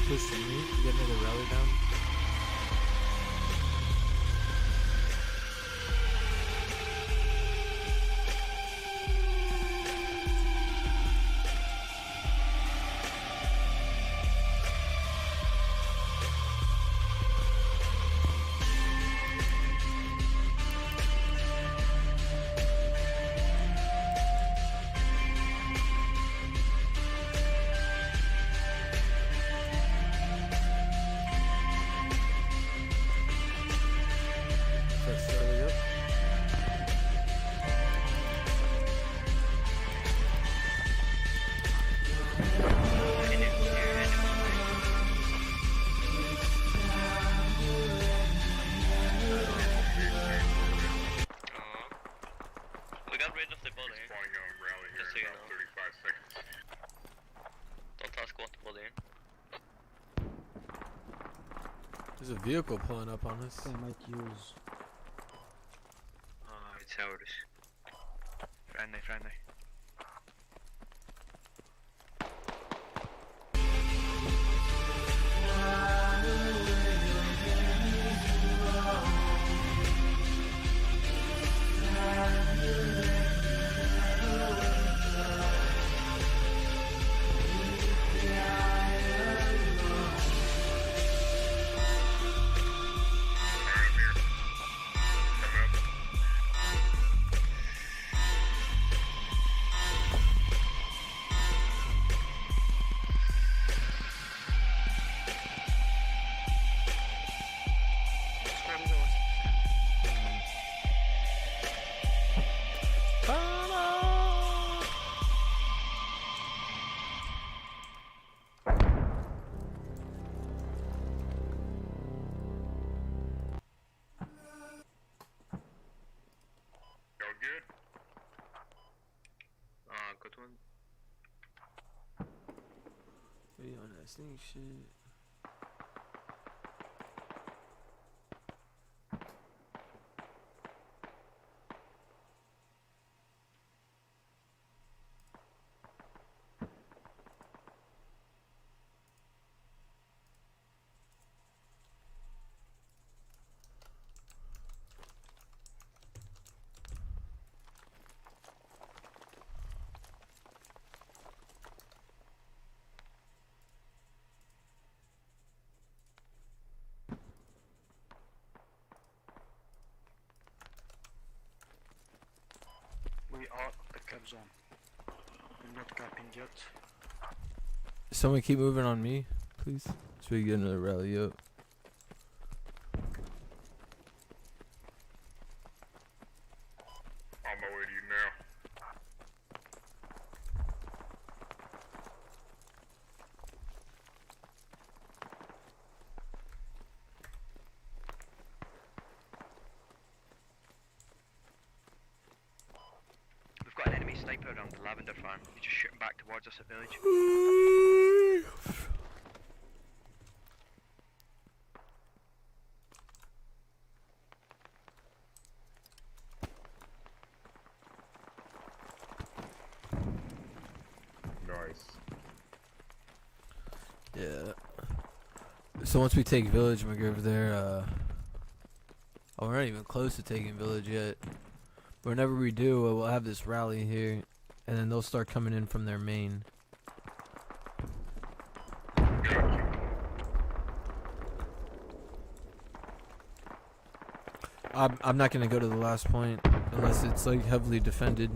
Pushing me to get another rally down. There's a vehicle pulling up on us. They might use. It's ours. Friendly, friendly. Good one. Be on that sneak shit. We are the cap zone. We're not capping yet. Someone keep moving on me, please. So we get another rally up. On my way to you now. We've got an enemy sniper around the lavender farm. He's just shooting back towards us at village. So once we take village, we'll go over there. Oh, we're not even close to taking village yet. But whenever we do, we'll have this rally here, and then they'll start coming in from their main. I'm not gonna go to the last point unless it's like heavily defended.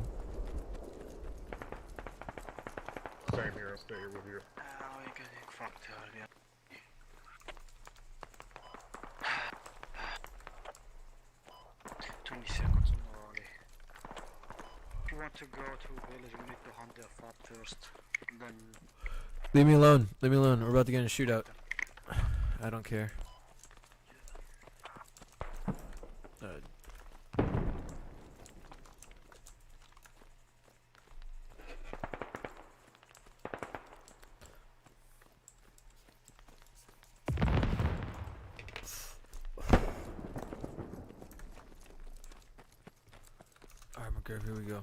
Same here. I'll stay here with you. Oh, you're getting fucked earlier. 20 seconds on the rally. If you want to go to village, we need to hunt their fat first. Then Leave me alone. Leave me alone. We're about to get in a shootout. I don't care. Alright, McGurk, here we go.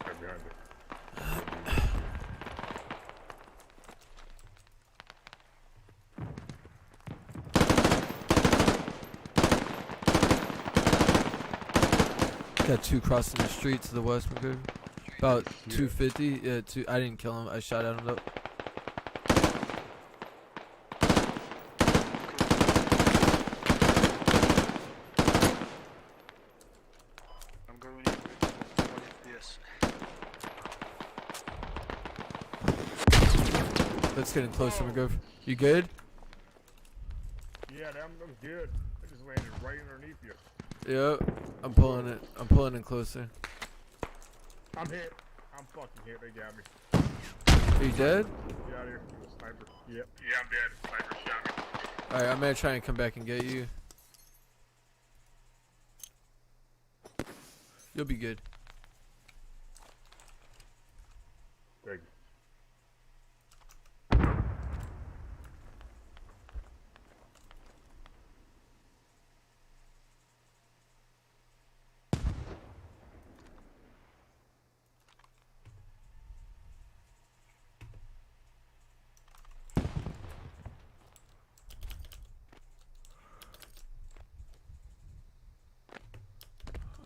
Right behind you. Got two crossing the street to the west, McGurk. About Yeah. 250. Yeah, two. I didn't kill him. I shot at him though. I'm going in with this. Let's get in closer, McGurk. You good? Yeah, that was good. I just landed right underneath you. Yep. I'm pulling it. I'm pulling in closer. I'm hit. I'm fucking hit. They got me. Are you dead? Get out of here. The sniper. Yep. Yeah, I'm dead. Sniper shot me. Alright, I'm gonna try and come back and get you. You'll be good. Thank you.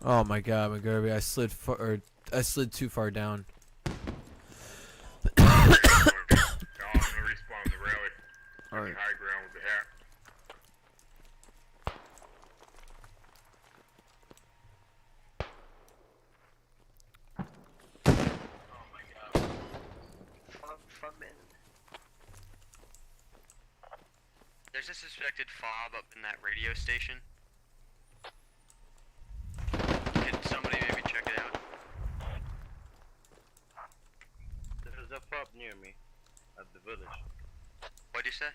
Oh my god, McGurby, I slid too far down. I'm gonna respawn the rally. Alright. High ground with the hat. Oh my god. Fuck man. There's a suspected fob up in that radio station. Can somebody maybe check it out? There's a fob near me at the village. What'd you say?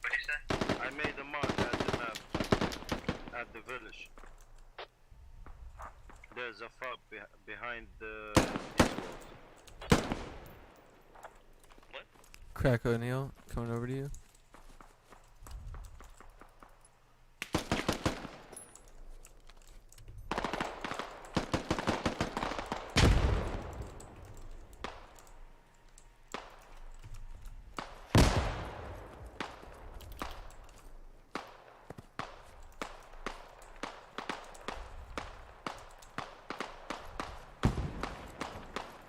What'd you say? I made a mark at the map at the village. There's a fob behind the these walls. Crack O'Neal, coming over to you.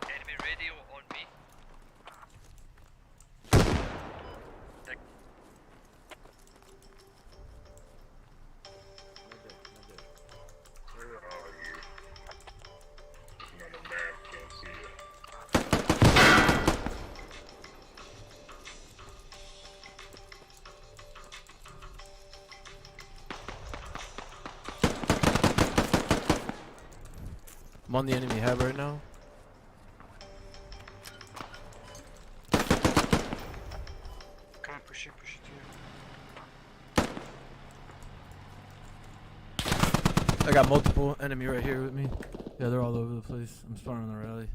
Enemy radio on me. Where are you? Another map. Can't see you. I'm on the enemy head right now. Come on, push it to you. I got multiple enemy right here with me. Yeah, they're all over the place. I'm spawning on the rally.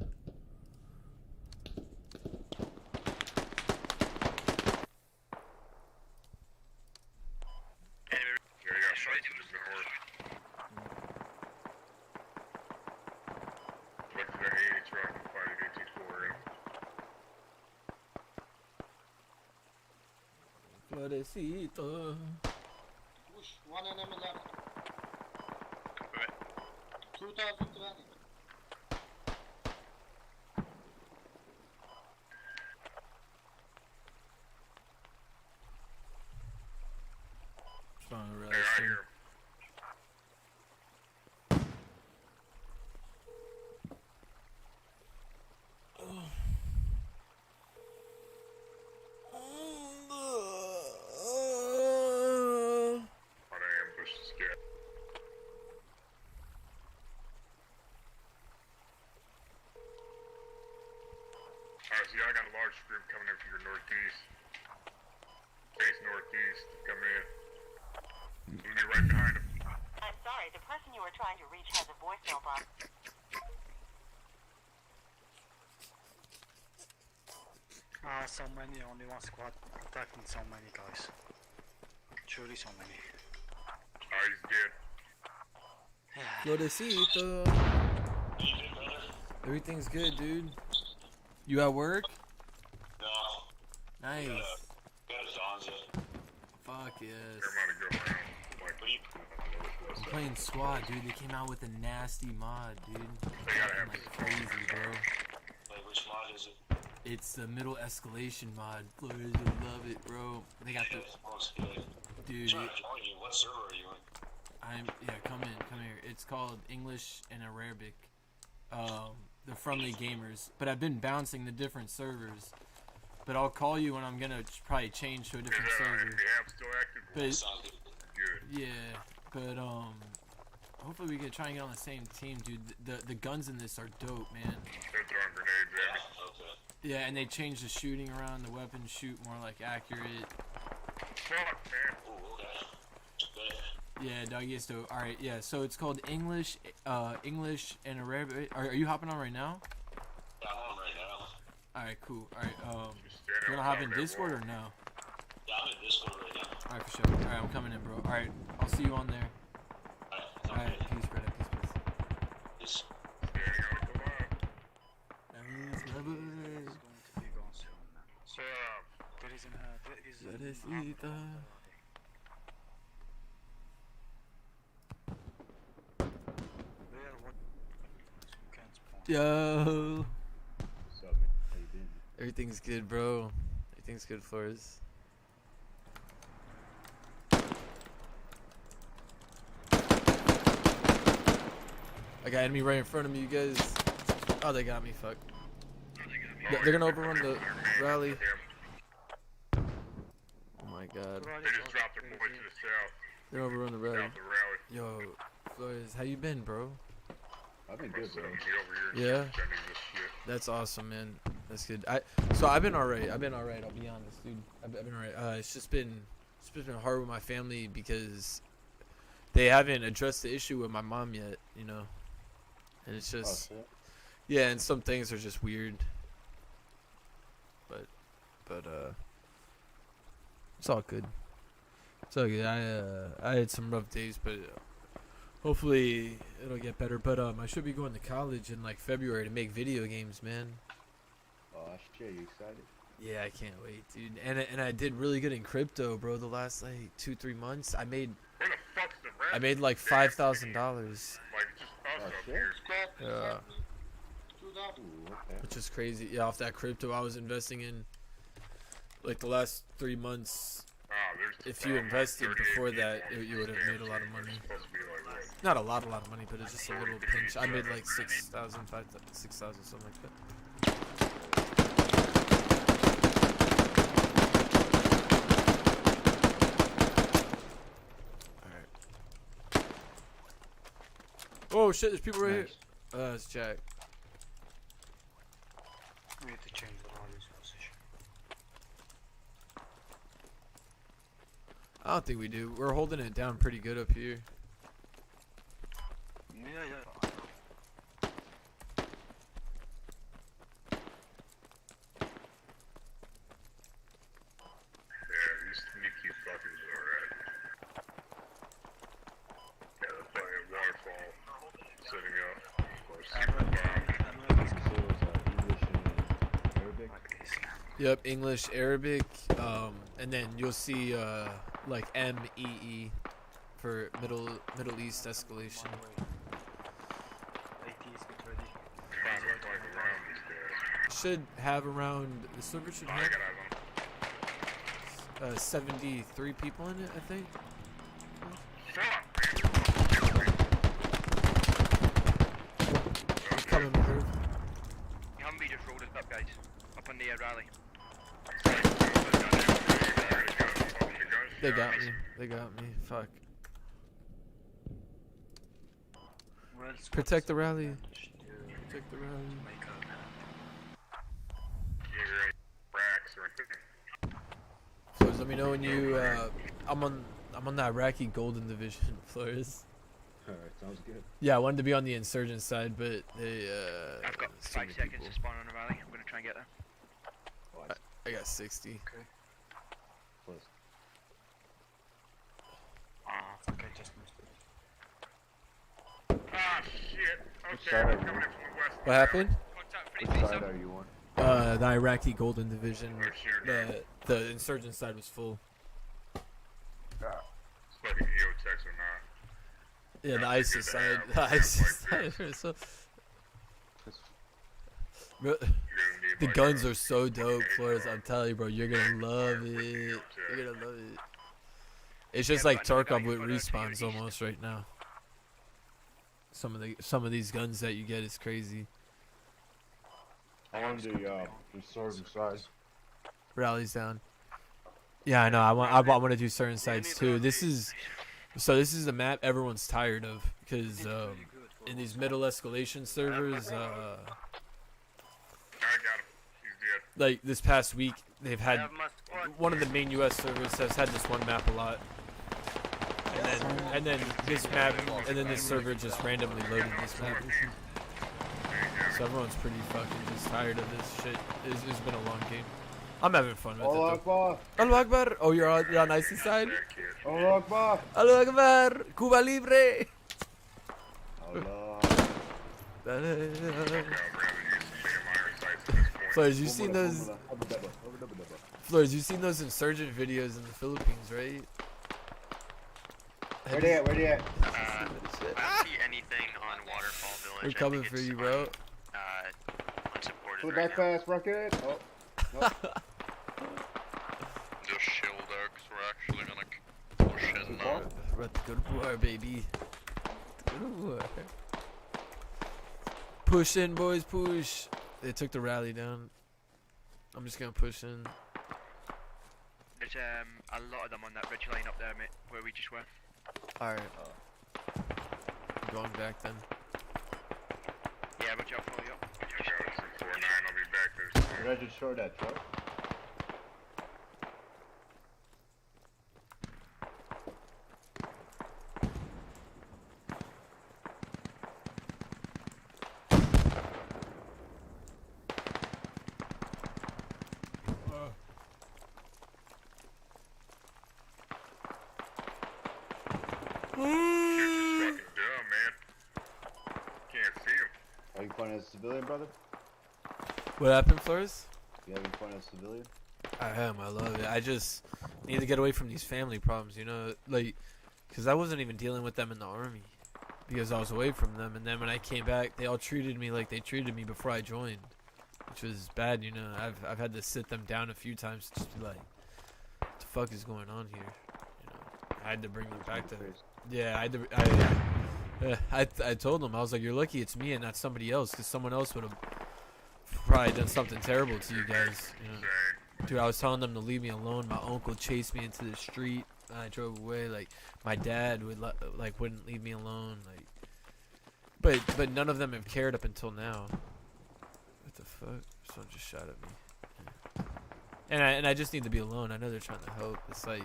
Enemy Here you go. Shots to the north. Look for their 80 truck and fight an 84 in. Florecito. Push, one enemy left. Right. 2020. Trying to Hey, realize right too. here. On an ambush scat. Alright, so y'all got a large group coming in from your northeast. Face northeast, coming in. We'll be right behind them. I'm sorry, the person you were trying to reach has a voicemail box. So many, only one squad attacking so many guys. Truly so many. Alright, he's dead. Florecito. Everything's good, dude. You at work? No, Nice. got a Zonza. Fuck yes. They're about to go around. Like, What are you? I'm playing SWAT, dude. They came out with a nasty mod, dude. they gotta have Like crazy, bro. Like, which mod is it? It's the middle escalation mod. Flores would love it, bro. They got the Yeah, most good. dude. I'm trying to join you. What server are you in? Come here. It's called English and Arabic. The friendly gamers. But I've been bouncing the different servers. But I'll call you when I'm gonna probably change to a different Is server. the app still active? But Sounds good. Good. yeah, but hopefully we can try and get on the same team, dude. The guns in this are dope, man. They're throwing grenades at me. Okay. Yeah, and they changed the shooting around. The weapons shoot more like accurate. Fuck, man. Ooh, okay. Good. Yeah, dog, yes, though. All right, yeah. So it's called English and Arabic. Are you hopping on right now? Yeah, I'm on right now. All right, cool. All right, Just you standing wanna on hop top in of that Discord wall. or no? Yeah, I'm in Discord right now. All right, for sure. All right, I'm coming in, bro. All right, I'll see you on there. Alright, All sounds right, good. peace, brother. Peace, Peace. Standing on the line. peace. It's going to be gone soon, man. So, There is an Florecito. Where what can't spawn. Yo. What's up, man? How you been? Everything's good, bro. Everything's good, Flores. I got enemy right in front of me, you guys. Oh, they got me. Fuck. They're gonna overrun the rally. Oh my god. they just dropped their boy to the south. They're gonna overrun the rally. South the rally. Yo, Flores, how you been, bro? I've been I'm good, bro. sending you over here. Yeah? Sending this shit. That's awesome, man. That's good. So I've been alright. I'll be honest, dude. I've been alright. It's just been hard with my family because they haven't addressed the issue with my mom yet, you know. And it's Oh, just shit. yeah, and some things are just weird. But it's all good. It's all good. I had some rough days, but hopefully it'll get better. But I should be going to college in like February to make video games, man. Oh, shit, you excited? Yeah, I can't wait, dude. And I did really good in crypto, bro. The last like 2-3 months, I made Where the fuck's the rest? I made like $5,000. Like, just us Oh, up shit. here. Yeah, Ooh, okay. which is crazy. Yeah, off that crypto I was investing in, like the last 3 months. Ah, there's If you like invested 38 before people that, on you would have this made a lot of damn money. thing. It's supposed to be like, what? Not a lot of money, but it's just a little pinch. I made like 6,000, 5,000, 6,000, something like that. Alright. Oh shit, there's people right Nice. here. It's Jack. We need to change the radio's position. I don't think we do. We're holding it down pretty good up here. Yeah. Yeah, these sneaky fuckers are at. Yeah, they're playing waterfall, setting up. Of course, super bomb. So it's English and Arabic? Like this. Yep, English, Arabic, and then you'll see like MEE for Middle East escalation. Trying to like around these guys. Should have around the server should I have got one. 73 people in it, I think. Fuck, Coming through. Humvee just rolled us up, guys. Up on the rally. They got me. They got me. Fuck. Protect the rally. Protect the rally. Flores, let me know when you. I'm on the Iraqi Golden Division, Flores. Alright, sounds good. Yeah, I wanted to be on the insurgent side, but they. I've got too 5 many seconds people. to spawn on the rally. I'm gonna try and get there. Oh, I got 60. close. Ah, shit. Okay, side we're are you coming on? in from the west. What happened? Which side are you on? The Iraqi Golden Division. We're shooting. The insurgent side was full. It's like an EOTech or not. Yeah, the Yeah, ISIS good to side. have. The ISIS Like side. So, It's bro, You're gonna need the like guns a- are so dope, Flores. I'm telling you, bro. You're gonna love it. You're gonna love it. It's just Yeah, like but I know Tarkov you with put a respawns security almost right now. Some of these guns that you get is crazy. I'm on the insurgent side. Rallies down. Yeah, I know. I want to do certain sides too. This is the map everyone's tired of because in these middle escalation servers, I got him. He's dead. like this past week, they've had one of the main U.S. servers has had this one map a lot, and then this map, and then this server just randomly loaded this map. So everyone's pretty fucking just tired of this shit. It's been a long game. I'm having fun with Allah it though. Akbar! Allahu Akbar. Oh, you're on ISIS side. That kid. Allah Akbar! Allahu Akbar. Cuba Libre. Allah. Okay, I'll grab it. Use some damn iron sights at this point. Flores, you seen those? Flores. Flores, you seen those insurgent videos in the Philippines, right? Where they at? Where they at? I don't see anything on Waterfall Village. We're I coming think for it's you, bro. unsupported Pull it right back now. fast, Rocket. Oh. No. Just chill there, because we're actually gonna push in now. We're at the good war, baby. Good war. Push in, boys, push. They took the rally down. I'm just gonna push in. There's a lot of them on that ridge line up there, mate, where we just were. Alright. Going back then. Yeah, but I'll follow you up. I got it. 249. I'll be back there soon. Did I just show that truck? Fucking dumb, man. Can't see him. Are you playing as a civilian, brother? What happened, Flores? You having fun as a civilian? I am. I love it. I just need to get away from these family problems, you know? Like, because I wasn't even dealing with them in the army. Because I was away from them. And then when I came back, they all treated me like they treated me before I joined. Which was bad, you know? I've had to sit them down a few times to just be like, what the fuck is going on here? You know? I had to bring them back to... Yeah, I told them, I was like, you're lucky it's me and not somebody else. Because someone else would have probably done something terrible to you guys, you know? Insane. Dude, I was telling them to leave me alone. My uncle chased me into the street. And I drove away. Like, my dad would wouldn't leave me alone. Like, but none of them have cared up until now. What the fuck? Someone just shot at me. And I just need to be alone. I know they're trying to help. It's like,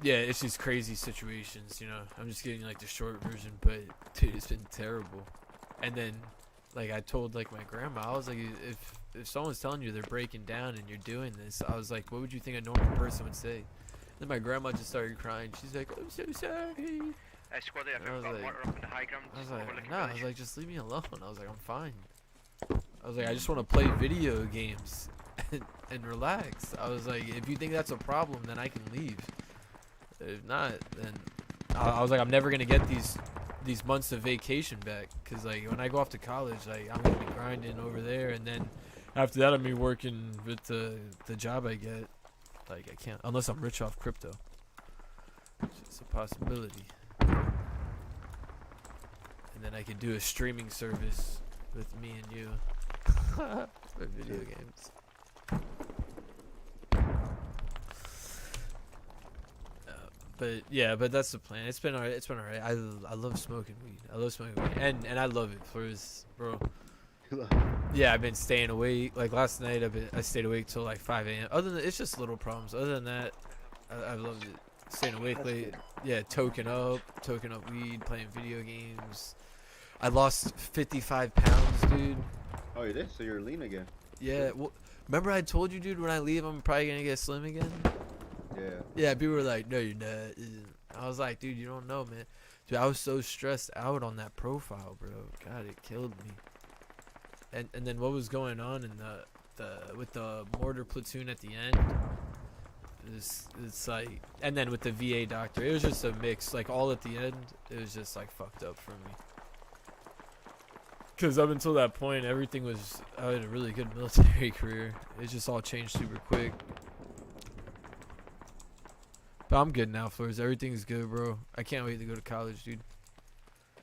yeah, it's just crazy situations. You know, I'm just getting like the short version. But dude, it's been terrible. And then, like, I told like my grandma, I was like, if someone's telling you they're breaking down and you're doing this, I was like, what would you think a normal person would say? Then my grandma just started crying. She's like, I'm so sorry. Squad there, I was got like- water up in the high ground. I was overlooking like, nah, I was village. like, just leave me alone. I was like, I'm fine. I was like, I just want to play video games and relax. I was like, if you think that's a problem, then I can leave. If not, then I was like, I'm never gonna get these months of vacation back, cause like when I go off to college, like I'm gonna be grinding over there, and then after that, I'm gonna be working with the job I get. Like I can't unless I'm rich off crypto. It's a possibility. And then I could do a streaming service with me and you for video games. But yeah, but that's the plan. It's been alright. It's been alright. I love smoking weed. I love smoking weed, and I love it, bro. Yeah, I've been staying awake. Like last night, I stayed awake till like 5 a.m. Other than it's just little problems. Other than that, I loved it. Staying awake late. Yeah, toking up weed, playing video games. I lost 55 pounds, dude. Oh, you did? So you're lean again? Yeah. Well, remember I told you, dude, when I leave, I'm probably gonna get slim again. Yeah. Yeah. People were like, "No, you're not." I was like, "Dude, you don't know, man." Dude, I was so stressed out on that profile, bro. God, it killed me. And then what was going on in with the mortar platoon at the end? It's like, and then with the VA doctor, it was just a mix. Like all at the end, it was just like fucked up for me. Cause up until that point, everything was, I had a really good military career. It just all changed super quick. But I'm good now, Flores. Everything's good, bro. I can't wait to go to college, dude.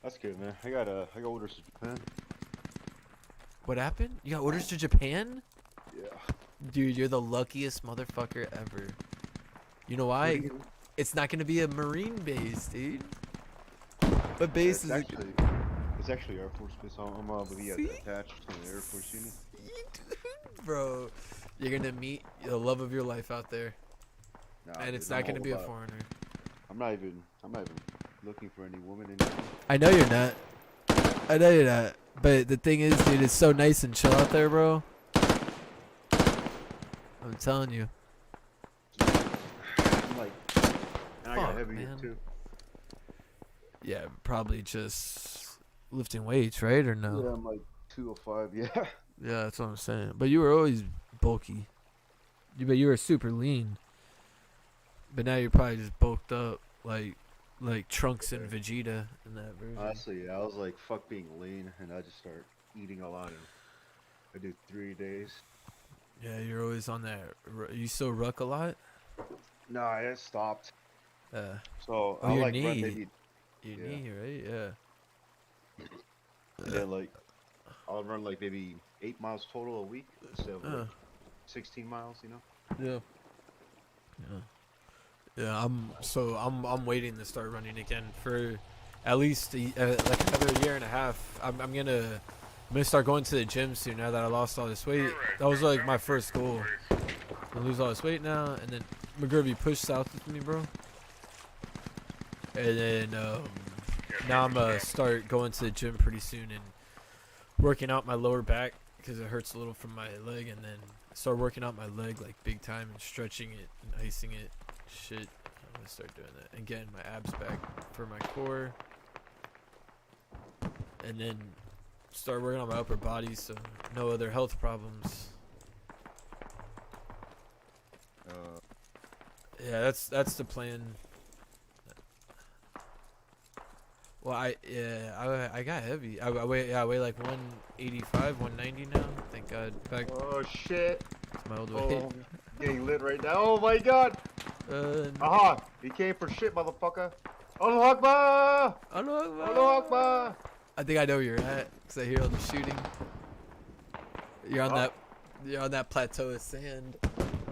That's good, man. I got orders to Japan. What happened? You got orders to Japan? Yeah. Dude, you're the luckiest motherfucker ever. You know why? It's not gonna be a Marine base, dude. What base is it? It's actually Air Force Base. I'm gonna be attached to the Air Force unit. Bro, you're gonna meet the love of your life out there. Nah, And dude, it's not gonna be a foreigner. I'm not even looking for any woman anymore. I know you're not. I know you're not. But the thing is, dude, it's so nice and chill out there, bro. I'm telling you. I'm like, and I got Fuck, heavy man. too. Yeah, probably just lifting weights, right? Or no? Yeah, I'm like 205. Yeah. Yeah, that's what I'm saying. But you were always bulky. But you were super lean. But now you're probably just bulked up, like Trunks and Vegeta in that version. Honestly, yeah, I was like, fuck being lean, and I just start eating a lot. I do 3 days. Yeah, you're always on that. You still ruck a lot? No, I stopped. So Oh, I'll your like run knee. maybe, Your Yeah. knee, right? Yeah. and then like I'll run like maybe 8 miles total a week instead of like 16 miles. You know. Yeah. Yeah. Yeah, I'm waiting to start running again for at least like another year and a half. I'm gonna start going to the gym soon now that I lost all this weight. That was like my first goal. I lose all this weight now, and then McGurvey pushed south with me, bro. And then now I'm gonna start going to the gym pretty soon and working out my lower back because it hurts a little from my leg, and then start working out my leg like big time and stretching it and icing it. Shit, I'm gonna start doing that and getting my abs back for my core, and then start working on my upper body so no other health problems. Yeah, that's the plan. Well, I got heavy. I weigh like 185, 190 now. Thank God. Back Oh shit! to my old weight. Oh, getting lit right now. Oh my god! Aha! He came for shit, motherfucker. Allahu Akbar! Allahu Akbar! I think I know where you're at because I hear all the shooting. You're on that plateau of sand.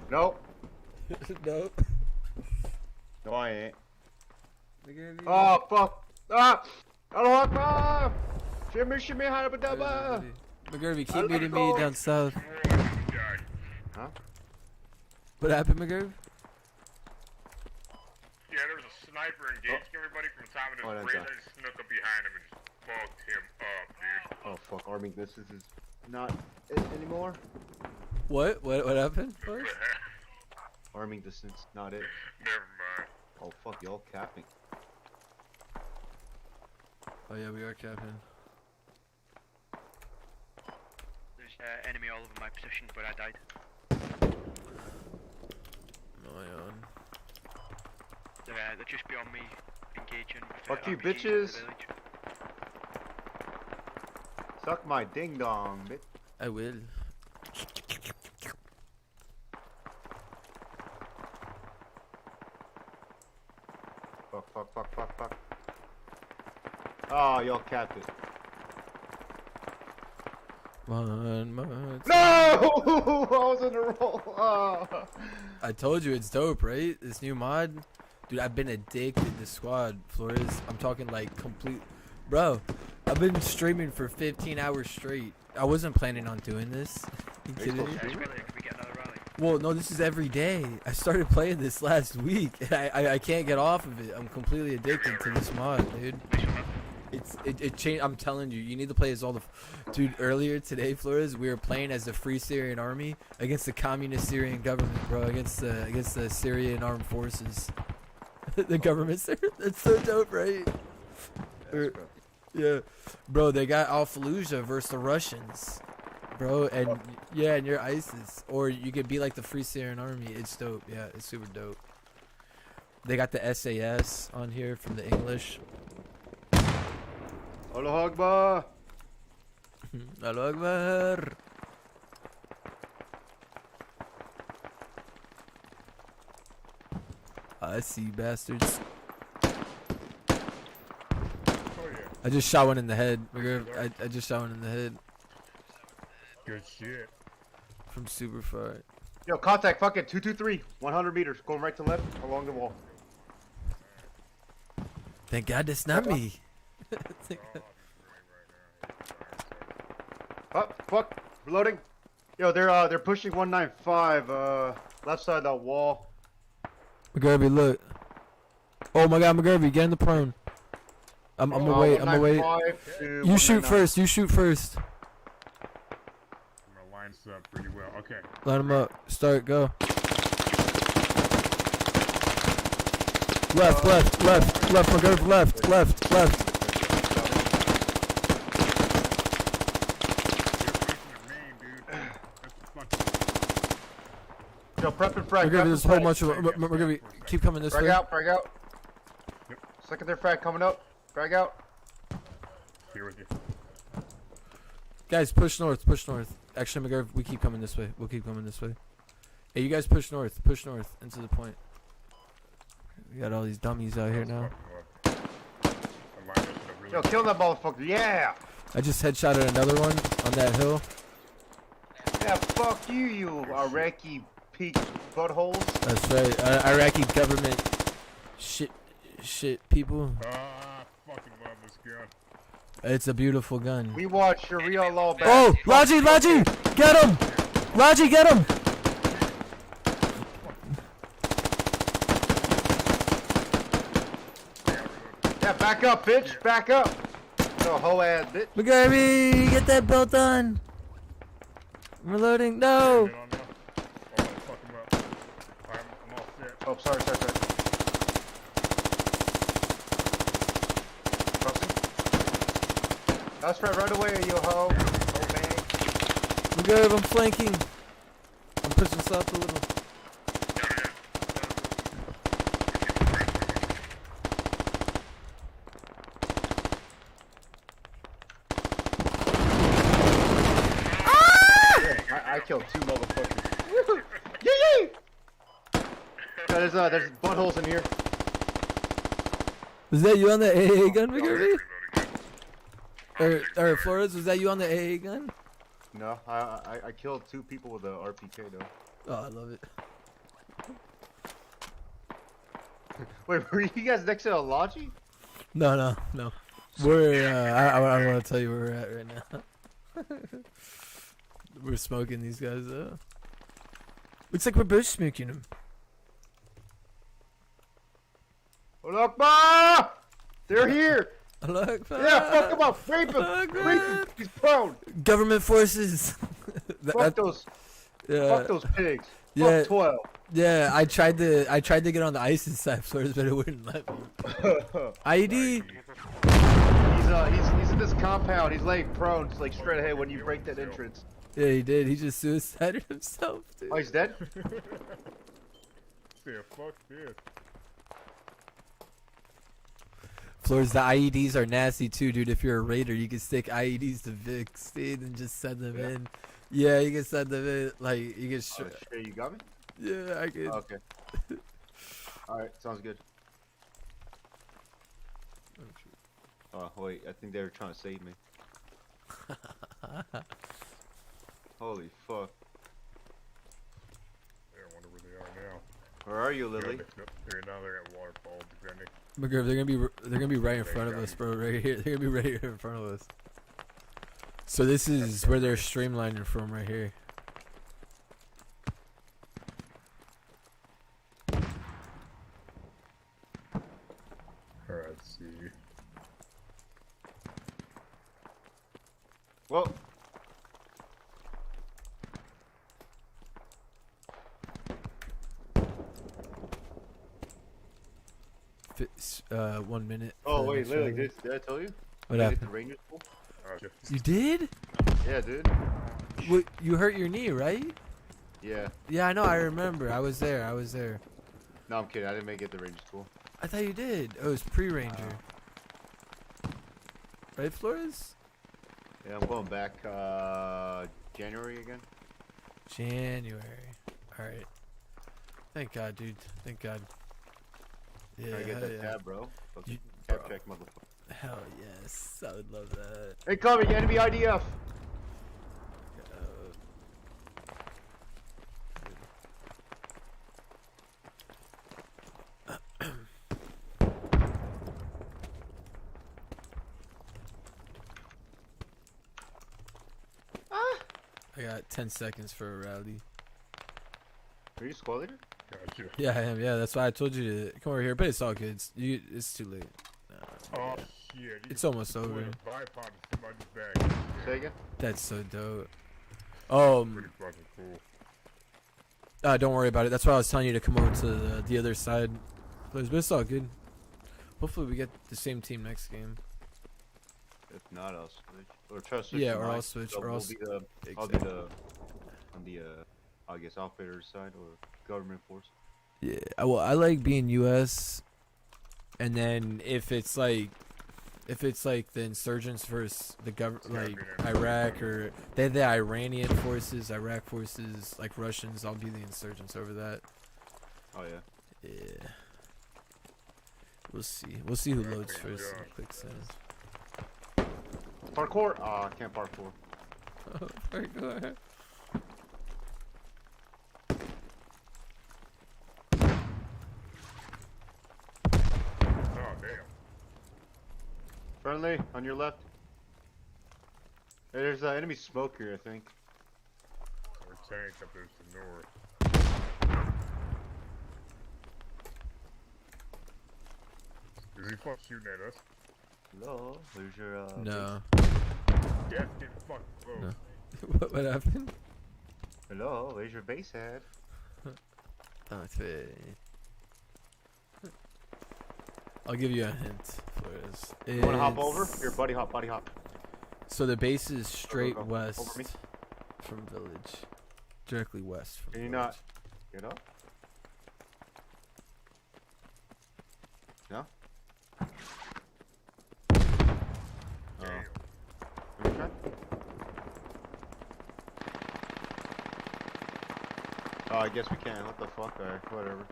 Nope. Nope. No, I ain't. Oh fuck! Ah! Allahu Akbar! Shimmy, shimmy, hadabadaba! McGurvey, keep meeting me down south. Huh? What happened, McGurvey? Yeah, there was a sniper engaging everybody from the time of Oh, his that's raid. I just snuck up behind him and just fucked him up, dude. Oh fuck! Arming distance is not it anymore. What happened? First? Arming distance, not it. Never mind. Oh fuck! Y'all capping. Oh yeah, we are capping. There's enemy all over my position where I died. They're just beyond me, engaging with Fuck you, RPGs in the bitches. village. Suck my ding dong, bitch. I will. Fuck. Oh, y'all capped it. One more. No! I was in the roll. Oh. I told you it's dope, right? This new mod. Dude, I've been addicted to Squad, Flores. I'm talking like complete. Bro, I've been streaming for 15 hours straight. I wasn't planning on doing this. You kidding me? Can we get another rally? Well, no, this is every day. I started playing this last week. And I can't get off of it. I'm completely addicted to this mod, dude. It changed. I'm telling you, you need to play as all the. Dude, earlier today, Flores, we were playing as the Free Syrian Army against the communist Syrian government, bro. Against the Syrian armed forces. The government. That's so dope, right? Yeah, bro. They got Al Fallujah versus the Russians, bro. And yeah, and you're ISIS, or you could be like the Free Syrian Army. It's dope. Yeah, it's super dope. They got the SAS on here from the English. Allah Akbar. Allah Akbar. I see bastards. Oh yeah. I just shot one in the head. I just shot one in the head Good shit. from super far. Yo, contact fucking 223. 100 meters. Going right to left along the wall. Thank God that's not me. Oh, fuck. Reloading. Yo, they're pushing 195, left side of that wall. McGurvey, look. Oh my God, McGurvey, get in the prone. I'm gonna wait. I'm gonna wait. 195 to You shoot 199. first. You shoot first. I'm gonna line this up pretty well. Okay. Line him up. Start. Go. Left. McGurvey. Left. You're facing the main, dude. That's the fun. Yo, prep and frag. McGurvey, there's a whole bunch of. McGurvey, keep coming this Frag way. out. Yep. Secondary frag coming up. Frag out. Here with you. Guys, push north. Actually, McGurvey, we keep coming this way. We'll keep coming this way. Hey, you guys push north into the point. We got all these dummies out here now. Yo, kill that motherfucker. Yeah. I just headshotted another one on that hill. Yeah, fuck you, you Iraqi peak buttholes. That's right. Iraqi government shit people. I fucking love this gun. It's a beautiful gun. We watch Sharia law back. Oh, Laji! Get him! Laji, get him! Yeah, back up, bitch. Back up. No hoe ass bitch. McGarvey, get that belt on. I'm reloading. No. Get on now. Oh, fuck him up. I'm all set. Oh, sorry. Crossing. That's right away, you hoe. Oh, man. McGarvey, I'm flanking. I'm pushing south a little. I killed two motherfuckers. Yee! Yeah, there's buttholes in here. Was that you on the AA gun, McGarvey? Or Flores, was that you on the AA gun? No, I killed two people with a RPK though. Oh, I love it. Wait, were you guys next to a Logi? No. We're I don't want to tell you where we're at right now. We're smoking these guys up. Looks like we're both smoking them. Akbar! They're here! Look, Yeah, fuck him up! Rape him! He's prone! Government forces. Fuck those pigs. Yeah. Fuck 12. Yeah, I tried to get on the ISIS side first, but it wouldn't let me. ID. He's in this compound. He's laying prone, just like straight ahead when you break that entrance. Yeah, he did. He just suicided himself, dude. Oh, he's dead? Yeah, fuck this. Floors, the IEDs are nasty too, dude. If you're a raider, you can stick IEDs to Vicks, dude, and just send them in. Yeah, you can send them in. Like, you can Oh, shit, you got me? Yeah, I can. Okay. Alright, sounds good. Oh, wait, I think they were trying to save me. Holy fuck. Yeah, I wonder where they are now. Where are you, Lily? They're now they're at waterfall defending. McGriff, they're gonna be right in front of us, bro. Right here, they're gonna be right here in front of us. So this is where they're streamlining from, right here. Alright, let's see. Whoa. Fits, 1 minute. Oh, for the wait, next Lily, round. did I tell you? What Did I happened? get the Ranger school? You did? Yeah, dude. What, you hurt your knee, right? Yeah. Yeah, I know. I remember. I was there. No, I'm kidding. I didn't make it to Ranger school. I thought you did. Oh, it was pre-ranger. Right, Flores? Yeah, I'm going back, January again. January. Alright. Thank God, dude. Thank God. Yeah, Trying to get hell that yeah. tab, bro. Fucking You- tab bro. check, motherfucker. Hell yes. I would love that. Hey, coming, enemy IDF! I got 10 seconds for a rally. Are you squad leader? Gotcha. Yeah, I am. Yeah, that's why I told you to come over here. But it's all good. It's too late. Oh, shit. It's almost over. Bipod in somebody's back. Say again? That's so dope. Pretty fucking cool. Don't worry about it. That's why I was telling you to come over to the other side. But it's all good. Hopefully we get the same team next game. If not, I'll switch. Or try to switch. Yeah, to or mine. I'll switch, So or we'll I'll be the, I'll be the, on the, I guess, operator side or government force. Yeah, well, I like being U.S. And then if it's like the insurgents versus the like Iraq or the Iranian forces, Iraq forces, like Russians, I'll be the insurgents over that. Oh yeah. Yeah. We'll see. We'll see who loads first and clicks in. Parkour? Ah, I can't parkour. Parkour. Oh, damn. Friendly, on your left. Hey, there's enemy smoke here, I think. Or tank up there to the north. Is he fucking shooting at us? Hello? Where's your, No. Death getting fucking close. No. What happened? Hello? Where's your base head? Oh, it's very... I'll give you a hint, Flores. You wanna hop over? It's- Here, buddy hop. So the base is straight go. west Over me. from village. Directly west from Can you village. not get up? No? Damn. Let me try. Oh, I guess we can. What the fuck? Alright, whatever.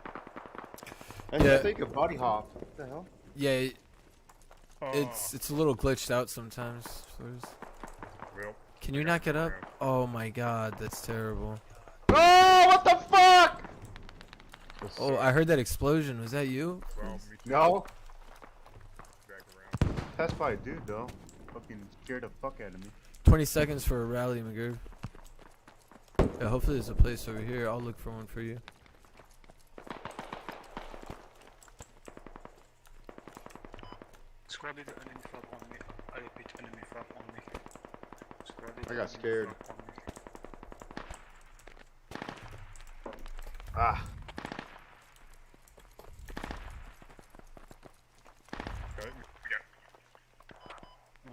I Yeah. think a body hop. What the hell? Yeah, Oh, it's a little glitched out sometimes. Flores. well, Can you not get up? Oh my god, that's terrible. Oh, what the fuck? Oh, I heard that explosion. Was that you? well, me too. No. Back around. That's by a dude, though. Fucking scared the fuck out of me. 20 seconds for a rally, McGurk. Yeah, hopefully there's a place over here. I'll look for one for you. Squad leader, enemy frag on me. I repeat, enemy frag on me. Squad leader, I got enemy scared. frag on me. Ah. Got it?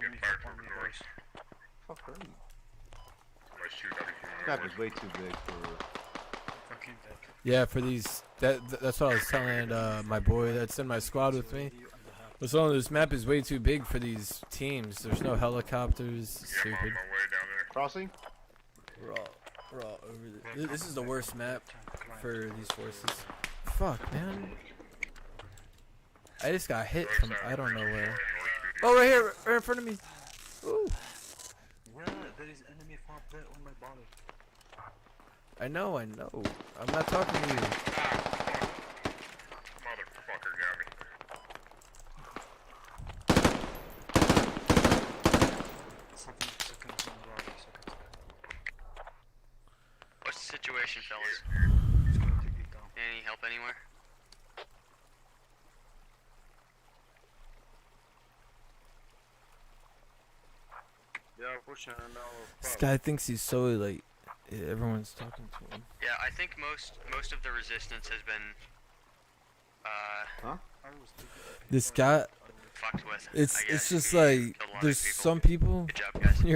Enemy fired frag on from me, the north. guys. Fuck her. Somebody shooting at me Map is way too big for. Fucking dead. Yeah, for these. That's what I was telling my boy that's in my squad with me. I was telling him this map is way too big for these teams. There's no helicopters. It's Yeah, I'm on stupid. my way down there. Crossing? We're all over the. This is the worst map for these forces. Fuck, man. I just got hit from I don't know where. Oh, right here, right in front of me. Ooh. Yeah, there is enemy far there on my body. I know. I'm not talking to you. Motherfucker got me. Something seconds on the body, seconds. What's the situation, fellas? It's gonna take me down. Any help anywhere? Yeah, pushing now. This guy thinks he's so like. Everyone's talking to him. Yeah, I think most of the resistance has been I was thinking, This guy. fucked with. I It's guess. just He like killed a lot of there's people. some people Good job, guys. when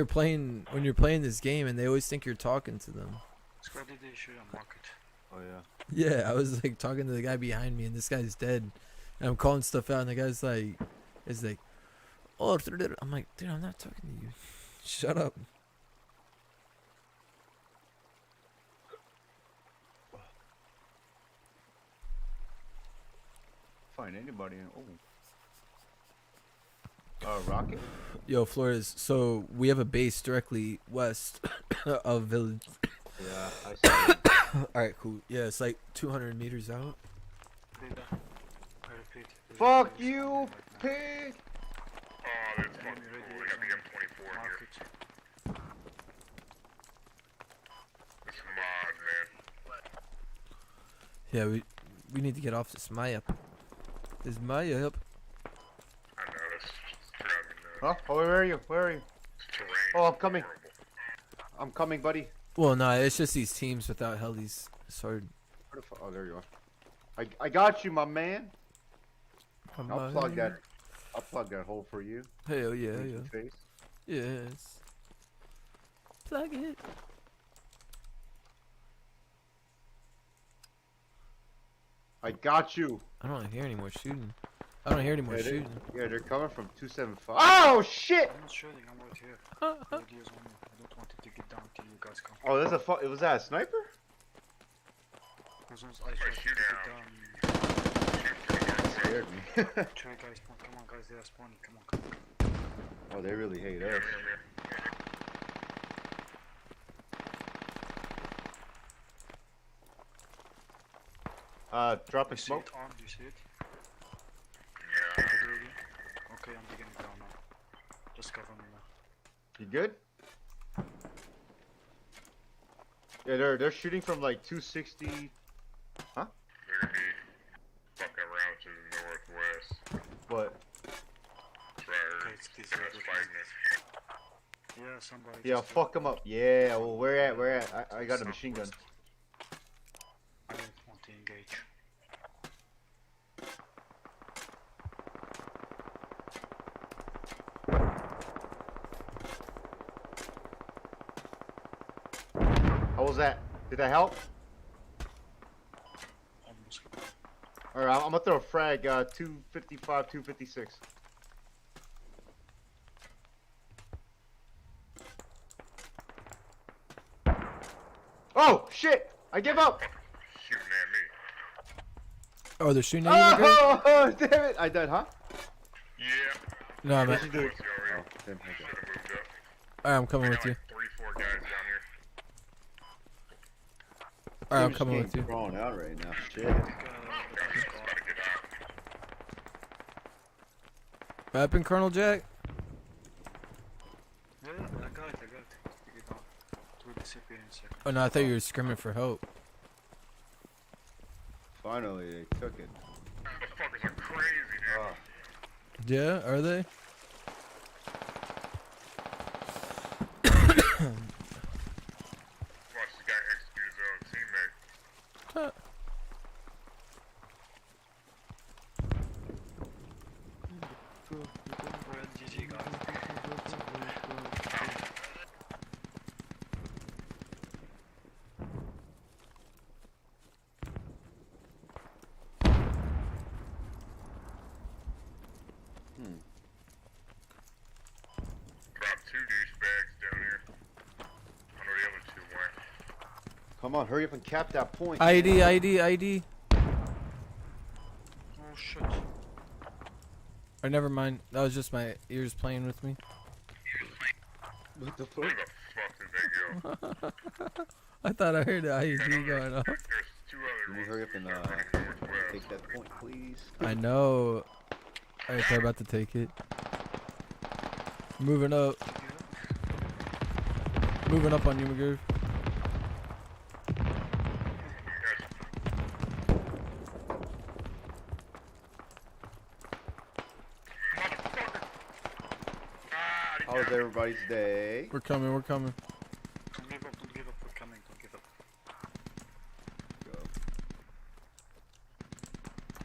you're playing this game and they always think you're talking to them. Squad did they shoot on market? Oh yeah. Yeah, I was like talking to the guy behind me and this guy's dead, and I'm calling stuff out and the guy's like, oh, I'm like, dude, I'm not talking to you. Shut up. Find anybody in. Oh. Rocket? Yo, Flores. So we have a base directly west of village. Yeah, I see. All right, cool. Yeah, it's like 200 meters out. Data. I repeat. Fuck you, pig! Oh, that's fucking cool. They got the M24 here. Market. This mod, man. Yeah, we need to get off this map. This map. I know, that's driving me nuts. Huh? Oh, where are you? Where are you? This terrain Oh, I'm is coming. horrible. I'm coming, buddy. Well, no, it's just these teams without helis. It's hard. Where the fuck? Oh, there you are. I got you, my man. I'll plug that hole for you. Hell yeah, Make yeah. your face. Yes. Plug it. I got you. I don't hear any more shooting. I don't hear any more Yeah, shooting. They're coming from 275. Oh shit! I'm not shooting, I'm right here. Radios on me. I don't want it to get down till you guys come. Oh, there's a was that a sniper? Because once I try to shoot get down. down, Scared me. try guys spawn. Come on guys, they are spawning. Come on, come on. Oh, they really hate us. Dropping You see smoke. it on? Do you see it? Yeah. Okay, I'm digging it down now. Just cover me now. You good? Yeah, they're shooting from like 260. They're gonna be fucking around to the northwest. What? That's right. Okay, it's this That's way. fighting it. Yeah, somebody. Yeah, just fuck them up. Yeah, well, where at? I got a machine gun. Southwest. I don't want to engage. How was that? Did that help? Almost. Alright, I'm gonna throw a frag, 255, 256. Oh, shit! I give up! Shooting at me. Oh, they're shooting at you, McGregor? Oh, damn it! I died, huh? Yeah. No, man. What'd you do? Let's go over here. Oh, damn, okay. Should've moved up. Alright, I'm coming Got with you. like 3-4 guys down here. Alright, I'm Team's coming getting with you. thrown out right now. Shit. Guys, it's about to get out. What happened, Colonel Jack? Yeah, I got it. Dig it down. It will disappear in a second. Oh no, I thought you were screaming for help. Finally, they took it. Motherfuckers are crazy, dude. Oh. Yeah, are they? Watch this guy execute his own teammate. Well, GG guys. Come on, hurry up and cap that point. ID, ID, ID. Oh shit. Or never mind. That was just my ears playing with me. What the Where fuck? the fuck did they go? I thought I heard the ID going off. There's two other Can you ones. hurry up and running northwest. take that point, please? I know. Alright, they're about to take it. Moving up. Moving up on you, McGurv. How was everybody's day? We're coming, we're coming. Don't give up, we're coming, don't give up.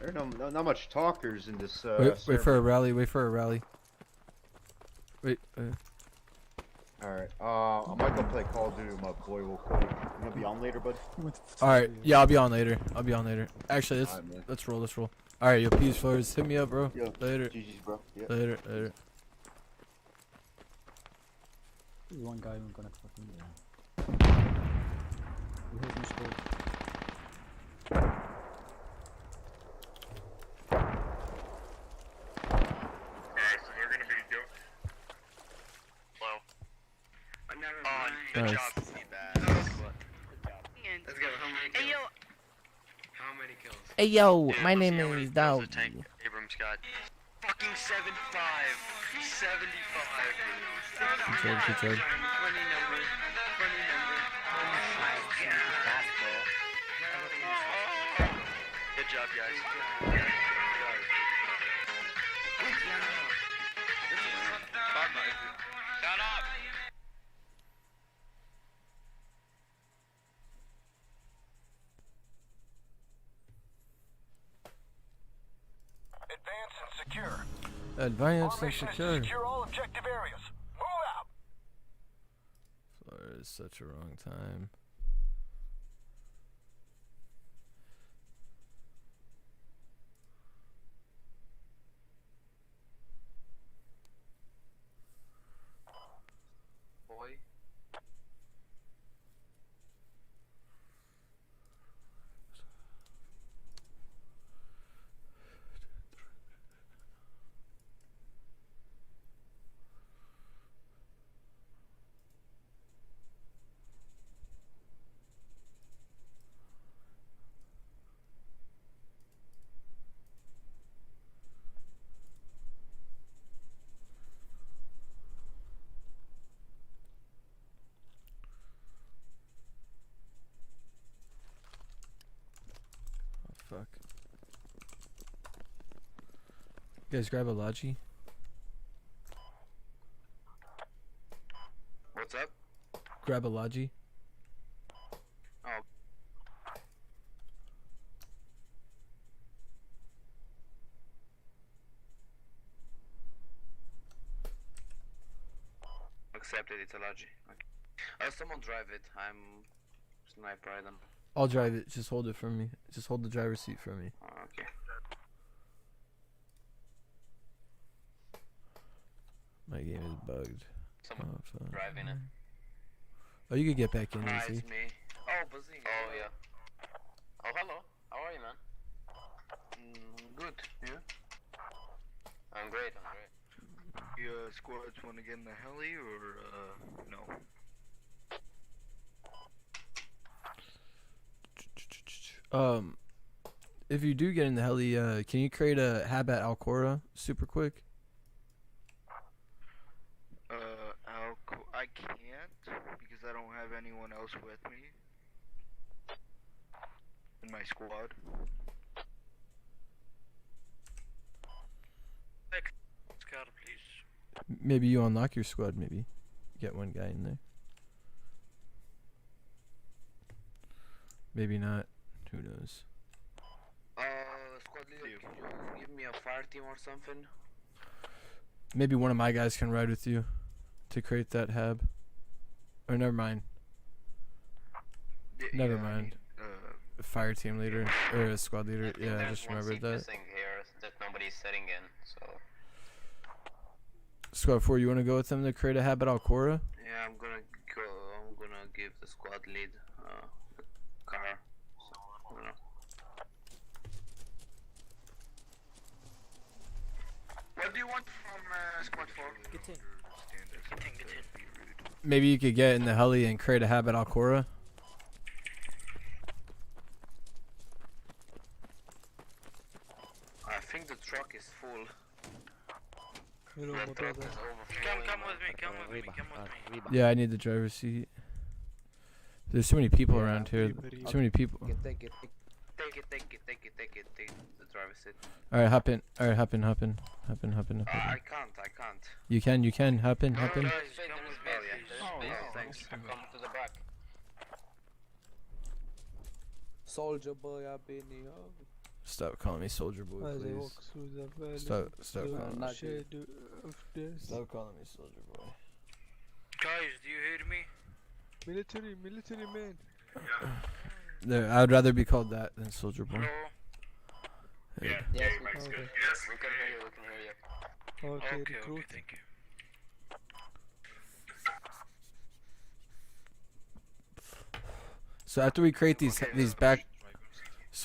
There are not much talkers in this. Wait for a rally, wait for a rally. Wait. Alright, I might go play Call of Duty with my boy real quick. You gonna be on later, bud? Alright, yeah, I'll be on later. I'll be on later. Actually, Alright, man. let's roll, let's roll. Alright, yo, peace, Flores. Hit me up, bro. Yo, Later. GG's, bro. Yeah. Later, later. There's one guy who's gonna fucking Who has me scored? Alright, so they're gonna be Hello. Nice. Good job. Let's go. How many kills? Hey, yo. How many kills? Hey, yo, Dude, my let's name see how many is kills Dog. the tank Abrams got. Fucking 75. 75. Good job, good job. 20 number. 20 number. 26. Good job, guys. Shut up. Advance and secure. Advance Our and mission is to secure. secure all objective areas. Move out. Flores, such a wrong time. Boy. Fuck. You guys grab a Logi? What's up? Grab a Logi? Oh. Accepted, it's a logi. Okay. Someone drive it. I'm sniper, I don't know. I'll drive it. Just hold it for me. Just hold the driver's seat for me. Okay. My game is bugged. Someone fuck. driving it. Oh, you could get back in, Nah, see? it's me. Oh, Bazinga. Oh, yeah. Oh, hello. How are you, man? Good. You? I'm great, I'm great. Your squads wanna get in the heli or no? If you do get in the heli, can you create a hab at Alcora super quick? I can't because I don't have anyone else with me in my squad. Scout, please. Maybe you unlock your squad, maybe. Get one guy in there. Maybe not. Who knows? Squad leader, can you give me a fire team or something? Maybe one of my guys can ride with you to create that hab. Or never mind. Never mind. A fire team leader or a squad leader. Yeah, I just remembered that. Missing here that nobody's sitting in, so. Squad 4, you want to go with them to create a hab at Alcora? Yeah, I'm gonna go. I'm gonna give the squad lead newcomer. So, you know. What do you want from Squad 4? Get in. Get in. Maybe you could get in the heli and create a hab at Alcora. I think the truck is full. Hello, The my truck brother. is overflowing. Come with me, come with me. Yeah, I need the driver's seat. There's too many people around here. Too many people. Take it. Take the driver's seat. Alright, hop in. Alright, hop in. I can't. You can. Hop in. Oh, yeah. Oh, Thanks. Come to the back. Soldier boy, I've been here. Stop calling me soldier boy, As I please. walk through the valley, Stop the calling me. shadow of death. Stop calling me soldier boy. Guys, do you hear me? Military man. There, I'd rather be called that than soldier boy. Hello? Yeah, Yes, Mike's good. okay. Yes, we can hear you. Okay, Okay, recruit. thank you. So after we create these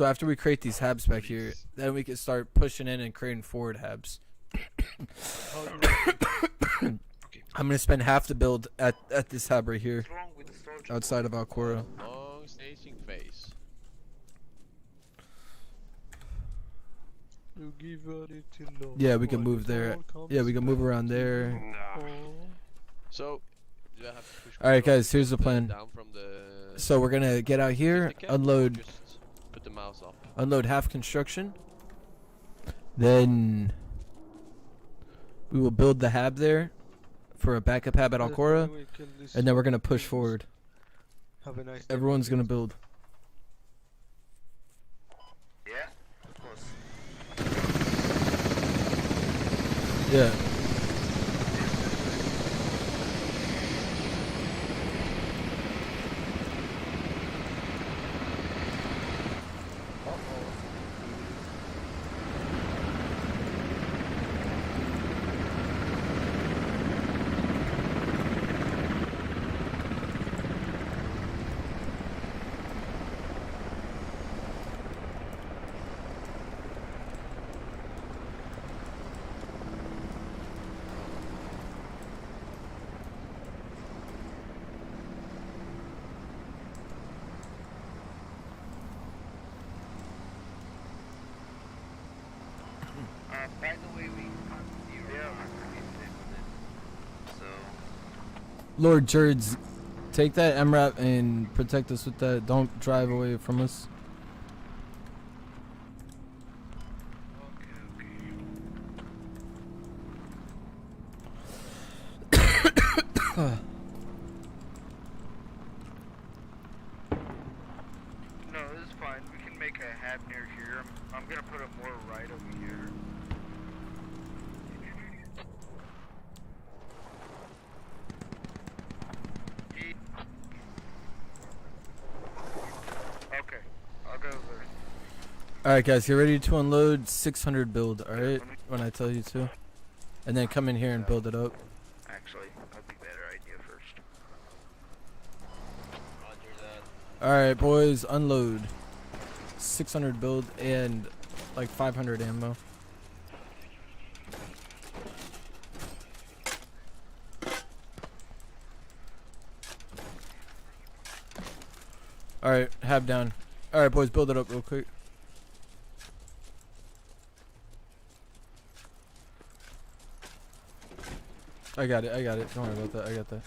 after we create these habs back here, then we can start pushing in and creating forward habs. I'm gonna spend half the build at this hab right here, What's wrong with the soldier? outside of Alcora. Long staging phase. You give her it till love. Yeah, we can move there. Yeah, we can move around there. So, do I have to push All right, control guys, here's the plan. down from the So we're gonna get out here, stick, or unload just put the mouse up? half construction. Then we will build the hab there for a backup hab at Alcora, and then we're gonna push forward. Have a nice day. Everyone's gonna build. Yeah, of course. Yeah. By the way, we can't see your so Lord Jurds, take that MRAP and protect us with that. Don't drive away from us. No, this is fine. We can make a hab near here. I'm gonna put it more right over here. Okay, I'll go there. Alright guys, get ready to unload 600 build, alright? When I tell you to. And then come in here and build it up. Actually, that'd be a better idea first. Roger that. Alright boys, unload. 600 build and like 500 ammo. Alright, hab down. Alright boys, build it up real quick. I got it. Don't worry about that. I got that.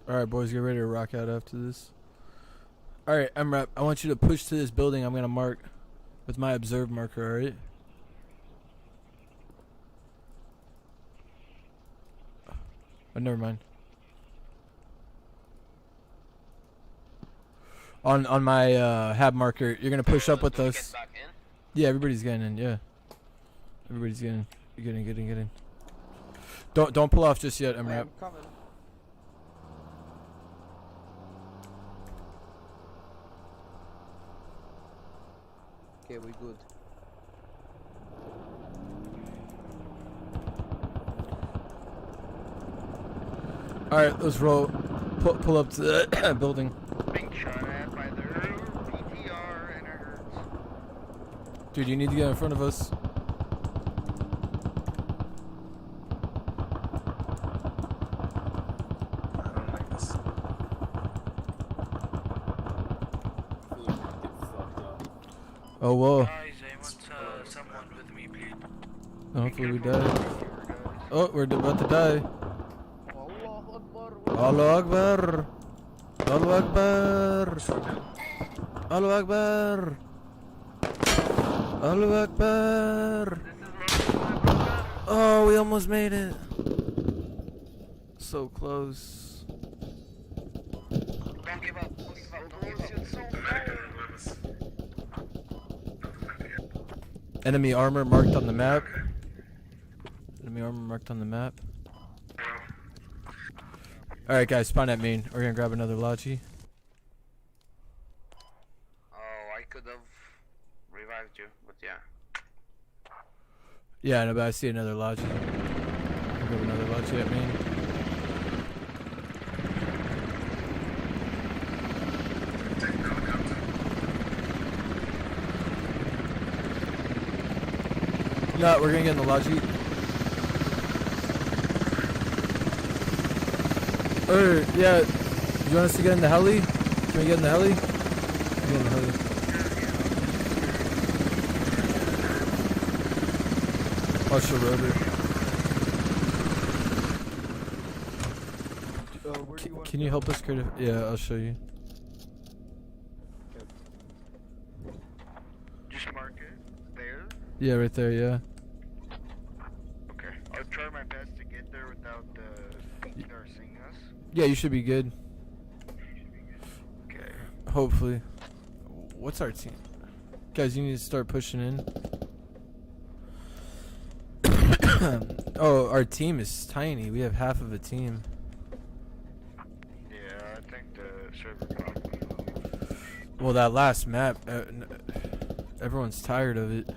Alright boys, get ready to rock out after this. Alright, MRAP, I want you to push to this building I'm gonna mark with my observe marker, alright? Oh, never mind. On my hab marker, you're gonna push up with us. Get back in. Yeah, everybody's getting in, yeah. Everybody's getting in. Don't pull off just yet, MRAP. coming. Okay, we good. Alright, let's roll. Pull up to the building. Being shot at by their PTR and it hurts. Dude, you need to get in front of us. I don't like this. I feel like we're gonna get fucked up. Oh, whoa. Guys, I want someone with me, please. Hopefully we die. Oh, we're about to die. Allahu Akbar. Allahu Akbar. Allahu Akbar. Allahu Akbar. Oh, we almost made it. So close. Don't give up. Don't give up. Don't give up. It's so hard. Enemy armor marked on the map. Enemy armor marked on the map. Alright guys, spawn at main. We're gonna grab another Logi. Oh, I could have revived you, but yeah. Yeah, no, but I see another Logi. I'll grab another Logi at main. No, we're gonna get in the Logi. Yeah, you want us to get in the heli? Can we get in the heli? Get in the heli. I'll show Rover. Where do you want Can you help us create a... Yeah, I'll show you. Just mark it there. Yeah, right there, yeah. Okay. I'll try my best to get there without the PTR seeing us. Yeah, you should be good. Okay. Hopefully. What's our team? Guys, you need to start pushing in. Oh, our team is tiny. We have half of a team. Yeah, I think the server probably. Well, that last map, everyone's tired of it.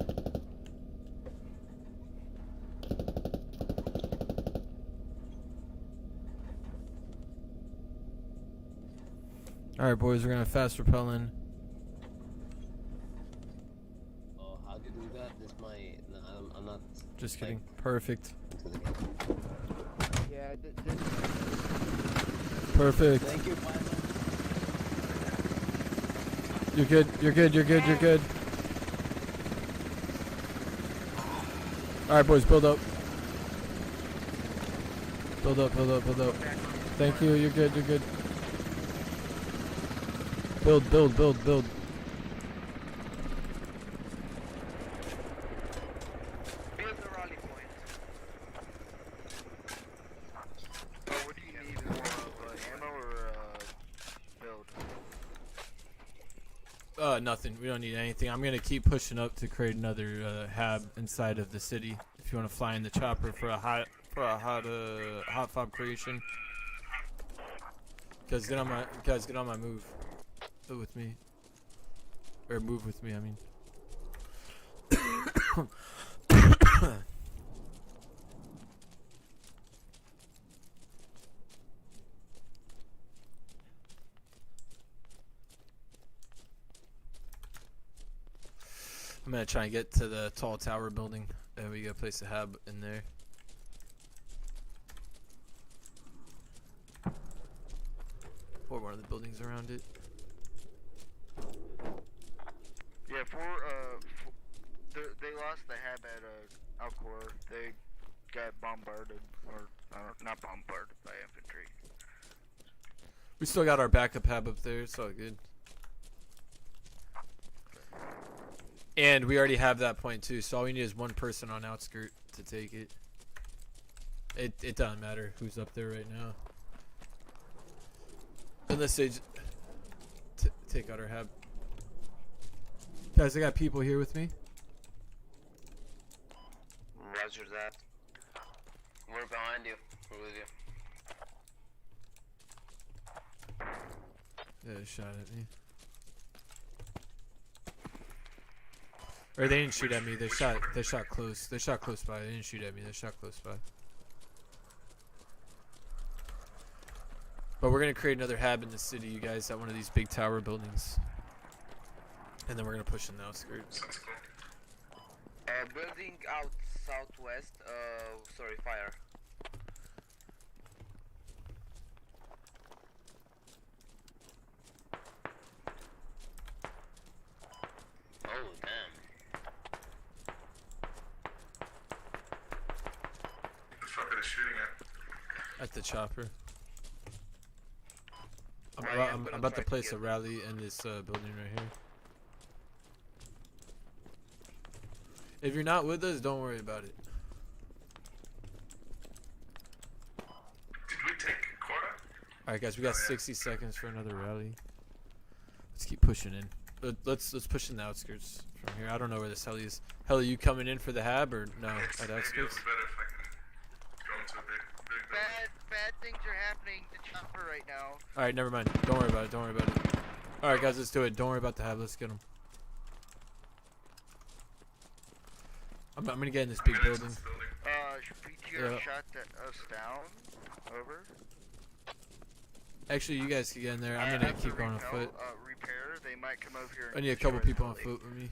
Alright, boys, we're gonna fast rappel in. Oh, how did we got this? No, I'm not. Just kidding. Perfect. Yeah, Perfect. Thank you, Pilot. You're good, you're good, you're good, you're good. Alright, boys, build up. Build up, build up, build up. Thank you, you're good, you're good. Build, build, build, build. Build the rally point. Oh, what do you need? More of ammo or build? Nothing. We don't need anything. I'm gonna keep pushing up to create another hab inside of the city. If you want to fly in the chopper for a hot fob creation. Guys, get on my move. With me. Or move with me, I mean. I'm gonna try and get to the tall tower building. And we gotta place a hab in there. Or one of the buildings around it. Yeah, they lost the hab at Alcor. They got bombarded, or not bombarded by infantry. We still got our backup hab up there. It's all good. And we already have that point too. So all we need is one person on outskirt to take it. It doesn't matter who's up there right now. Unless they take out our hab. Guys, I got people here with me. Roger that. We're behind you. We're with you. Yeah, shot at me. Or they didn't shoot at me. They shot close. They shot close by. They didn't shoot at me. They shot close by. But we're gonna create another hab in the city, you guys, at one of these big tower buildings. And then we're gonna push in the outskirts. Building out southwest. Sorry, fire. Oh, damn. The fuck are they shooting at? At the chopper. I'm Oh, yeah, about, I'm about to place a rally in this building right here. If you're not with us, don't worry about it. Did we take quota? Alright guys, we got 60 seconds for another rally. Let's keep pushing in. Let's push in the outskirts from here. I don't know where this heli is. Heli, you coming in for the hab or no? At outskirts? Maybe it'll be better if I can go into a big building. Bad things are happening to Chopper right now. Alright, never mind. Don't worry about it. Don't worry about it. Alright guys, let's do it. Don't worry about the hab. Let's get him. I'm gonna get in this big building. PTR shot us down. Over. Actually, you guys can get in there. I'm gonna keep going on foot. Repair. They might come over here. I need a couple people on foot with me.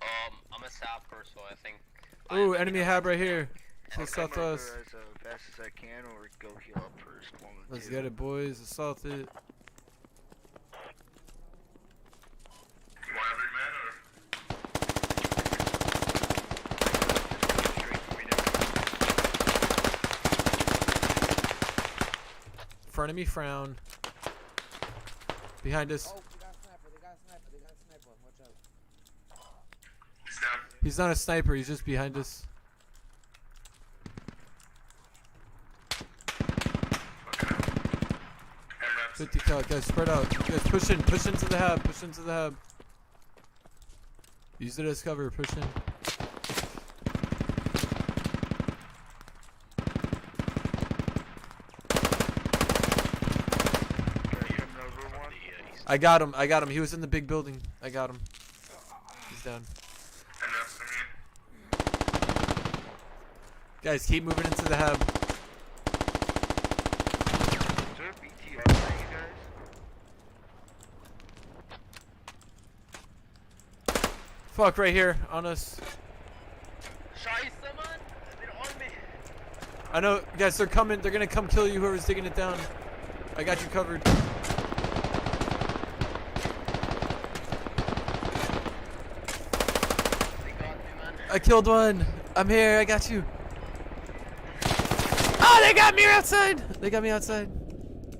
I'm a sapper, so I think. Ooh, enemy hab right here. I'll Let's south come over us. as fast as I can, or go heal up first. Let's get it, boys. Assault it. Front of me, frown. Behind us. Oh, they got a sniper. They got a sniper. They got a sniper. Watch out. He's down. He's not a sniper. He's just behind us. Okay. 50 cal. Guys, spread out. Guys, push in. Push into the hab. Push into the hab. Use it as cover. Push in. I got him. I got him. He was in the big building. I got him. He's down. Guys, keep moving into the hab. Is there a BTR for you guys? Fuck, right here on us. I know, guys. They're coming. They're gonna come kill you. Whoever's digging it down. I got you covered. I killed one. I'm here. I got you. Oh, they got me outside. They got me outside.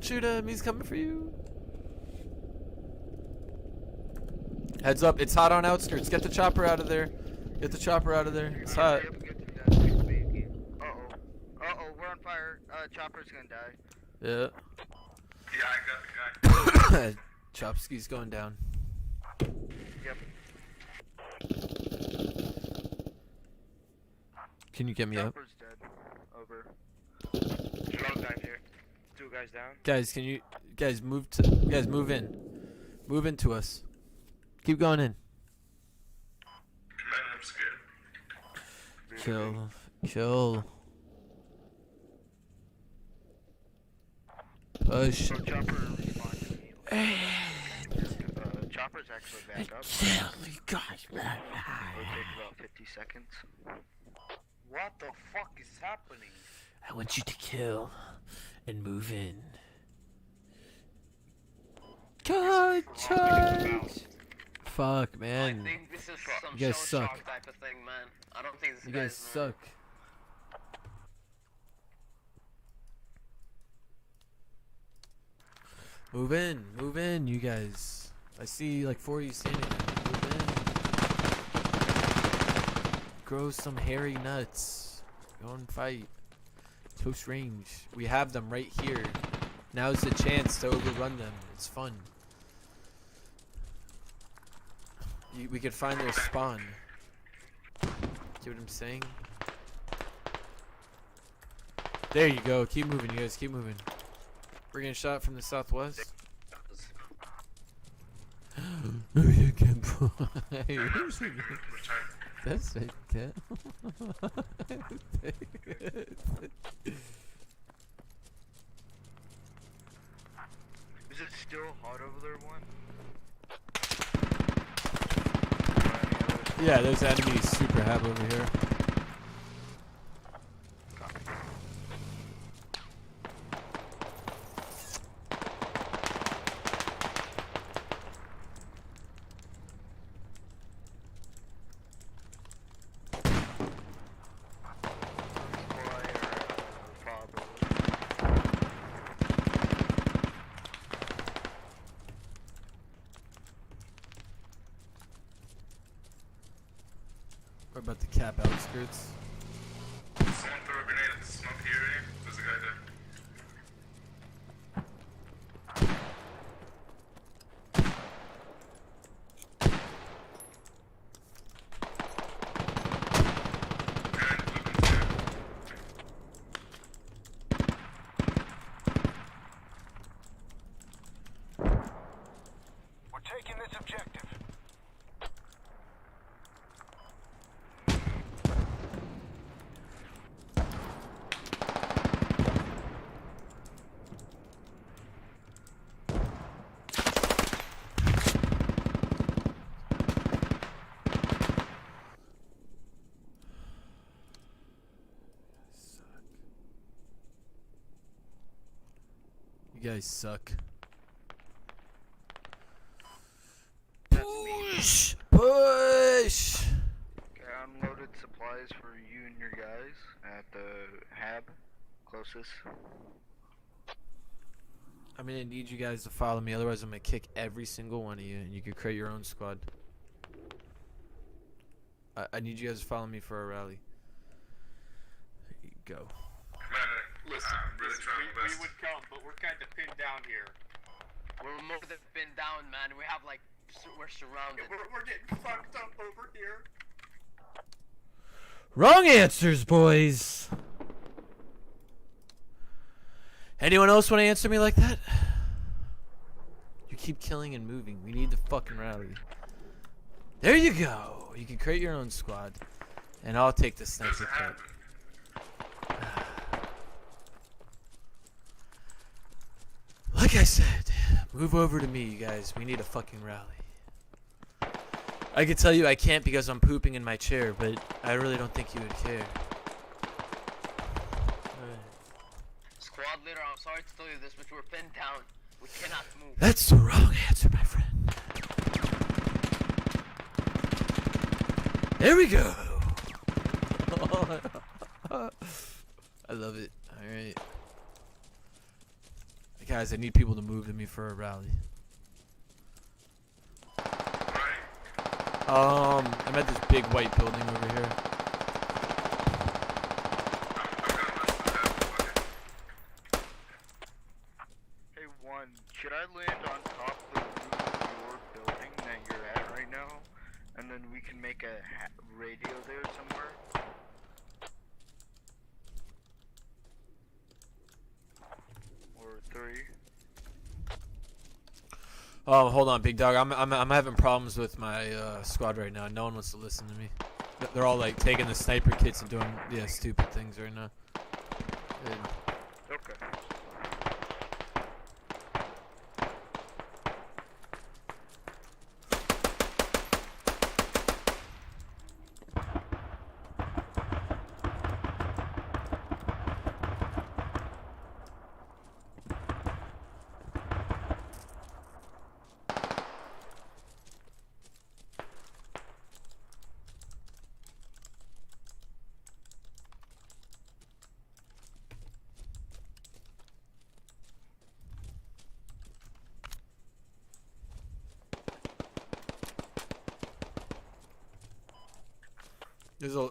Shoot him. He's coming for you. Heads up. It's hot on outskirts. Get the chopper out of there. Get the chopper out of there. It's hot. Uh-oh. Uh-oh. We're on fire. Chopper's gonna die. Yeah. Yeah, I got the guy. Chopsky's going down. Yep. Can you get me up? Chopper's dead. Over. Strong guy here. 2 guys down. Guys, can you move in. Move into us. Keep going in. Man, I'm scared. Kill. Push. So Chopper responded to me. Chopper's actually back up. It'll take about 50 seconds. What the fuck is happening? I want you to kill and move in. Charge! Fuck, man. I think this is some You guys shell suck. shock type of thing, man. I don't think this You guys suck. Move in, you guys. I see like 4 of you standing there. Move in. Grow some hairy nuts. Go and fight. Close range. We have them right here. Now's the chance to overrun them. It's fun. We could find their spawn. See what I'm saying? There you go. Keep moving, you guys. Keep moving. We're getting shot from the southwest. Oh, you can That's it, cat. Is it still hot over there, one? Yeah, there's enemies super happy over here. What about the cap outskirts? Someone throw a grenade at the smoke area. There's a guy there. We're taking this objective. You guys suck. Push! Push! Okay, I unloaded supplies for you and your guys at the hab closest. I'm gonna need you guys to follow me, otherwise I'm gonna kick every single one of you, and you can create your own squad. I need you guys to follow me for a rally. There you go. Listen, we would come, but we're kind of pinned down here. We're more than pinned down, man. We have like, we're surrounded. We're getting fucked up over here. Wrong answers, boys. Anyone else want to answer me like that? You keep killing and moving. We need the fucking rally. There you go. You can create your own squad, and I'll take the sniper cut. Like I said, move over to me, you guys. We need a fucking rally. I could tell you I can't because I'm pooping in my chair, but I really don't think you would care. Squad leader, I'm sorry to tell you this, but we're pinned down. We cannot move. That's the wrong answer, my friend. There we go. I love it. Alright. Guys, I need people to move to me for a rally. I'm at this big white building over here. Hey, one, should I land on top of the roof of your building that you're at right now? And then we can make a radio there somewhere? Or 3? Oh, hold on, big dog. I'm having problems with my squad right now. No one wants to listen to me. They're all like taking the sniper kits and doing stupid things right now. Okay.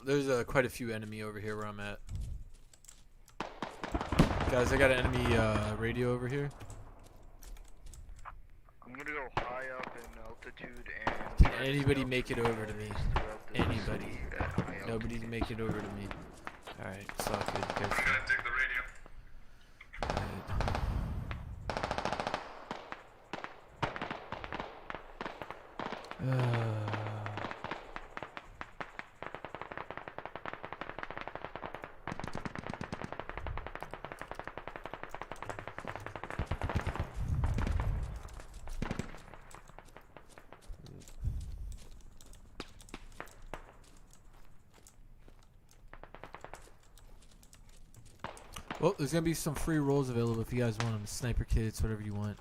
There's quite a few enemy over here where I'm at. Guys, I got an enemy radio over here. I'm gonna go high up in altitude and... Can anybody make it over to me? Anybody? Nobody can make it over to me. Alright, it's all good. I'm gonna take the radio. Well, there's gonna be some free rolls available if you guys want them. Sniper kits, whatever you want.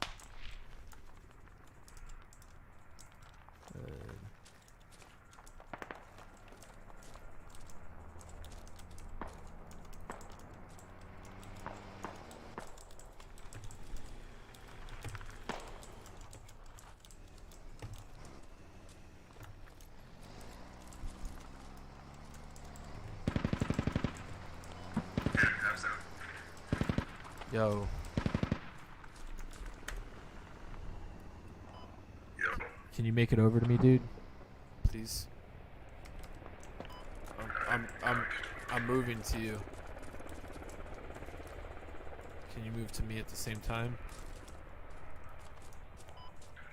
Yo. Can you make it over to me, dude? Please. I'm moving to you. Can you move to me at the same time?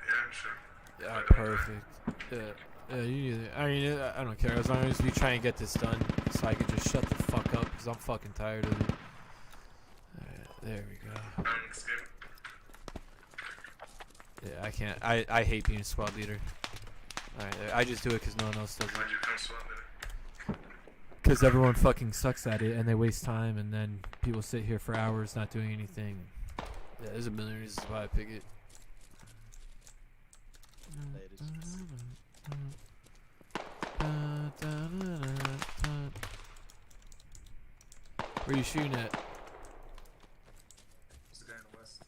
Yeah, sure. Yeah, perfect. Yeah, you either. I mean, I don't care as long as we try and get this done, so I can just shut the fuck up because I'm fucking tired of it. There we go. Yeah, I can't. I hate being squad leader. Alright, I just do it because no one else does it. Why'd you become squad leader? Because everyone fucking sucks at it and they waste time and then people sit here for hours not doing anything. Yeah, there's a million reasons why I pick it. Where are you shooting at? There's a guy in the west.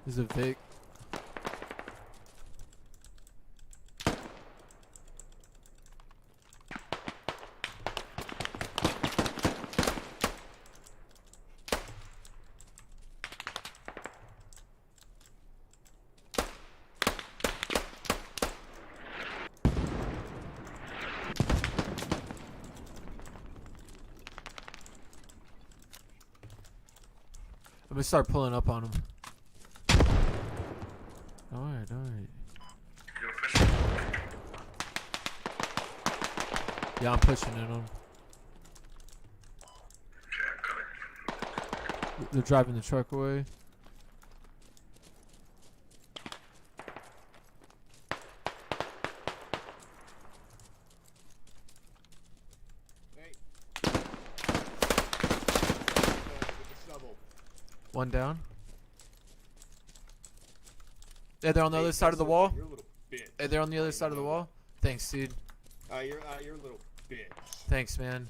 There's a Vic. I'm gonna start pulling up on him. Alright, alright. Yeah, I'm pushing in on him. They're driving the truck away. One down. Yeah, they're on the other side of the wall. Hey, they're on the other side of the wall. Thanks, dude. You're a little bitch. Thanks, man.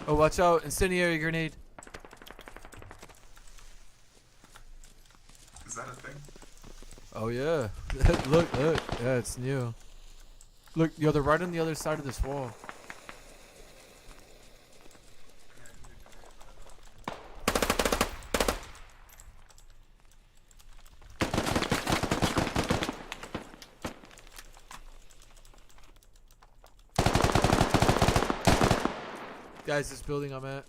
Oh, watch out. Incendiary grenade. Is that a thing? Oh, yeah. Look. Yeah, it's new. Look, yo, they're right on the other side of this wall. Guys, this building I'm at.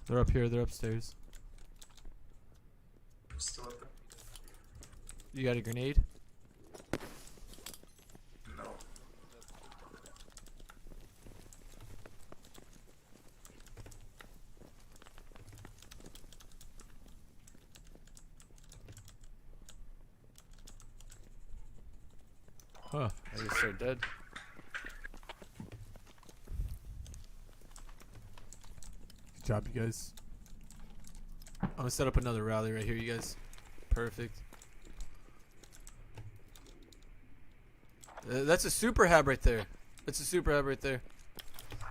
They're up here, they're upstairs. Still up there? You got a grenade? No. Huh, I guess they're dead. Good job, you guys. I'm gonna set up another rally right here, you guys. Perfect. That's a super hab right there. That's a super hab right there.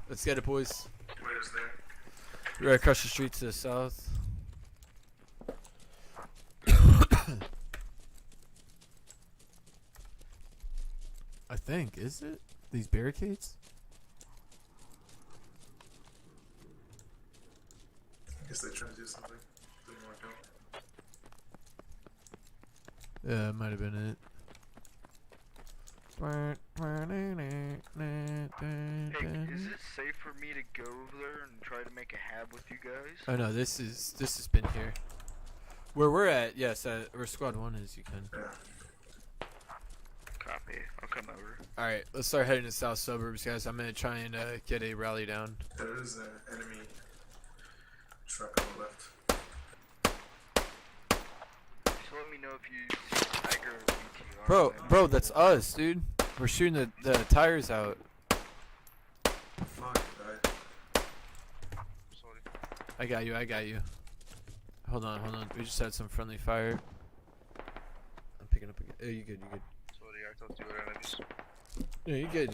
Let's get it, boys. Where's there? Right across the street to the south. I think, is it? These barricades? I guess they're trying to do something. Didn't work out. Yeah, it might have been it. for me to go over there and try to make a hab with you guys? Oh no, this has been here. Where we're at, yes, where squad 1 is, you can. Copy. I'll come over. Alright, let's start heading to south suburbs, guys. I'm gonna try and get a rally down. There is an enemy truck on the left. Just let me know if you see Tiger or BTR. Bro, that's us, dude. We're shooting the tires out. Fuck, right. Sorry. I got you. Hold on. We just had some friendly fire. I'm picking up again. Oh, you good. Sorry, I thought you were enemies. Yeah, you good.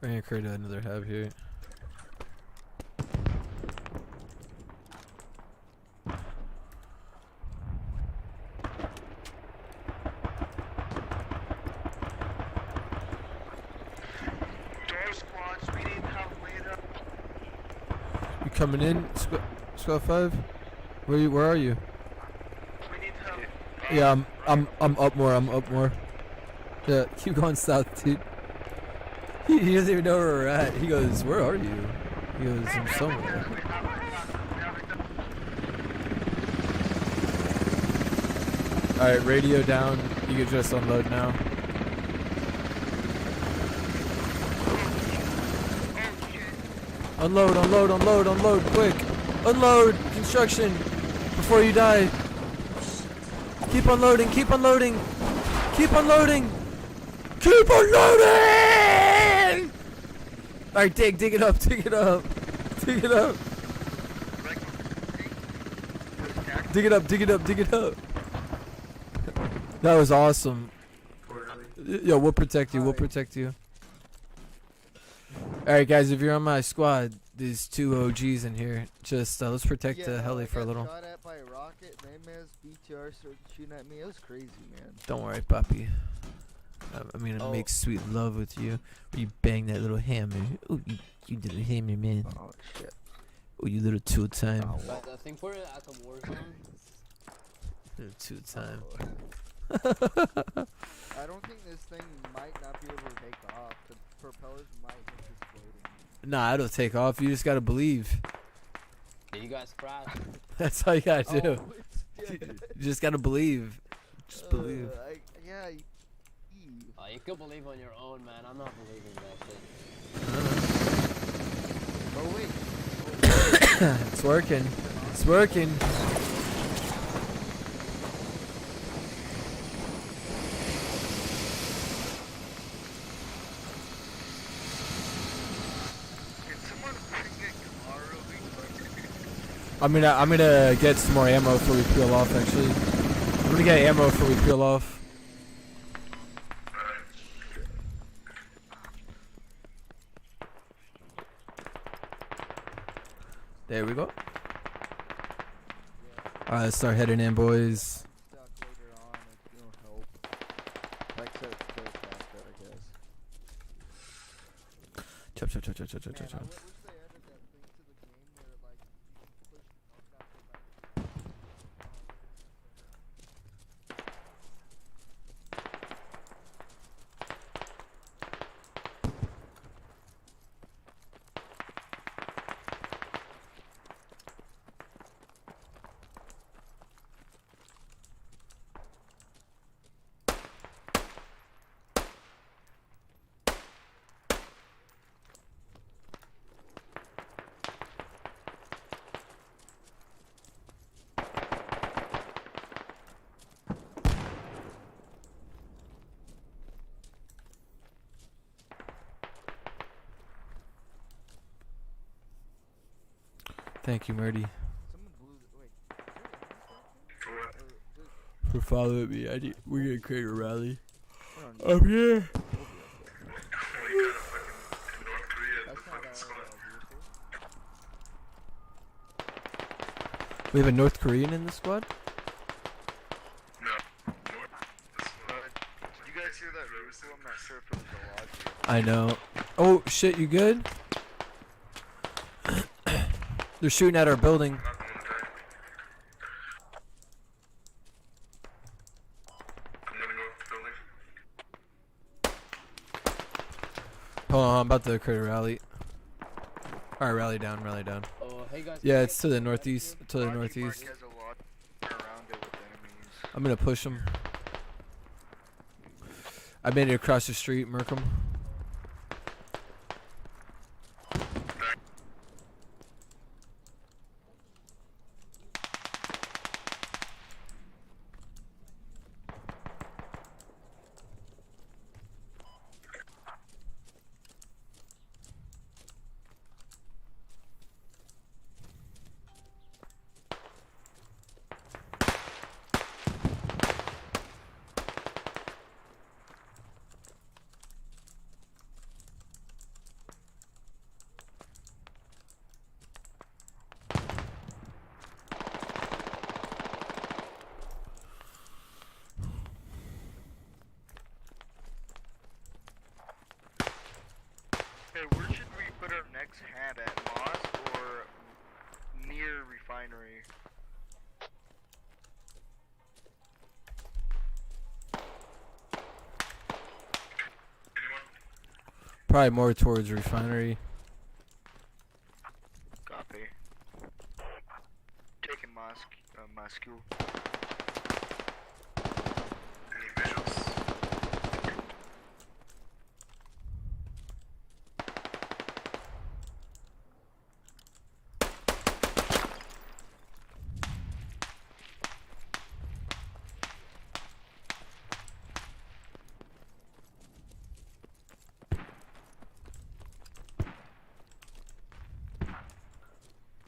We're gonna create another hub here. Door squads, we need help later. You coming in, squad 5? Where are you? We need help. Yeah, I'm up more. Yeah, keep going south, dude. He doesn't even know where we're at. He goes, "Where are you?" He goes, "I'm somewhere." All right, radio down. You can just unload now. Unload, quick! Unload! Construction! Before you die! Keep unloading! Alright, dig it up! Dig it up! That was awesome. Yo, we'll protect you. Alright guys, if you're on my squad, there's 2 OGs in here. Just let's protect the heli for a little. Shot at by a rocket, Name BTR started shooting at me. It was crazy, man. Don't worry, Papi. I'm gonna make sweet love with you. Or you bang that little hammer. Oh, you did a hammer, man. Oh shit. Oh, you little two-time. But I think we're at the war zone. Little two-time. I don't think this thing might not be able to take off. The propellers might hit this floating. Nah, it'll take off. You just gotta believe. Yeah, you guys crashed. That's all you gotta do. Oh, You just gotta believe. Just believe. Yeah. You can believe on your own, man. I'm not believing that shit. Oh wait. It's working. I'm gonna get some more ammo before we peel off. Actually, I'm gonna get ammo before we peel off. There we go. Alright, let's start heading in, boys. Chop. Thank you, Murdy. For following me. We're gonna create a rally. Up here. We have a North Korean in the squad? No. Did you guys hear that whistle? I'm not sure if it was a lodge. I know. Oh shit, you good? They're shooting at our building. Hold on, I'm about to create a rally. Alright, rally down, rally down. Oh, hey guys. Yeah, it's to the northeast. To the northeast. Has a lot around it with enemies. I'm gonna push him. I made it across the street, Merkham. Hey, where should we put our next hat at? Mosque or near refinery? Probably more towards refinery. Copy. Taking mosque, mosque. Any visuals?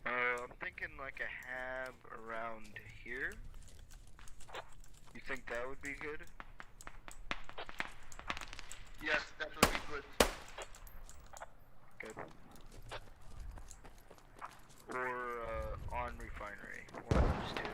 I'm thinking like a hab around here. You think that would be good? Yes, that would be good. Good. Or on refinery. One of those two.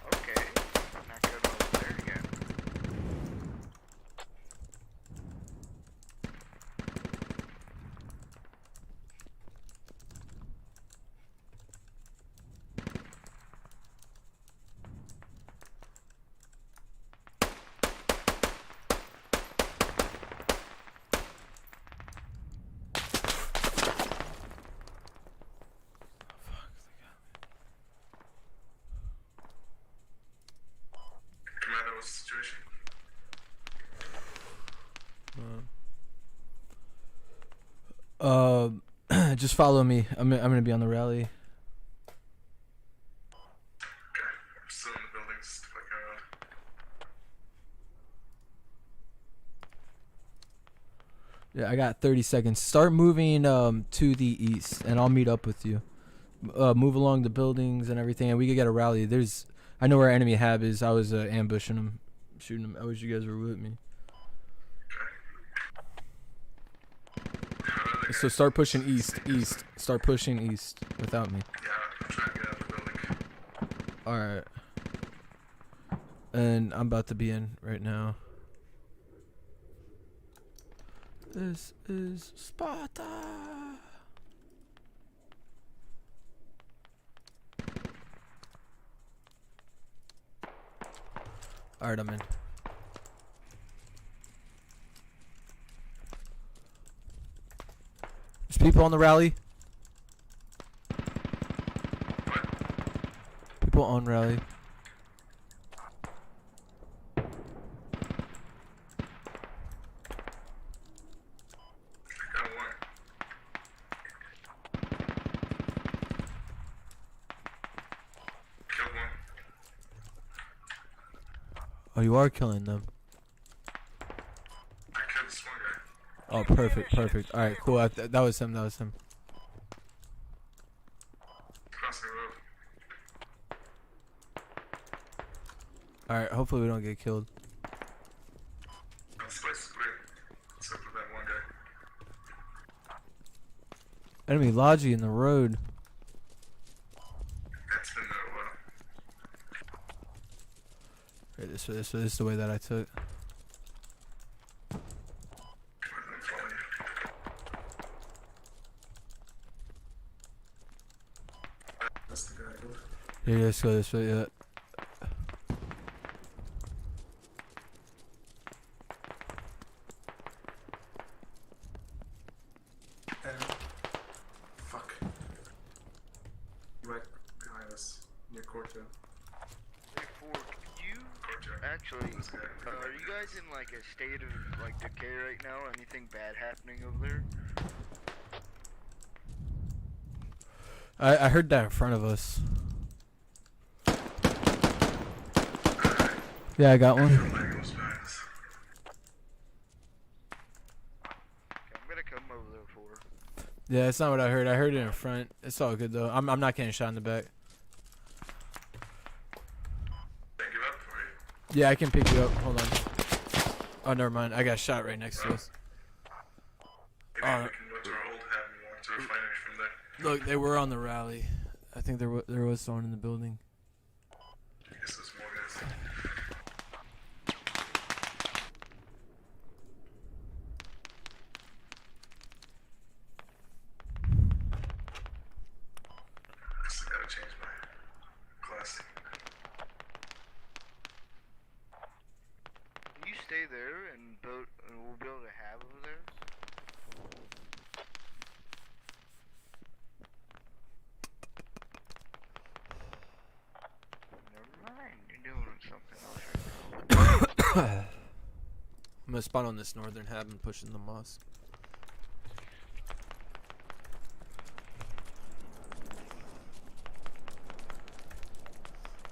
Okay. Not good over there again. Commander, what's the situation? Just follow me. I'm gonna be on the rally. Okay, I'm still in the buildings, stuff like that. Yeah, I got 30 seconds. Start moving to the east, and I'll meet up with you. Move along the buildings and everything, and we could get a rally. I know where our enemy hab is. I was ambushing them, shooting them. I wish you guys were with me. So start pushing east. Start pushing east without me. Yeah, I'm trying to get out of the building. Alright. And I'm about to be in right now. This is Sparta. Alright, I'm in. There's people on the rally. People on rally. you are killing them. I killed this one guy. Oh, perfect, perfect. All right, cool. That was him. That was him. Crossing the road. All right. Hopefully we don't get killed. This place is clear. Except for that one guy. Enemy Logi in the road. That's been there a while. Right, this is the way that I took. That's the guy. Yeah, let's go this way. Yeah. Fuck. Right behind us, near courtyard. Hey, Ford, could you actually, are you guys in like a state of like decay right now? Anything bad happening over there? I heard that in front of us. Yeah, I got one. Okay, I'm gonna come over there, Ford. Yeah, that's not what I heard. I heard it in front. It's all good though. I'm not getting shot in the back. Pick you up for you. Yeah, I can pick you up. Hold on. Oh, never mind. I got shot right next to us. Maybe we can go to our old hab and walk to a refinery from there. Look, they were on the rally. I think there was someone in the building. I guess there's more guys. I still gotta change my class. Can you stay there and we'll be able to have over there? Never mind, you're doing something else right now. I'm gonna spawn on this northern hab and push in the mosque.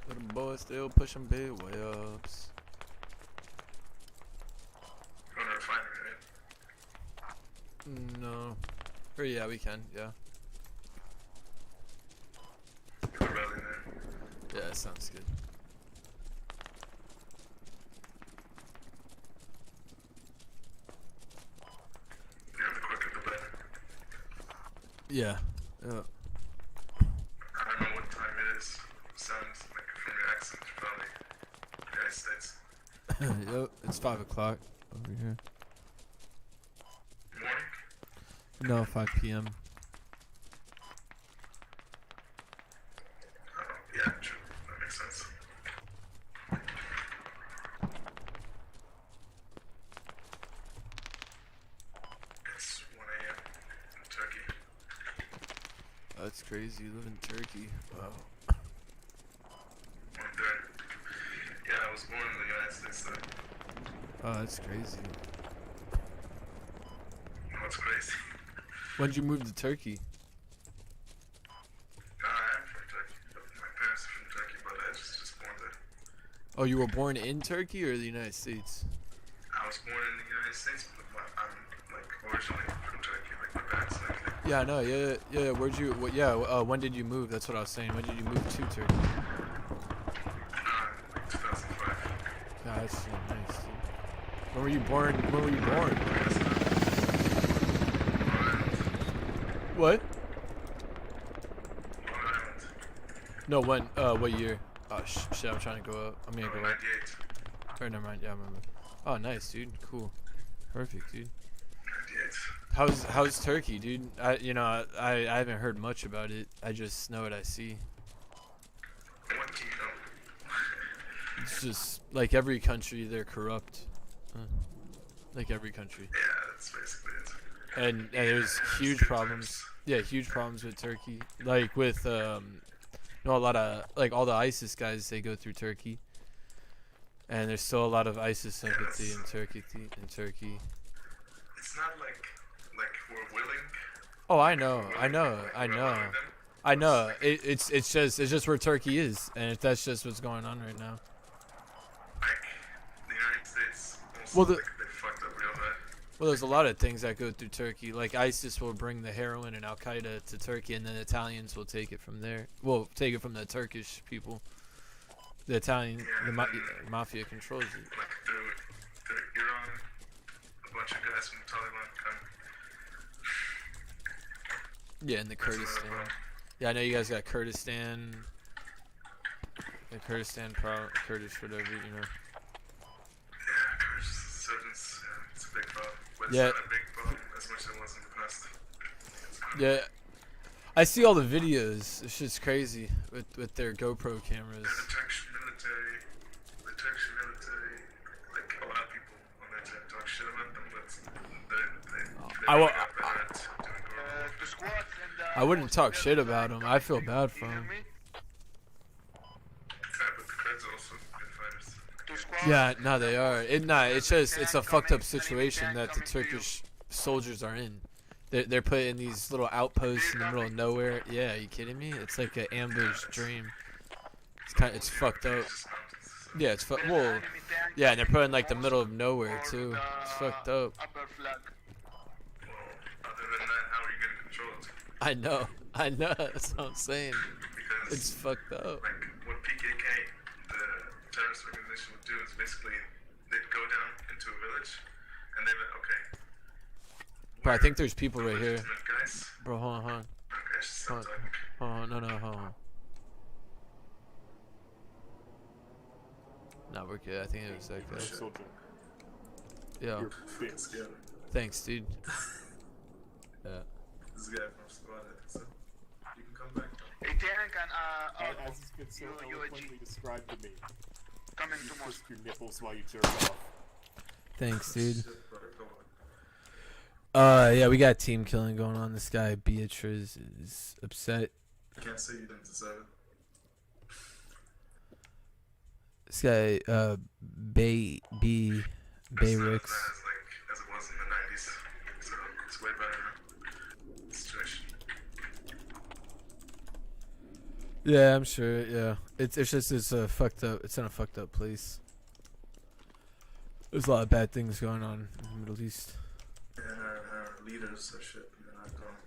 But the boys still pushing big way ups. Going to refinery, right? No. Or yeah, we can. Yeah. We're rallying there. Yeah, that sounds good. Yeah, the quicker the better. Yeah. Yeah. I don't know what time it is. Sounds like from your accent, probably United States. Yep, it's 5 o'clock over here. Morning? No, 5 p.m. Yeah, true. That makes sense. It's 1 a.m. in Turkey. That's crazy. You live in Turkey. Wow. 1:30. Yeah, I was born in the United States though. Oh, that's crazy. What's crazy? When'd you move to Turkey? I am from Turkey. My parents are from Turkey, but I just born there. Oh, you were born in Turkey or the United States? I was born in the United States, but I'm like originally from Turkey. Like my parents like. Yeah, I know. Yeah. Where'd you? When did you move? That's what I was saying. When did you move to Turkey? Like 2005. Yeah, that's so nice. Dude. When were you born? When were you born? What? No, when? What year? Oh shit! I'm trying to go up. I'm gonna go up. 98. Or never mind. Yeah, I remember. Oh, nice, dude. Cool. Perfect, dude. 98. How's Turkey, dude? I haven't heard much about it. I just know what I see. What do you know? It's just like every country, they're corrupt. Like every country. Yeah, that's basically it. And there's huge problems. Yeah, huge problems with Turkey. Like with a lot of like all the ISIS guys, they go through Turkey. And there's still a lot of ISIS sympathy in Turkey. It's not like we're willing. Oh, I know. It's just where Turkey is, and that's just what's going on right now. Well, they fucked up real bad. Well, there's a lot of things that go through Turkey. Like ISIS will bring the heroin and Al Qaeda to Turkey, and then the Italians will take it from there. Well, take it from the Turkish people. The Italian, the mafia controls it. Like through Iran, a bunch of guys from the Taliban come. Yeah, in the Kurdistan. Yeah, I know you guys got Kurdistan. The Kurdistan, Kurdish, whatever, you know. Yeah, Kurdish insurgents, it's a big problem. But it's Yeah. not a big problem as much as it was in the past. Yeah, I see all the videos. It's just crazy with their GoPro cameras. The Turkish military, like a lot of people on the internet talk shit about them, but I wouldn't talk shit about them. I feel bad for them. Yeah, no, they are. It's just it's a fucked up situation that the Turkish soldiers are in. They're put in these little outposts in the middle of nowhere. Yeah, are you kidding me? It's like an ambush dream. It's fucked up. Yeah, it's well, yeah, and they're put in like the middle of nowhere too. It's fucked up. I know, that's what I'm saying. It's fucked up. Like what PKK, the terrorist organization, would do is basically they'd go down into a village and they would, okay. Bro, I think there's people right here. Guys. Bro, hold on. Okay, Hold on, no, hold on. No, we're good. I think it was that guy. Yo. Thanks, dude. Yeah. This guy from Squad, so you can come back. Hey, Derek, and As it's been so eloquently described to me. Coming you to twist your nipples while you jerk off. Thanks, dude. Yeah, we got team killing going on. This guy Beatrice is upset. I can't say you didn't deserve it. This guy, Bay Ricks. As it was in the 90s, so it's way better now. Situation. Yeah, I'm sure. Yeah, it's just it's a fucked up. It's in a fucked up place. There's a lot of bad things going on in the Middle East. And our leaders are shit. They're not going.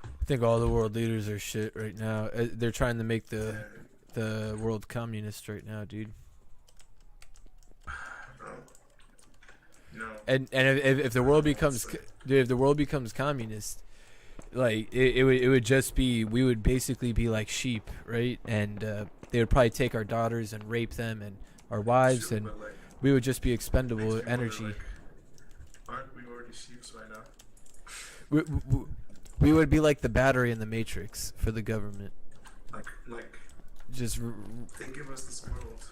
I think all the world leaders are shit right now. They're trying to make the world communist right now, dude. No. And if the world becomes dude, if the world becomes communist, like it would just be, we would basically be like sheep, right? And they would probably take our daughters and rape them and our wives, and we would just be expendable energy. Aren't we already sheeps right now? We would be like the battery in the Matrix for the government. Like just they give us this world,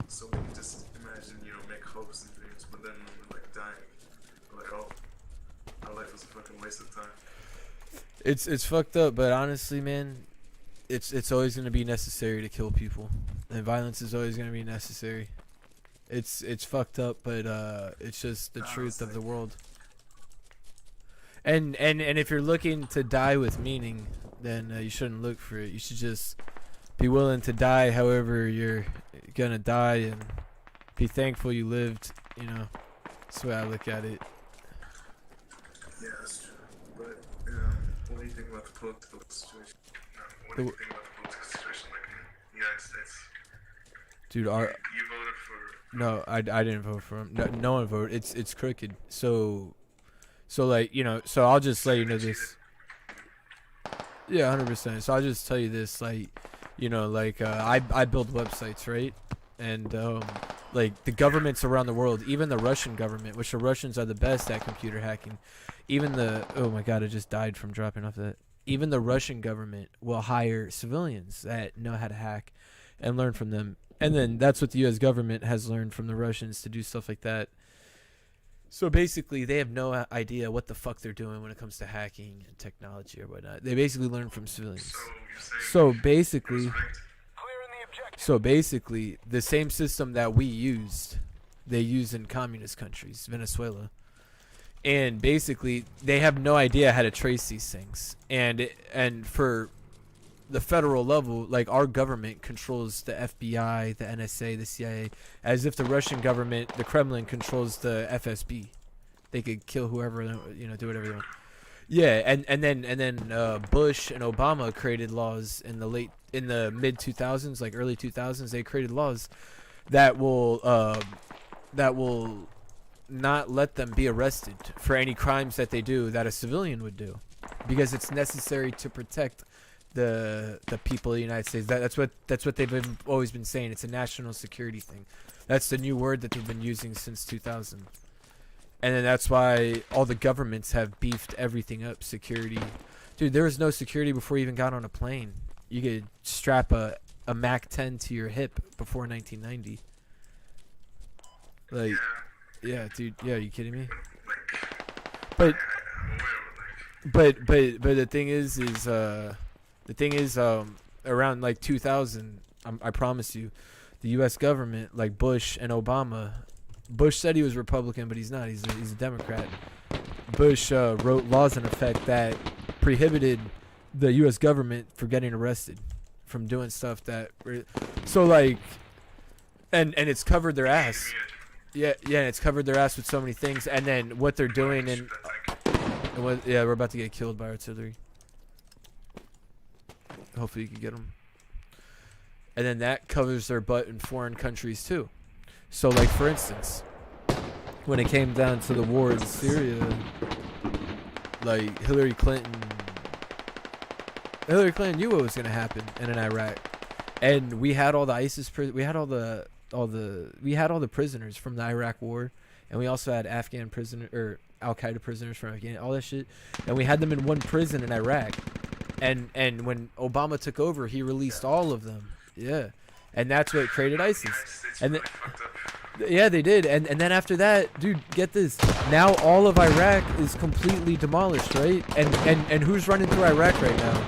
so we can just imagine, make hopes and dreams, but then when we're like dying, we're like, oh, our life was a fucking waste of time. It's fucked up, but honestly, man, it's always gonna be necessary to kill people, and violence is always gonna be necessary. It's fucked up, but it's just the truth of the world. And if you're looking to die with meaning, then you shouldn't look for it. You should just be willing to die however you're gonna die, and be thankful you lived. That's the way I look at it. Yeah, that's true. But what do you think about the political situation? What do you think about the political situation, like in the United States? Dude, you voted for? No, I didn't vote for him. No one voted. It's crooked. So like, so I'll just let you know this. Yeah, 100%. So I'll just tell you this, like, I build websites, right? And like the governments around the world, even the Russian government, which the Russians are the best at computer hacking, oh my god, I just died from dropping off that. Even the Russian government will hire civilians that know how to hack and learn from them. And then that's what the U.S. government has learned from the Russians, to do stuff like that. So basically, they have no idea what the fuck they're doing when it comes to hacking and technology or whatnot. They basically learn from civilians. So basically, the same system that we used, they use in communist countries, Venezuela. And basically, they have no idea how to trace these things. And for the federal level, like our government controls the FBI, the NSA, the CIA, as if the Russian government, the Kremlin, controls the FSB. They could kill whoever, you know, do whatever they want. Yeah, and then Bush and Obama created laws in the mid 2000s, like early 2000s. They created laws that will not let them be arrested for any crimes that they do that a civilian would do, because it's necessary to protect the people of the United States. That's what they've always been saying. It's a national security thing. That's the new word that they've been using since 2000. And then that's why all the governments have beefed everything up. Security, dude. There was no security before you even got on a plane. You could strap a Mac 10 to your hip before 1990. Like, yeah, dude. Yeah, are you kidding me? But the thing is around like 2000, I promise you, the U.S. government, like Bush and Obama. Bush said he was Republican, but he's not. He's a Democrat. Bush wrote laws in effect that prohibited the U.S. government from getting arrested, from doing stuff that. So like, and it's covered their ass. Yeah, it's covered their ass with so many things. And then what they're doing we're about to get killed by artillery. Hopefully you can get them. And then that covers their butt in foreign countries too. So, like, for instance, when it came down to the war in Syria, like, Hillary Clinton knew what was going to happen in Iraq. And we had all the ISIS we had all the prisoners from the Iraq war, and we also had Afghan prisoners, or Al-Qaeda prisoners from Afghanistan, all that shit. And we had them in one prison in Iraq. And when Obama took over, he released all of them. Yeah. And that's what created ISIS. And yeah, they did. And then after that, dude, get this. Now all of Iraq is completely demolished, right? And who's running through Iraq right now?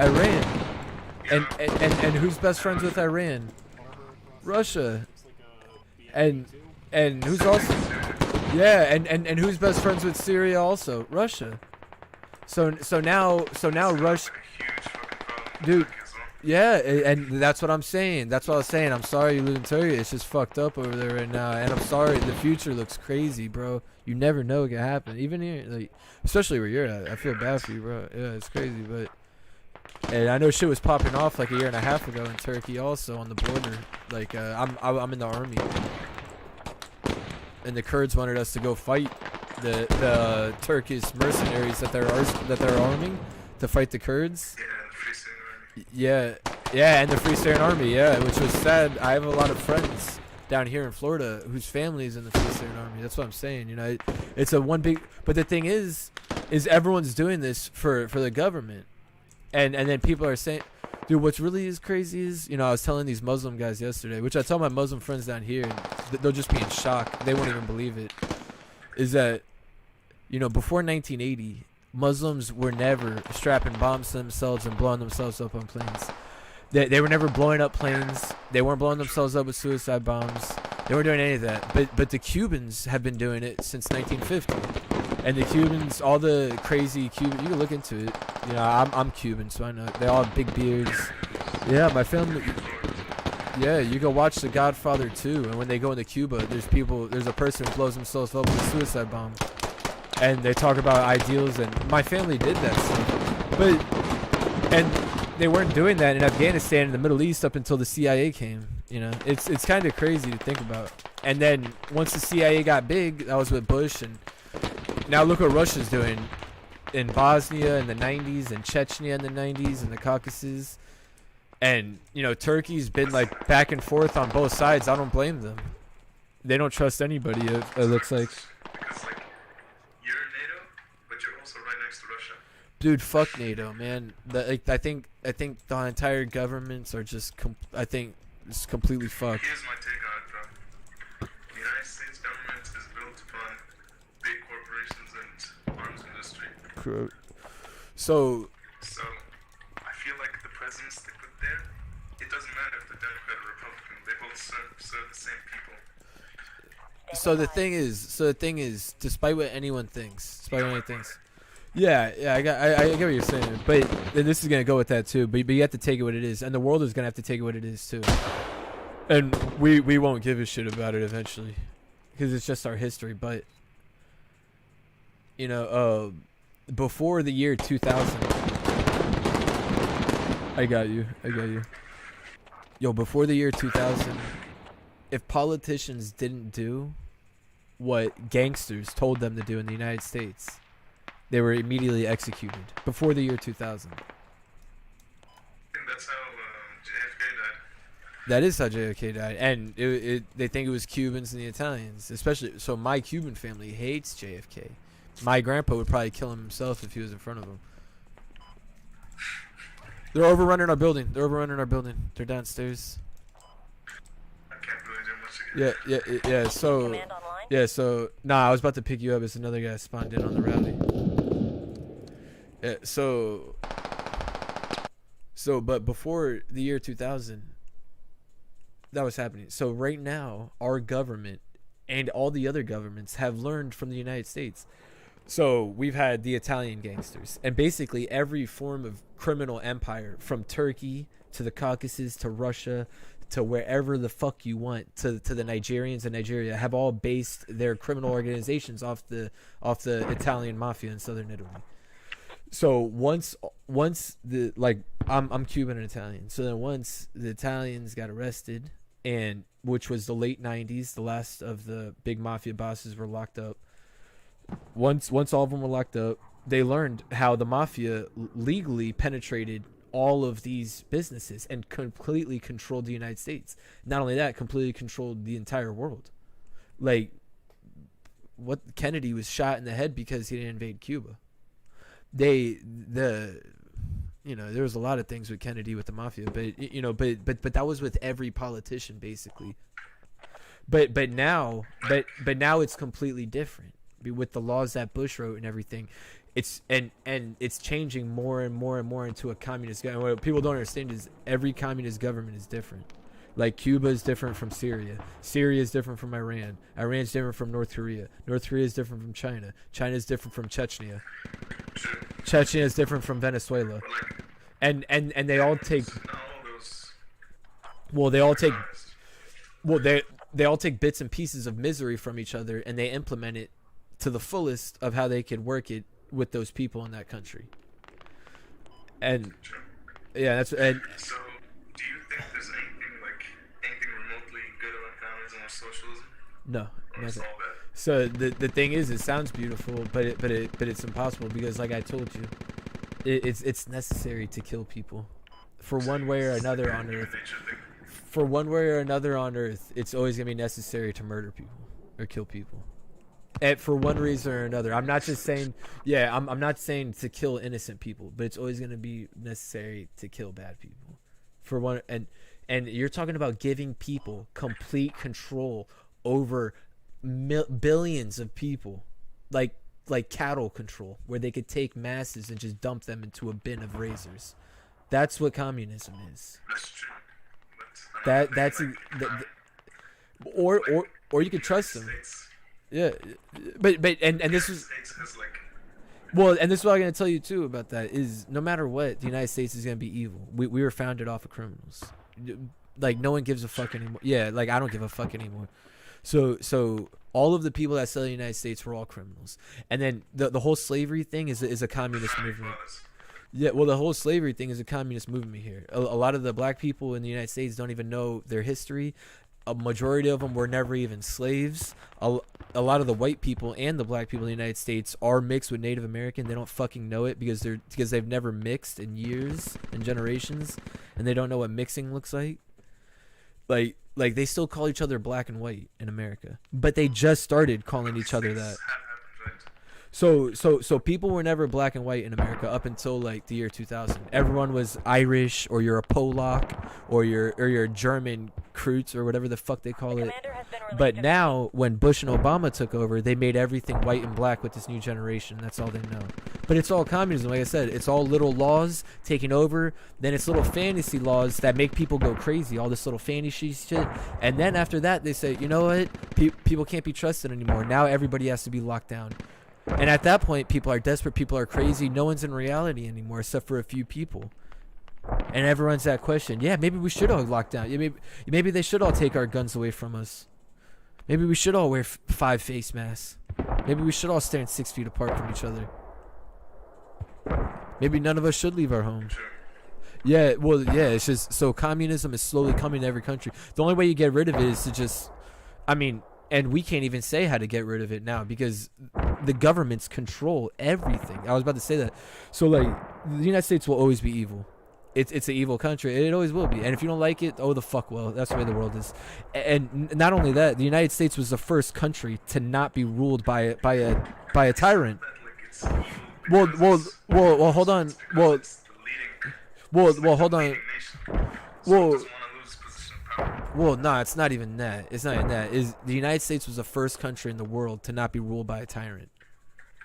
Iran. And who's best friends with Iran? Russia. And who's also and who's best friends with Syria also? Russia. So now Russia, dude. Yeah, and that's what I'm saying. That's what I was saying. I'm sorry you live in Turkey. It's just fucked up over there right now. And I'm sorry. The future looks crazy, bro. You never know what can happen. Even here, like, especially where you're at. I feel bad for you, bro. Yeah, it's crazy. But and I know shit was popping off like a year and a half ago in Turkey, also on the border. Like, I'm in the army, and the Kurds wanted us to go fight the Turkish mercenaries that they're arming to fight the Kurds. Yeah, and the Free Syrian Army, yeah, which was sad. I have a lot of friends down here in Florida whose families in the Free Syrian Army. That's what I'm saying, you know. It's a one big. But the thing is everyone's doing this for the government, and then people are saying, dude, what's really is crazy is, you know, I was telling these Muslim guys yesterday, which I tell my Muslim friends down here, and they'll just be in shock. They won't even believe it. Is that, you know, before 1980. Muslims were never strapping bombs to themselves and blowing themselves up on planes. They were never blowing up planes. They weren't blowing themselves up with suicide bombs. They weren't doing any of that. But the Cubans have been doing it since 1950. And the Cubans, all the crazy Cuban, you can look into it. You know, I'm Cuban, so I know. They all have big beards. Yeah, my family. Yeah, you go watch The Godfather 2, and when they go into Cuba, there's a person who blows himself up with a suicide bomb. And they talk about ideals, and my family did that stuff. And they weren't doing that in Afghanistan and the Middle East up until the CIA came. You know, it's kind of crazy to think about. And then once the CIA got big, that was with Bush, and now look what Russia's doing in Bosnia in the 90s, and Chechnya in the 90s, and the Caucasus. And, you know, Turkey's been like back and forth on both sides. I don't blame them. They don't trust anybody, it looks like. Dude, fuck NATO, man. I think the entire governments are just I think it's completely fucked. Here's my take on it, bro. The United States government is built upon big corporations and arms industry. So I feel like the presidents they put there, it doesn't matter if they're Democrat or Republican. They both serve the same people. So the thing is, despite what anyone thinks, Yeah, I get what you're saying, but this is gonna go with that too. But you have to take it what it is, and the world is gonna have to take it what it is too. And we won't give a shit about it eventually, because it's just our history. But you know, before the year 2000, I got you. Yo, before the year 2000, if politicians didn't do what gangsters told them to do in the United States, they were immediately executed before the year 2000. I think that's how JFK died. That is how JFK died, and they think it was Cubans and the Italians, especially. So my Cuban family hates JFK. My grandpa would probably kill him himself if he was in front of him. They're overrunning our building. They're downstairs. I can't really do much again. So nah, I was about to pick you up. It's another guy spawned in on the rally. But before the year 2000, that was happening. So right now, our government and all the other governments have learned from the United States. So we've had the Italian gangsters, and basically every form of criminal empire, from Turkey to the Caucasus to Russia to wherever the fuck you want, to the Nigerians in Nigeria, have all based their criminal organizations off the Italian mafia in southern Italy. So once the, like, I'm Cuban and Italian. So then once the Italians got arrested, and which was the late 90s, the last of the big mafia bosses were locked up. Once all of them were locked up, they learned how the mafia legally penetrated all of these businesses and completely controlled the United States. Not only that, completely controlled the entire world. Like, Kennedy was shot in the head because he didn't invade Cuba. There was a lot of things with Kennedy with the mafia, but that was with every politician basically. But now it's completely different with the laws that Bush wrote and everything. It's it's changing more and more and more into a communist government. What people don't understand is every communist government is different. Like, Cuba is different from Syria. Syria is different from Iran. Iran is different from North Korea. North Korea is different from China. China is different from Chechnya. Chechnya is different from Venezuela. And they all take. Well, they all take. Well, they all take bits and pieces of misery from each other, and they implement it to the fullest of how they could work it with those people in that country. And yeah, that's and. So, do you think there's anything remotely good about communism or socialism? No, or nothing. All bad? So the thing is, it sounds beautiful, but it's impossible, because, like I told you, it's necessary to kill people, for one way or another on Earth. For one way or another on Earth, it's always gonna be necessary to murder people or kill people. And for one reason or another, I'm not just saying, I'm not saying to kill innocent people, but it's always going to be necessary to kill bad people. For one, and you're talking about giving people complete control over billions of people, like cattle control, where they could take masses and just dump them into a bin of razors. That's what communism is. That's true. Or you could trust them. Yeah, but this was, well, and this is what I'm gonna tell you too about that is, no matter what, the United States is gonna be evil. We were founded off of criminals. Like, no one gives a fuck anymore. Yeah, like, I don't give a fuck anymore. So all of the people that sell the United States were all criminals. And then the whole slavery thing is a communist movement. Yeah, well, the whole slavery thing is a communist movement here. A lot of the black people in the United States don't even know their history. A majority of them were never even slaves. A lot of the white people and the black people in the United States are mixed with Native American. They don't fucking know it because they've never mixed in years and generations, and they don't know what mixing looks like. Like they still call each other black and white in America, but they just started calling each other that. So people were never black and white in America up until like the year 2000. Everyone was Irish, or you're a Polak, or you're a German Kreutz, or whatever the fuck they call it. But now, when Bush and Obama took over, they made everything white and black with this new generation. That's all they know. But it's all communism, like I said. It's all little laws taking over. Then it's little fantasy laws that make people go crazy. All this little fantasy shit. And then after that, they say, you know what? People can't be trusted anymore. Now everybody has to be locked down. And at that point, people are desperate. People are crazy. No one's in reality anymore except for a few people. And everyone's that question. Yeah, maybe we should all lock down. Yeah, maybe they should all take our guns away from us. Maybe we should all wear 5 face masks. Maybe we should all stand 6 feet apart from each other. Maybe none of us should leave our homes. Yeah, well, yeah, it's just so communism is slowly coming to every country. The only way you get rid of it is to just, I mean, and we can't even say how to get rid of it now because the governments control everything. I was about to say that. So, like, the United States will always be evil. It's an evil country. It always will be. And if you don't like it, oh, the fuck well. That's the way the world is. And not only that, the United States was the first country to not be ruled by a tyrant. Well, hold on. Well, hold on. Well, no, it's not even that. It's not even that. Is the United States was the first country in the world to not be ruled by a tyrant.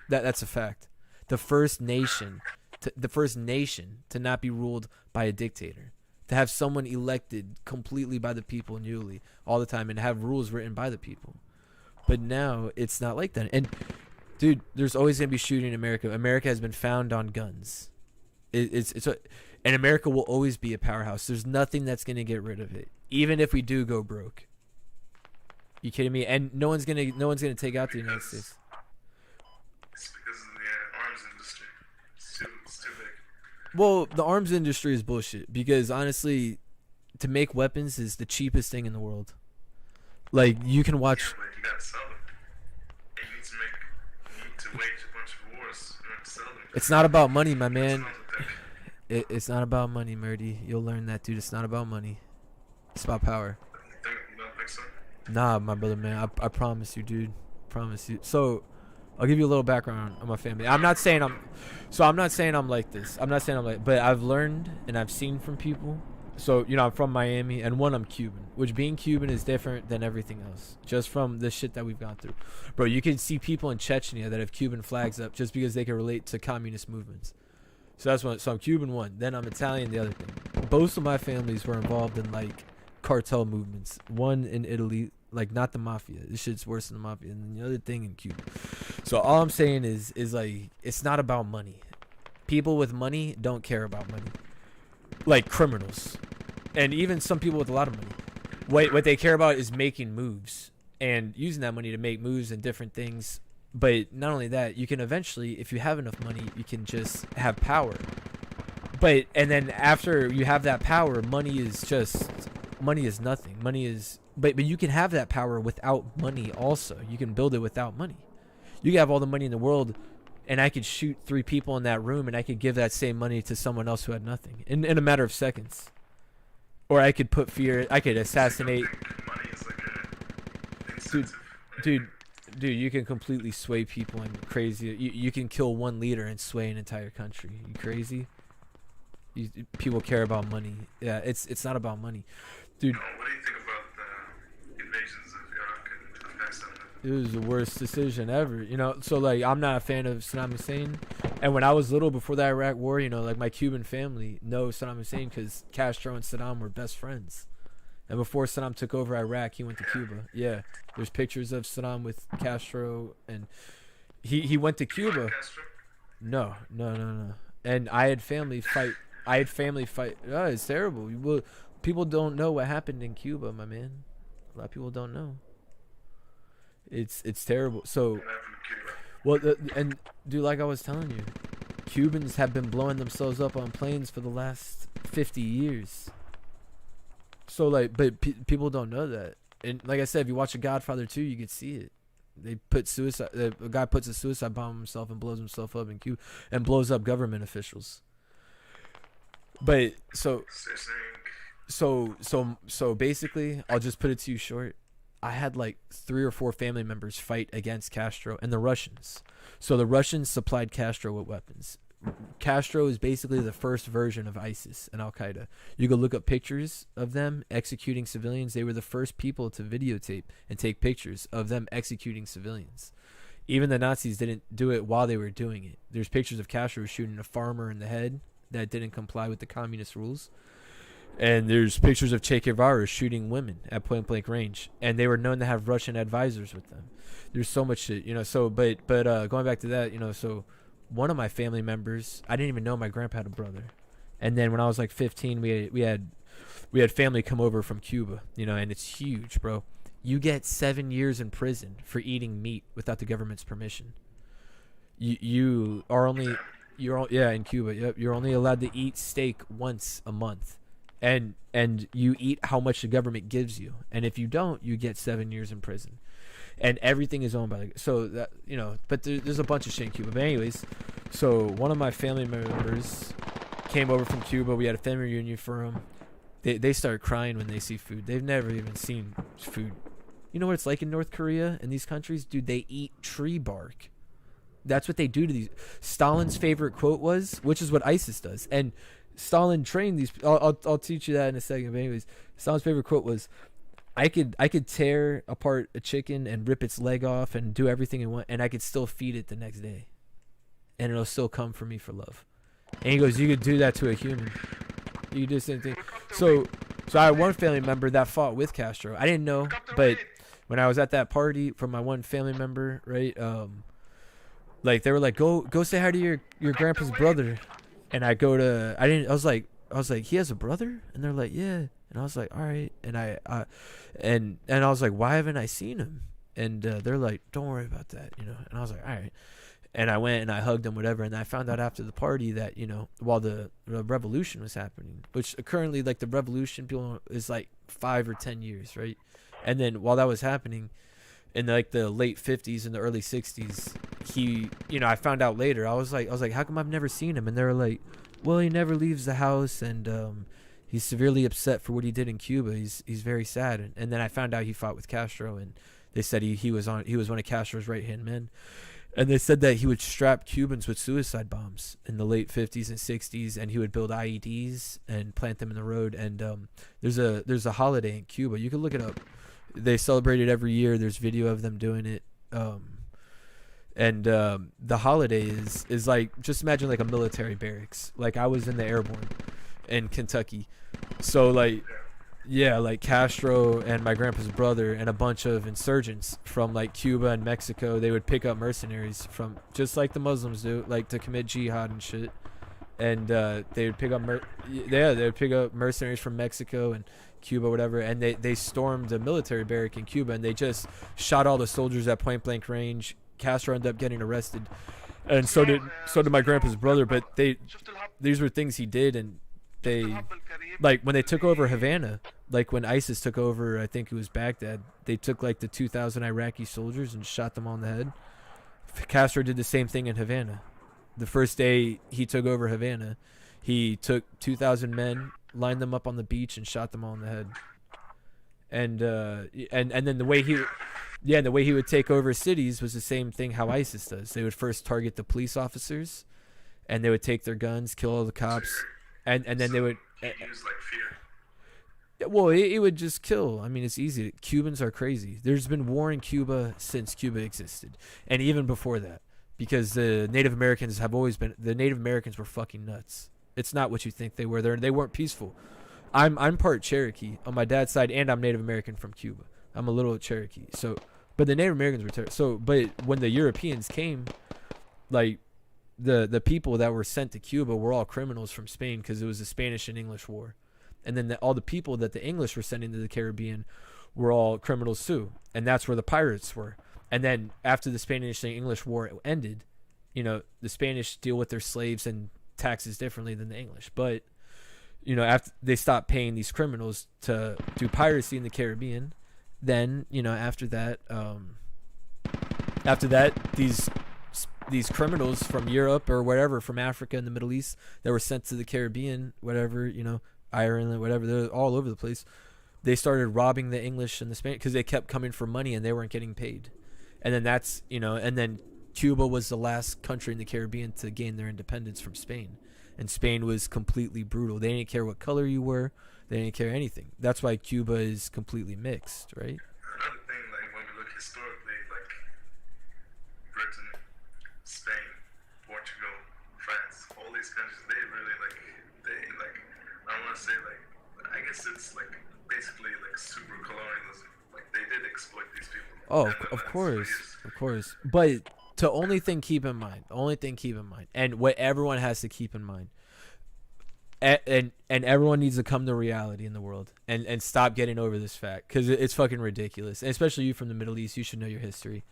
That's a fact. The first nation to not be ruled by a dictator, to have someone elected completely by the people newly all the time and have rules written by the people. But now it's not like that. And dude, there's always gonna be shooting in America. America has been found on guns. And America will always be a powerhouse. There's nothing that's gonna get rid of it, even if we do go broke. You kidding me? And no one's gonna take out the United States. It's because of the arms industry. It's too big. Well, the arms industry is bullshit because honestly, to make weapons is the cheapest thing in the world. Like you can watch. Yeah, but you gotta sell them. And you need to wage a bunch of wars and sell them. It's not about money, my man. It's not about money, Murdy. You'll learn that, dude. It's not about money. It's about power. You don't think so? Nah, my brother, man. I promise you, dude. Promise you. So, I'll give you a little background on my family. I'm not saying I'm like this. But I've learned and I've seen from people. So, you know, I'm from Miami, and I'm Cuban, which being Cuban is different than everything else, just from the shit that we've gone through. Bro, you can see people in Chechnya that have Cuban flags up just because they can relate to communist movements. So that's one. So I'm Cuban one. Then I'm Italian the other thing. Both of my families were involved in like cartel movements. One in Italy, like not the mafia. This shit's worse than the mafia. And then the other thing in Cuba. So all I'm saying is like it's not about money. People with money don't care about money. Like criminals, and even some people with a lot of money. What they care about is making moves and using that money to make moves and different things. But not only that, you can eventually, if you have enough money, you can just have power. And then after you have that power, money is nothing. But you can have that power without money also. You can build it without money. You can have all the money in the world, and I could shoot 3 people in that room, and I could give that same money to someone else who had nothing in a matter of seconds. Or I could put fear. I could assassinate. Money is like a incentive. Dude, you can completely sway people and crazy. You can kill one leader and sway an entire country. You crazy? People care about money. Yeah, it's not about money, dude. What do you think about the invasions of Iraq and Afghanistan? It was the worst decision ever, you know. So like, I'm not a fan of Saddam Hussein, and when I was little, before the Iraq War, you know, like my Cuban family knows Saddam Hussein because Castro and Saddam were best friends. And before Saddam took over Iraq, he went to Cuba. Yeah, there's pictures of Saddam with Castro, and he went to Cuba. No. And I had family fight. Oh, it's terrible. People don't know what happened in Cuba, my man. A lot of people don't know. It's terrible. So, well, and dude, like I was telling you, Cubans have been blowing themselves up on planes for the last 50 years. So like, but people don't know that. And like I said, if you watch The Godfather 2, you can see it. They put suicide. A guy puts a suicide bomb on himself and blows himself up in Cuba and blows up government officials. But so basically, I'll just put it to you short. I had like 3 or 4 family members fight against Castro and the Russians. So the Russians supplied Castro with weapons. Castro is basically the first version of ISIS and Al Qaeda. You go look up pictures of them executing civilians. They were the first people to videotape and take pictures of them executing civilians. Even the Nazis didn't do it while they were doing it. There's pictures of Castro shooting a farmer in the head that didn't comply with the communist rules. And there's pictures of Che Guevara shooting women at point blank range, and they were known to have Russian advisors with them. There's so much shit, you know. So, but going back to that, you know, so one of my family members, I didn't even know my grandpa had a brother, and then when I was like 15, we had family come over from Cuba, you know, and it's huge, bro. You get 7 years in prison for eating meat without the government's permission. You're in Cuba. Yep, you're only allowed to eat steak once a month. And you eat how much the government gives you, and if you don't, you get 7 years in prison, and everything is owned by so that, you know. But there's a bunch of shit in Cuba. But anyways, so one of my family members came over from Cuba. We had a family reunion for him. They start crying when they see food. They've never even seen food. You know what it's like in North Korea and these countries, dude? They eat tree bark. That's what they do to these. Stalin's favorite quote was, which is what ISIS does, and Stalin trained these. I'll teach you that in a second. But anyways, Stalin's favorite quote was, I could tear apart a chicken and rip its leg off and do everything in one, and I could still feed it the next day, and it'll still come for me for love. And he goes, you could do that to a human. You could do the same thing. So I had one family member that fought with Castro. I didn't know, but when I was at that party for my one family member, right? Like they were like, go say hi to your grandpa's brother. And I was like, he has a brother? And they're like, yeah. And I was like, all right. And I was like, why haven't I seen him? And they're like, don't worry about that, you know. And I was like, all right. And I went and I hugged him, whatever. And I found out after the party that, you know, while the revolution was happening, which currently, like, the revolution is like 5 or 10 years, right? And then while that was happening, in like the late 50s and the early 60s, he, you know, I found out later. I was like, how come I've never seen him? And they were like, well, he never leaves the house, and he's severely upset for what he did in Cuba. He's very sad. And then I found out he fought with Castro, and they said he was one of Castro's right hand men. And they said that he would strap Cubans with suicide bombs in the late 50s and 60s, and he would build IEDs and plant them in the road. And there's a holiday in Cuba. You can look it up. They celebrate it every year. There's video of them doing it. The holiday is like, just imagine like a military barracks. Like I was in the airborne in Kentucky. So like, yeah, like Castro and my grandpa's brother and a bunch of insurgents from like Cuba and Mexico, they would pick up mercenaries from, just like the Muslims do, like to commit jihad and shit. And they would pick up mercenaries from Mexico and Cuba, whatever, and they stormed a military barrack in Cuba, and they just shot all the soldiers at point blank range. Castro ended up getting arrested, and so did my grandpa's brother. But these were things he did, and they, like when they took over Havana, like when ISIS took over, I think it was Baghdad, they took like the 2,000 Iraqi soldiers and shot them on the head. Castro did the same thing in Havana. The first day he took over Havana, he took 2,000 men, lined them up on the beach, and shot them all in the head. And then the way he would take over cities was the same thing how ISIS does. They would first target the police officers, and they would take their guns, kill all the cops, and then they would use like fear. Well, it would just kill. I mean, it's easy. Cubans are crazy. There's been war in Cuba since Cuba existed, and even before that, because the Native Americans were fucking nuts. It's not what you think they were. They weren't peaceful. I'm part Cherokee on my dad's side, and I'm Native American from Cuba. I'm a little Cherokee. So, but the Native Americans were but when the Europeans came, like the people that were sent to Cuba were all criminals from Spain, because it was the Spanish and English War, and then all the people that the English were sending to the Caribbean were all criminals too, and that's where the pirates were. And then after the Spanish and English War ended, you know, the Spanish deal with their slaves and taxes differently than the English, but you know, after they stopped paying these criminals to do piracy in the Caribbean, then, you know, after that these criminals from Europe or whatever, from Africa and the Middle East, that were sent to the Caribbean, whatever, you know, Ireland, whatever, they're all over the place. They started robbing the English and the Spanish because they kept coming for money and they weren't getting paid. And then that's, you know, and then Cuba was the last country in the Caribbean to gain their independence from Spain. And Spain was completely brutal. They didn't care what color you were. They didn't care anything. That's why Cuba is completely mixed, right? Another thing, like when we look historically, like Britain, Spain, Portugal, France, all these countries, they really I don't want to say like I guess it's like basically like super colonialism. Like they did exploit these people. Oh, And, of it's course, years. of course. But the only thing keep in mind, and what everyone has to keep in mind, and everyone needs to come to reality in the world and stop getting over this fact, because it's fucking ridiculous. And especially you from the Middle East, you should know your history.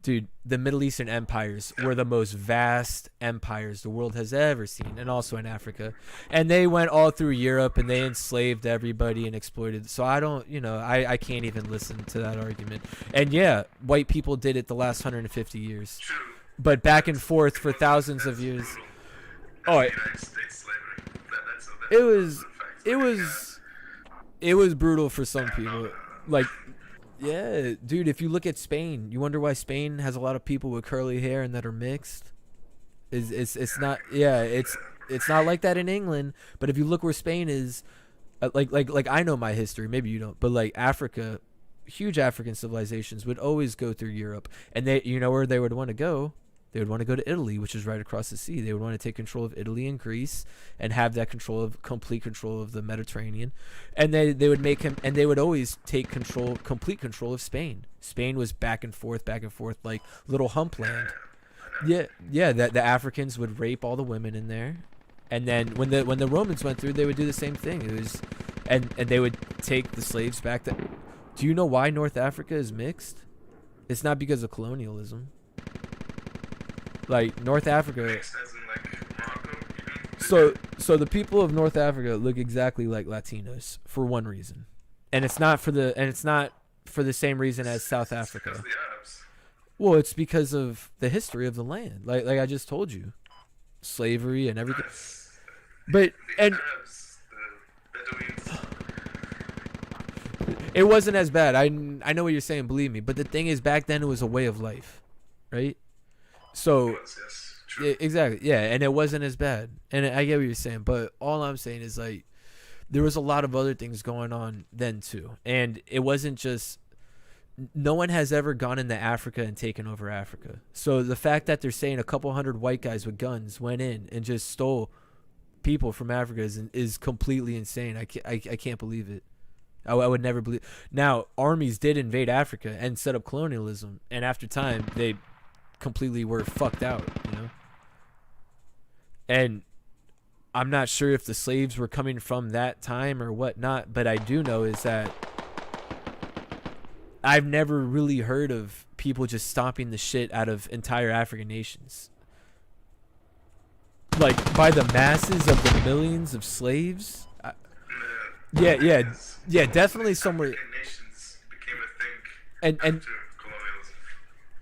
Dude, the Middle Eastern empires were the most vast empires the world has ever seen, and also in Africa. And they went all through Europe, and they enslaved everybody and exploited. So I can't even listen to that argument. And yeah, white people did it the last 150 years. But back and forth for thousands of years. Oh, it was brutal for some people. Like, yeah, dude, if you look at Spain, you wonder why Spain has a lot of people with curly hair and that are mixed. It's not like that in England, but if you look where Spain is, like I know my history, maybe you don't, but like Africa, huge African civilizations would always go through Europe, and they, you know where they would want to go? They would want to go to Italy, which is right across the sea. They would want to take control of Italy and Greece and have that complete control of the Mediterranean. And they would they would always take complete control of Spain. Spain was back and forth, like little hump land. Yeah, the Africans would rape all the women in there. And then when the Romans went through, they would do the same thing. It was and they would take the slaves back. Do you know why North Africa is mixed? It's not because of colonialism. Like North Africa. So the people of North Africa look exactly like Latinos for one reason, and it's not for the same reason as South Africa. Well, it's because of the history of the land, like I just told you, slavery and everything. But it wasn't as bad. I know what you're saying, believe me. But the thing is, back then it was a way of life, right? So, exactly, yeah, and it wasn't as bad. And I get what you're saying, but all I'm saying is, like, there was a lot of other things going on then, too. And it wasn't just, no one has ever gone into Africa and taken over Africa. So the fact that they're saying a couple hundred white guys with guns went in and just stole people from Africa is completely insane. I can't believe it. I would never believe. Now, armies did invade Africa and set up colonialism, and after time, they completely were fucked out, you know. And I'm not sure if the slaves were coming from that time or whatnot, but I do know is that I've never really heard of people just stomping the shit out of entire African nations, like by the masses of the millions of slaves. Yeah, definitely somewhere. And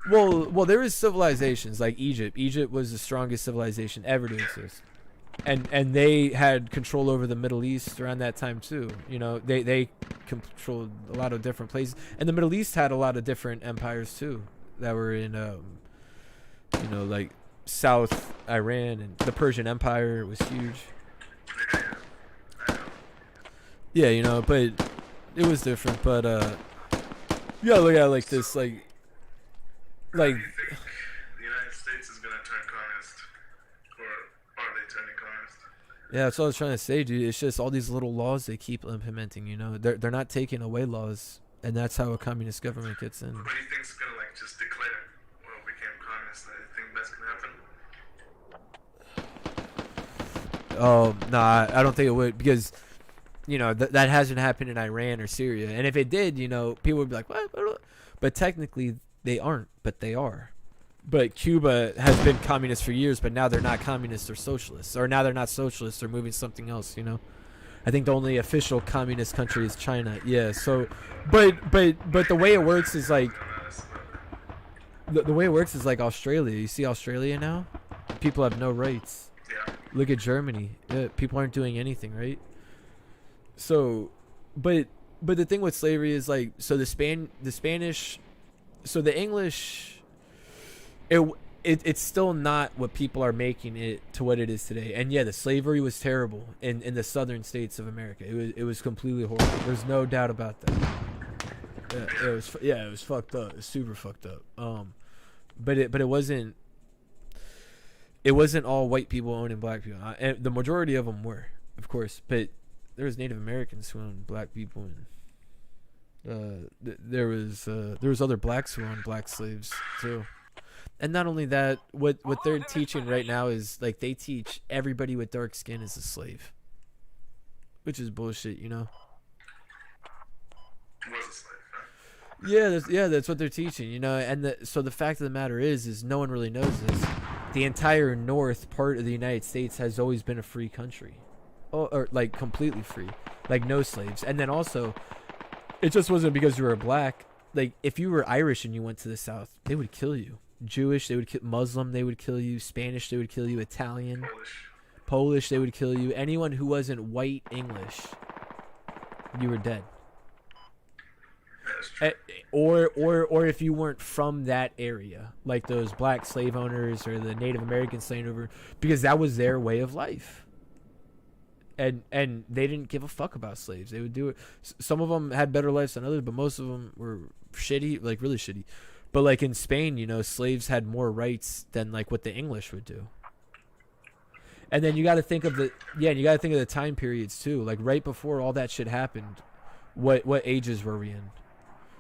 well, there is civilizations like Egypt. Egypt was the strongest civilization ever to exist, and they had control over the Middle East around that time too. You know, they controlled a lot of different places, and the Middle East had a lot of different empires too that were in, you know, like South Iran, and the Persian Empire was huge. Yeah, you know, but it was different. But you gotta look at it like this, like. Do you think the United States is gonna turn communist, or are they turning communist? Yeah, that's what I was trying to say, dude. It's just all these little laws they keep implementing. You know, they're not taking away laws, and that's how a communist government gets in. What do you think's gonna like just declare, well, we became communist? Do you think that's gonna happen? Oh, nah, I don't think it would, because, you know, that hasn't happened in Iran or Syria. And if it did, you know, people would be like, what? But technically, they aren't, but they are. But Cuba has been communist for years, but now they're not communists, they're socialists. Or now they're not socialists, they're moving something else, you know? I think the only official communist country is China. Yeah, so, but the way it works is like, the way it works is like Australia. You see Australia now? People have no rights. Look at Germany. Yeah, people aren't doing anything, right? So, but the thing with slavery is like, so the Spanish, so the English, it's still not what people are making it to what it is today. And yeah, the slavery was terrible in the southern states of America. It was completely horrible. There's no doubt about that. It was fucked up. It was super fucked up. But it wasn't all white people owning black people. And the majority of them were, of course, but Native Americans who owned black people, and there was other blacks who owned black slaves too. And not only that, what they're teaching right now is like they teach everybody with dark skin is a slave, which is bullshit, you know. Yeah, that's what they're teaching, you know. And so the fact of the matter is no one really knows this. The entire north part of the United States has always been a free country, or like completely free, like no slaves. And then also, it just wasn't because you were black. Like if you were Irish and you went to the South, they would kill you. Jewish, they would kill. Muslim, they would kill you. Spanish, they would kill you. Italian, Polish, they would kill you. Anyone who wasn't white English, you were dead. Or if you weren't from that area, like those black slave owners or the Native American slave owner, because that was their way of life. And they didn't give a fuck about slaves. They would do it. Some of them had better lives than others, but most of them were shitty, like really shitty. But like in Spain, you know, slaves had more rights than like what the English would do. And then you got to think of the time periods too. Like right before all that shit happened, what ages were we in?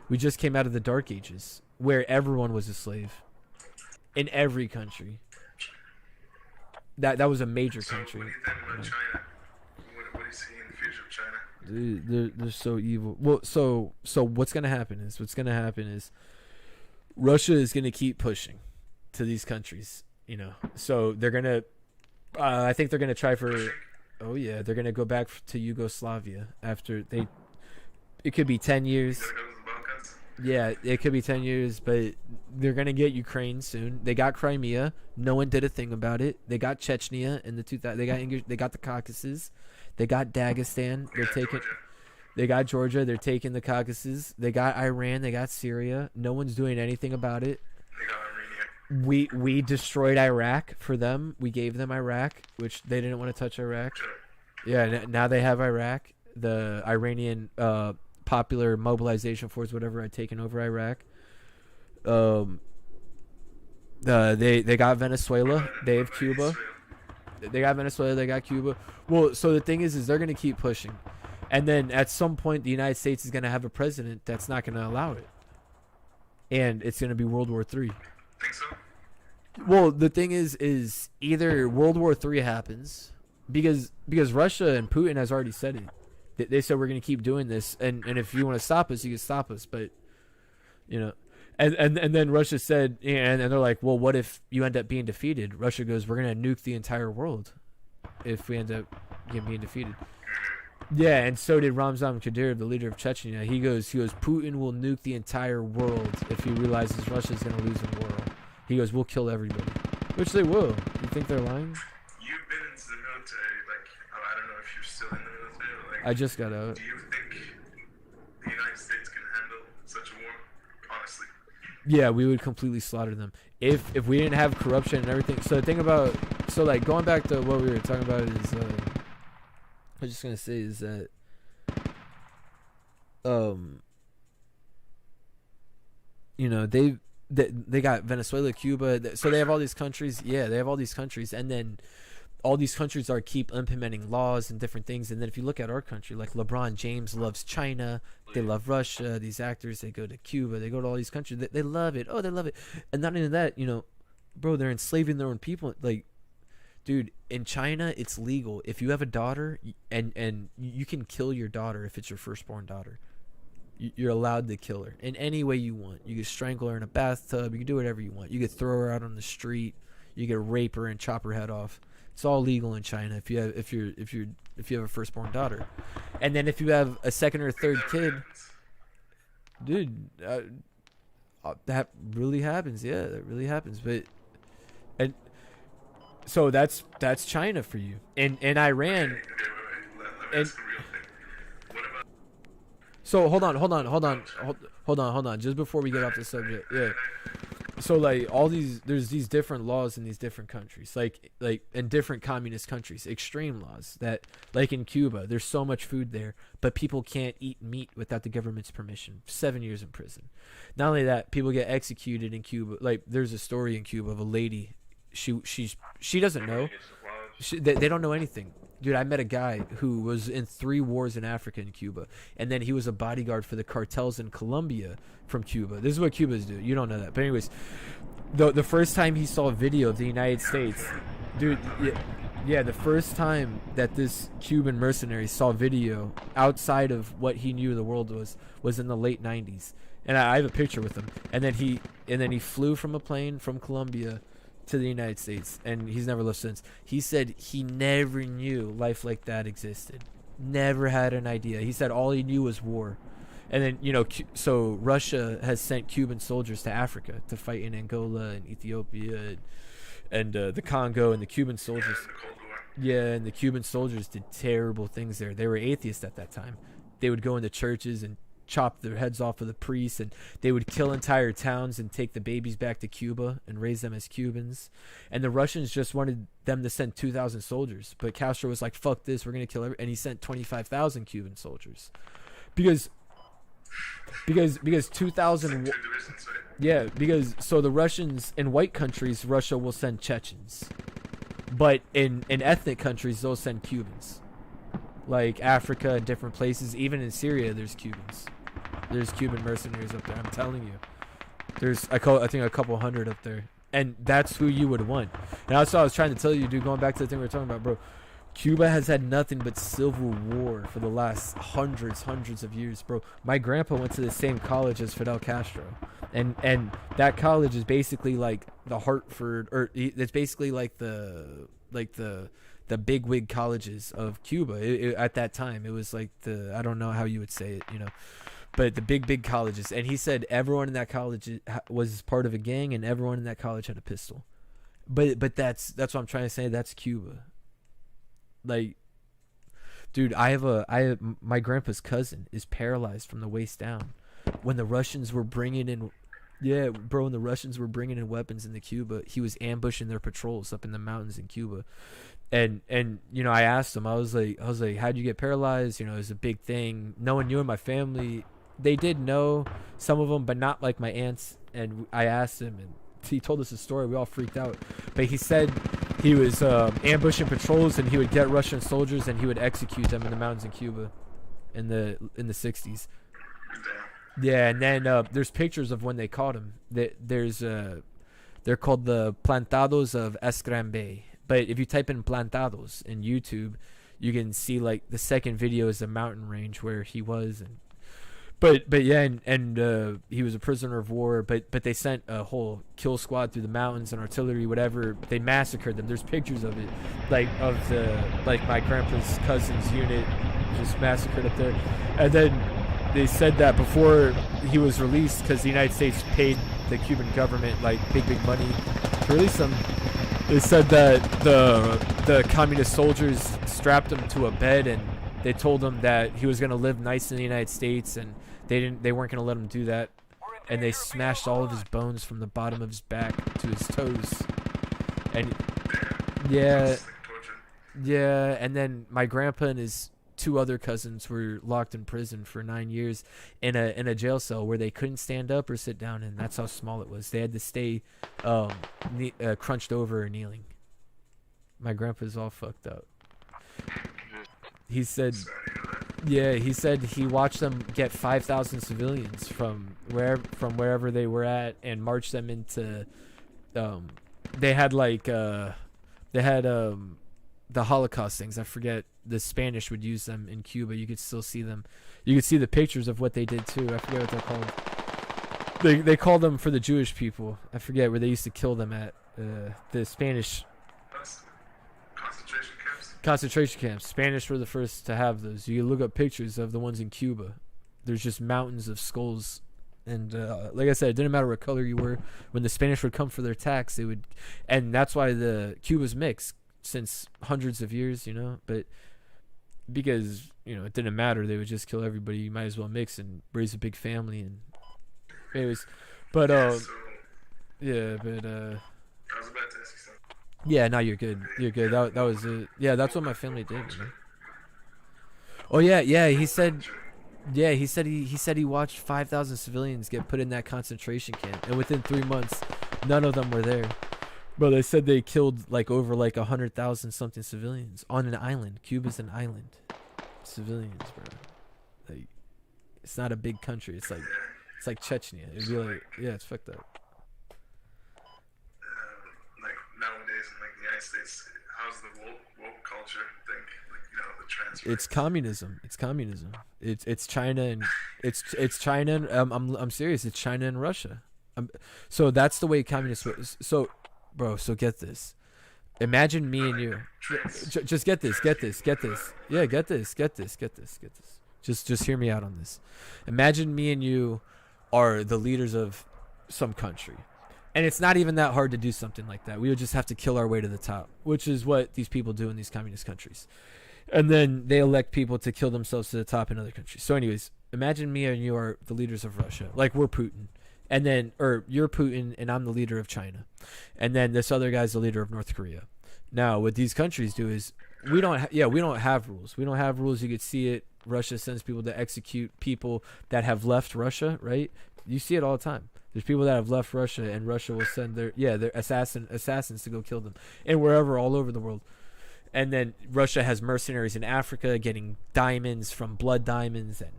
We just came out of the Dark Ages, where everyone was a slave, in every country. That was a major country. What do you think about China? What do you see in the future of China? Dude, they're so evil. Well, so what's gonna happen is Russia is gonna keep pushing to these countries, you know. So they're gonna, I think they're gonna try for, oh yeah, they're gonna go back to Yugoslavia after they. It could be 10 years. Yeah, it could be 10 years, but they're going to get Ukraine soon. They got Crimea. No one did a thing about it. They got Chechnya in the 2000. They got the Caucasus. They got Dagestan. They got Georgia. They're taking the Caucasus. They got Iran. They got Syria. No one's doing anything about it. We destroyed Iraq for them. We gave them Iraq, which they didn't want to touch Iraq. Yeah, now they have Iraq. The Iranian Popular Mobilization Force, whatever, had taken over Iraq. They got Venezuela. They have Cuba. They got Venezuela. They got Cuba. Well, so the thing is they're going to keep pushing, and then at some point the United States is going to have a president that's not going to allow it, and it's going to be World War III. Think so? Well, the thing is either World War III happens because Russia and Putin has already said it. They said we're going to keep doing this, and if you want to stop us, you can stop us. But, you know, and then Russia said, and they're like, well, what if you end up being defeated? Russia goes, we're going to nuke the entire world if we end up being defeated. Yeah, and so did Ramzan Kadyrov, the leader of Chechnya. He goes, Putin will nuke the entire world if he realizes Russia's going to lose the war. He goes, we'll kill everybody, which they will. You think they're lying? You've been into the military, like, I don't know if you're still in the military. Like, I just got out. Do you think the United States can handle such a war? Honestly. Yeah, we would completely slaughter them if we didn't have corruption and everything. So the thing about, so like going back to what we were talking about is, I was just gonna say is that, you know, they got Venezuela, Cuba, so they have all these countries. Yeah, they have all these countries, and then all these countries are keep implementing laws and different things. And then if you look at our country, like LeBron James loves China, they love Russia. These actors, they go to Cuba, they go to all these countries. They love it. Oh, they love it. And not only that, you know, bro, they're enslaving their own people. Like, dude, in China, it's legal. If you have a daughter, and you can kill your daughter if it's your firstborn daughter. You're allowed to kill her in any way you want. You can strangle her in a bathtub. You can do whatever you want. You could throw her out on the street. You could rape her and chop her head off. It's all legal in China if you have a firstborn daughter. And then if you have a second or third kid, dude, that really happens. Yeah, that really happens. But and so that's China for you. And Iran. And so hold on. Just before we get off the subject, yeah. So like there's these different laws in these different countries, like in different communist countries, extreme laws that, like in Cuba, there's so much food there, but people can't eat meat without the government's permission. 7 years in prison. Not only that, people get executed in Cuba. Like there's a story in Cuba of a lady, she doesn't know, they don't know anything. Dude, I met a guy who was in 3 wars in Africa and Cuba, and then he was a bodyguard for the cartels in Colombia from Cuba. This is what Cubans do. You don't know that, but anyways, the first time he saw a video of the United States, dude, yeah, the first time that this Cuban mercenary saw video outside of what he knew the world was in the late 90s, and I have a picture with him. And then he flew from a plane from Colombia to the United States, and he's never left since. He said he never knew life like that existed. Never had an idea. He said all he knew was war. And then, so Russia has sent Cuban soldiers to Africa to fight in Angola and Ethiopia and the Congo, and the Cuban soldiers. Yeah, and the Cuban soldiers did terrible things there. They were atheists at that time. They would go into churches and chop their heads off of the priests, and they would kill entire towns and take the babies back to Cuba and raise them as Cubans. And the Russians just wanted them to send 2,000 soldiers, but Castro was like, fuck this, we're gonna kill and he sent 25,000 Cuban soldiers because 2,000. Yeah, because so the Russians in white countries, Russia will send Chechens, but in ethnic countries they'll send Cubans, like Africa and different places. Even in Syria there's Cubans. There's Cuban mercenaries up there. I'm telling you. There's I think a couple hundred up there. And that's who you would want. And that's what I was trying to tell you, dude, going back to the thing we were talking about, bro. Cuba has had nothing but civil war for the last hundreds of years, bro. My grandpa went to the same college as Fidel Castro. And that college is basically like the Hartford, or it's basically like the bigwig colleges of Cuba. At that time, it was like I don't know how you would say it, but the big colleges. And he said everyone in that college was part of a gang, and everyone in that college had a pistol. But that's what I'm trying to say. That's Cuba. Like, dude, my grandpa's cousin is paralyzed from the waist down. When the Russians were bringing in, when the Russians were bringing in weapons into Cuba, he was ambushing their patrols up in the mountains in Cuba. And I asked him, I was like, how'd you get paralyzed? It was a big thing. Knowing you and my family, they did know, some of them, but not like my aunts. And I asked him, and he told us a story. We all freaked out. But he said he was ambushing patrols, and he would get Russian soldiers, and he would execute them in the mountains in Cuba in the 60s. Yeah, and then there's pictures of when they caught him. They're called the Plantados of Escrambe. But if you type in Plantados in YouTube, you can see like the second video is the mountain range where he was, but yeah, and he was a prisoner of war. But they sent a whole kill squad through the mountains and artillery, whatever. They massacred them. There's pictures of it, like my grandpa's cousin's unit just massacred up there. And then they said that before he was released, because the United States paid the Cuban government like big money to release him. They said that the communist soldiers strapped him to a bed, and they told him that he was gonna live nice in the United States, and they weren't gonna let him do that, and they smashed all of his bones from the bottom of his back to his toes, and yeah, and then my grandpa and his 2 other cousins were locked in prison for 9 years in a jail cell where they couldn't stand up or sit down, and that's how small it was. They had to stay crunched over or kneeling. My grandpa's all fucked up. He said he watched them get 5,000 civilians from wherever they were at and march them into they had the Holocaust things. I forget. The Spanish would use them in Cuba. You could still see them. You could see the pictures of what they did too. I forget what they're called. They called them for the Jewish people. I forget where they used to kill them at. The Spanish concentration camps. Spanish were the first to have those. You can look up pictures of the ones in Cuba. There's just mountains of skulls. And like I said, it didn't matter what color you were. When the Spanish would come for their tax, they would, and that's why the Cuba's mixed since hundreds of years, but because it didn't matter, they would just kill everybody. You might as well mix and raise a big family. And anyways, but I was about to ask you something. Yeah, no, you're good. That was it. Yeah, that's what my family did. Oh yeah. He said he watched 5,000 civilians get put in that concentration camp, and within 3 months, none of them were there. Bro, they said they killed like over like 100,000 something civilians on an island. Cuba's an island. Civilians, bro. Like, it's not a big country. It's like Chechnya. It'd be like, yeah, it's fucked up. Like nowadays in like the United States, how's the woke culture thing? Like, you know, the transfer. It's communism. It's communism. It's China and it's China. And, I'm serious. It's China and Russia. So that's the way communists. So, bro. So get this. Imagine me and you. Just get this. Get this. Get this. Yeah, get this. Get this. Get this. Get this. Just hear me out on this. Imagine me and you are the leaders of some country. And it's not even that hard to do something like that. We would just have to kill our way to the top, which is what these people do in these communist countries. And then they elect people to kill themselves to the top in other countries. So anyways, imagine me and you are the leaders of Russia. Like we're Putin. And then, or you're Putin and I'm the leader of China. And then this other guy's the leader of North Korea. Now, what these countries do is we don't have rules. We don't have rules. You could see it. Russia sends people to execute people that have left Russia, right? You see it all the time. There's people that have left Russia, and Russia will send their assassins to go kill them, and wherever, all over the world. And then Russia has mercenaries in Africa getting diamonds from blood diamonds, and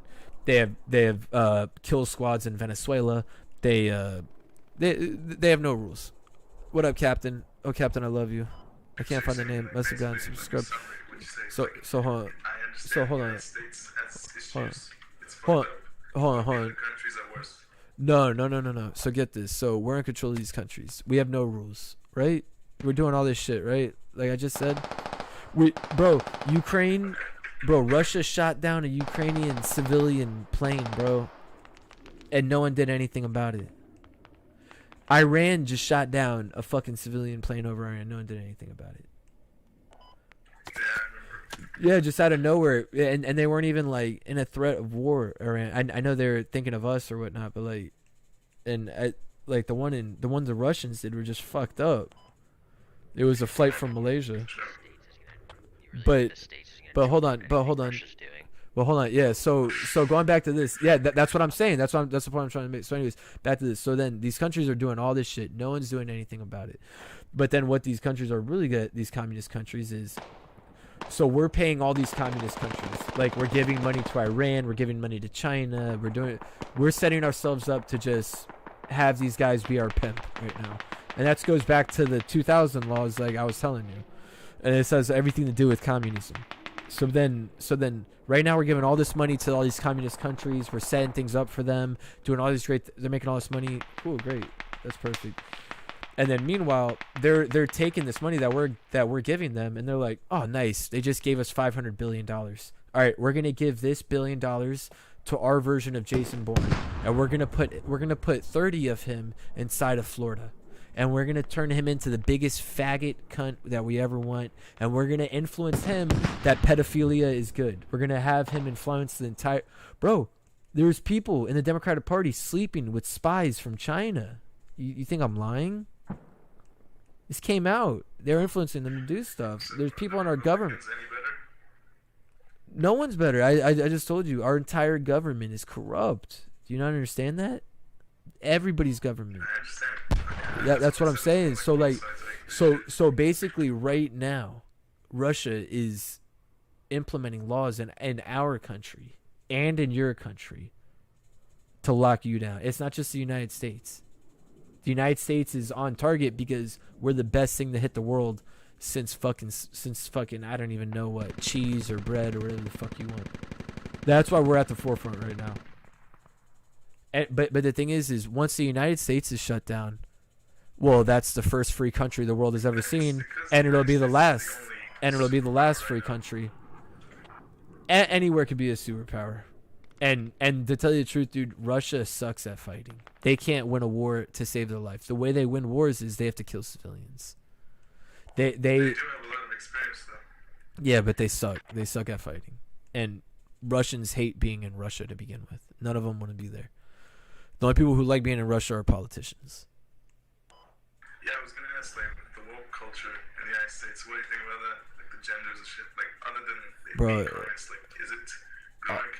they have kill squads in Venezuela. They have no rules. What up, Captain? Oh, Captain, I love you. I can't find the name. Must have gotten some scrub. So hold on. Hold on. No. So get this. So we're in control of these countries. We have no rules, right? We're doing all this shit, right? Like I just said. Russia shot down a Ukrainian civilian plane, bro. And no one did anything about it. Iran just shot down a fucking civilian plane over Iran. No one did anything about it. Yeah, just out of nowhere, and they weren't even like in a threat of war. Iran. I know they're thinking of us or whatnot, but like, the one the Russians did were just fucked up. It was a flight from Malaysia. But hold on. Yeah. So going back to this, yeah, that's what I'm saying. That's the point I'm trying to make. So anyways, back to this. So then these countries are doing all this shit. No one's doing anything about it. But then what these countries are really good at, these communist countries, is so we're paying all these communist countries. Like we're giving money to Iran, we're giving money to China, we're setting ourselves up to just have these guys be our pimp right now. And that goes back to the 2000 laws, like I was telling you. And it says everything to do with communism. So then right now we're giving all this money to all these communist countries. We're setting things up for them, doing all these they're making all this money. Cool, great. That's perfect. And then meanwhile, they're taking this money that we're giving them, and they're like, "Oh, nice. They just gave us $500 billion. All right, we're gonna give this $1 billion to our version of Jason Bourne, and we're gonna put 30 of him inside of Florida, and we're gonna turn him into the biggest faggot cunt that we ever want, and we're gonna influence him that pedophilia is good. We're gonna have him influence the entire bro. There's people in the Democratic Party sleeping with spies from China. You think I'm lying? This came out. They're influencing them to do stuff. There's people in our government. No one's better. I just told you. Our entire government is corrupt. Do you not understand that? Everybody's government. That's what I'm saying. So basically right now, Russia is implementing laws in our country and in your country to lock you down. It's not just the United States. The United States is on target because we're the best thing to hit the world since fucking I don't even know what, cheese or bread or whatever the fuck you want. That's why we're at the forefront right now. But the thing is once the United States is shut down, well, that's the first free country the world has ever seen, and it'll be the last. And it'll be the last free country. Anywhere could be a superpower. And to tell you the truth, dude, Russia sucks at fighting. They can't win a war to save their life. The way they win wars is they have to kill civilians. They do have a lot of experience, though. Yeah, but they suck. They suck at fighting. And Russians hate being in Russia to begin with. None of them want to be there. The only people who like being in Russia are politicians. Yeah, I was gonna ask, like, the woke culture in the United States. What do you think about that? Like the genders and shit. Like, other than being correct, like, is it growing?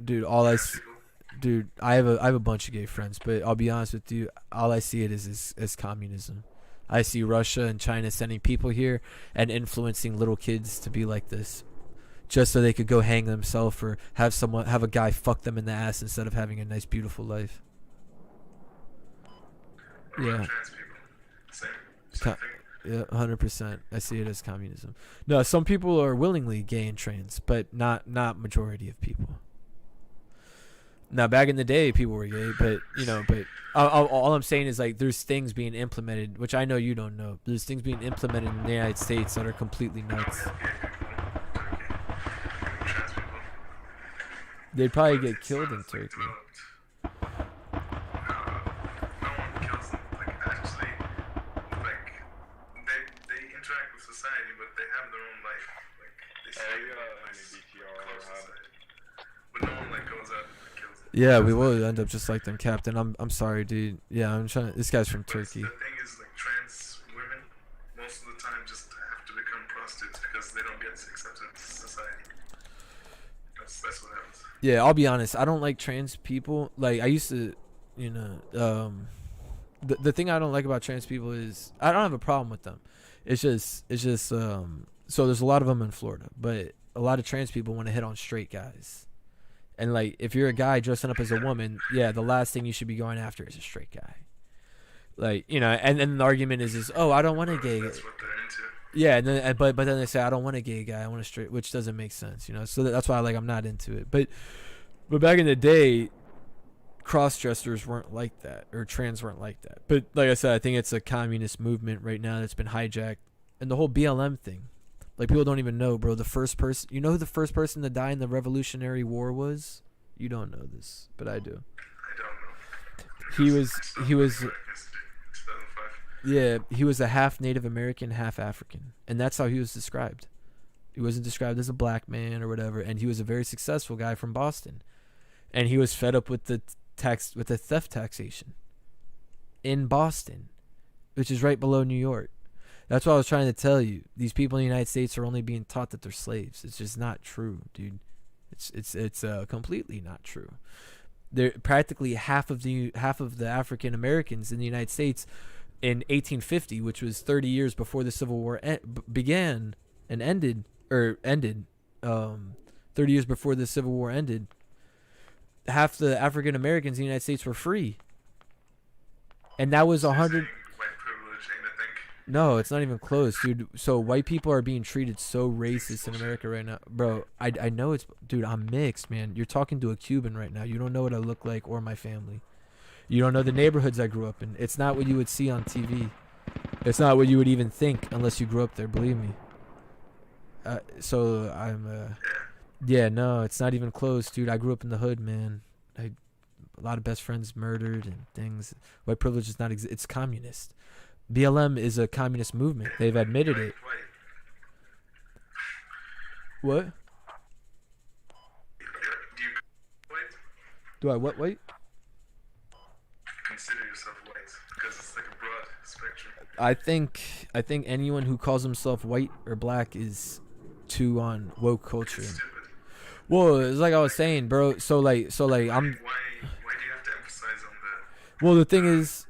Dude, all I have a bunch of gay friends, but I'll be honest with you, all I see it is as communism. I see Russia and China sending people here and influencing little kids to be like this, just so they could go hang themselves or have a guy fuck them in the ass instead of having a nice, beautiful life. Yeah. Yeah, 100%. I see it as communism. No, some people are willingly gay and trans, but not majority of people. Now, back in the day, people were gay, but all I'm saying is like there's things being implemented, which I know you don't know. There's things being implemented in the United States that are completely nuts. They'd probably get killed in Turkey. Yeah, we will end up just like them, Captain. I'm sorry, dude. Yeah, I'm trying. This guy's from Turkey. The thing is, like, trans women, most of the time, just have to become prostitutes because they don't get accepted in society. That's what happens. Yeah, I'll be honest. I don't like trans people. Like, I used to, the thing I don't like about trans people is I don't have a problem with them. It's just so there's a lot of them in Florida, but a lot of trans people want to hit on straight guys. And like, if you're a guy dressing up as a woman, yeah, the last thing you should be going after is a straight guy. Like, and then the argument is, oh, I don't want a gay guy. That's what they're into. Yeah, and then but then they say I don't want a gay guy, I want a straight, which doesn't make sense, So that's why I'm not into it. But back in the day, cross-dressers weren't like that, or trans weren't like that. But like I said, I think it's a communist movement right now that's been hijacked, and the whole BLM thing. Like, people don't even know, bro. The first person, who the first person to die in the Revolutionary War was? You don't know this, but I do. I don't know. He was. Yeah, he was a half Native American, half African, and that's how he was described. He wasn't described as a black man or whatever, and he was a very successful guy from Boston, and he was fed up with the theft taxation in Boston, which is right below New York. That's what I was trying to tell you. These people in the United States are only being taught that they're slaves. It's just not true, dude. It's completely not true. They're practically half of the African Americans in the United States in 1850, which was 30 years before the Civil War began and ended. 30 years before the Civil War ended. Half the African Americans in the United States were free, and that was 100. No, it's not even close, dude. So white people are being treated so racist in America right now. Bro, I know it's... Dude, I'm mixed, man. You're talking to a Cuban right now. You don't know what I look like or my family. You don't know the neighborhoods I grew up in. It's not what you would see on TV. It's not what you would even think unless you grew up there, believe me. So I'm... Yeah, no, it's not even close, dude. I grew up in the hood, man. A lot of best friends murdered and things. White privilege is not... It's communist. BLM is a communist movement. They've admitted it. What? Do I what white? Consider yourself white because it's like a broad spectrum. I think anyone who calls himself white or black is too on woke culture. Well, it's like I was saying, bro. So like I'm. Why do you have to emphasize on the? Well, the thing is.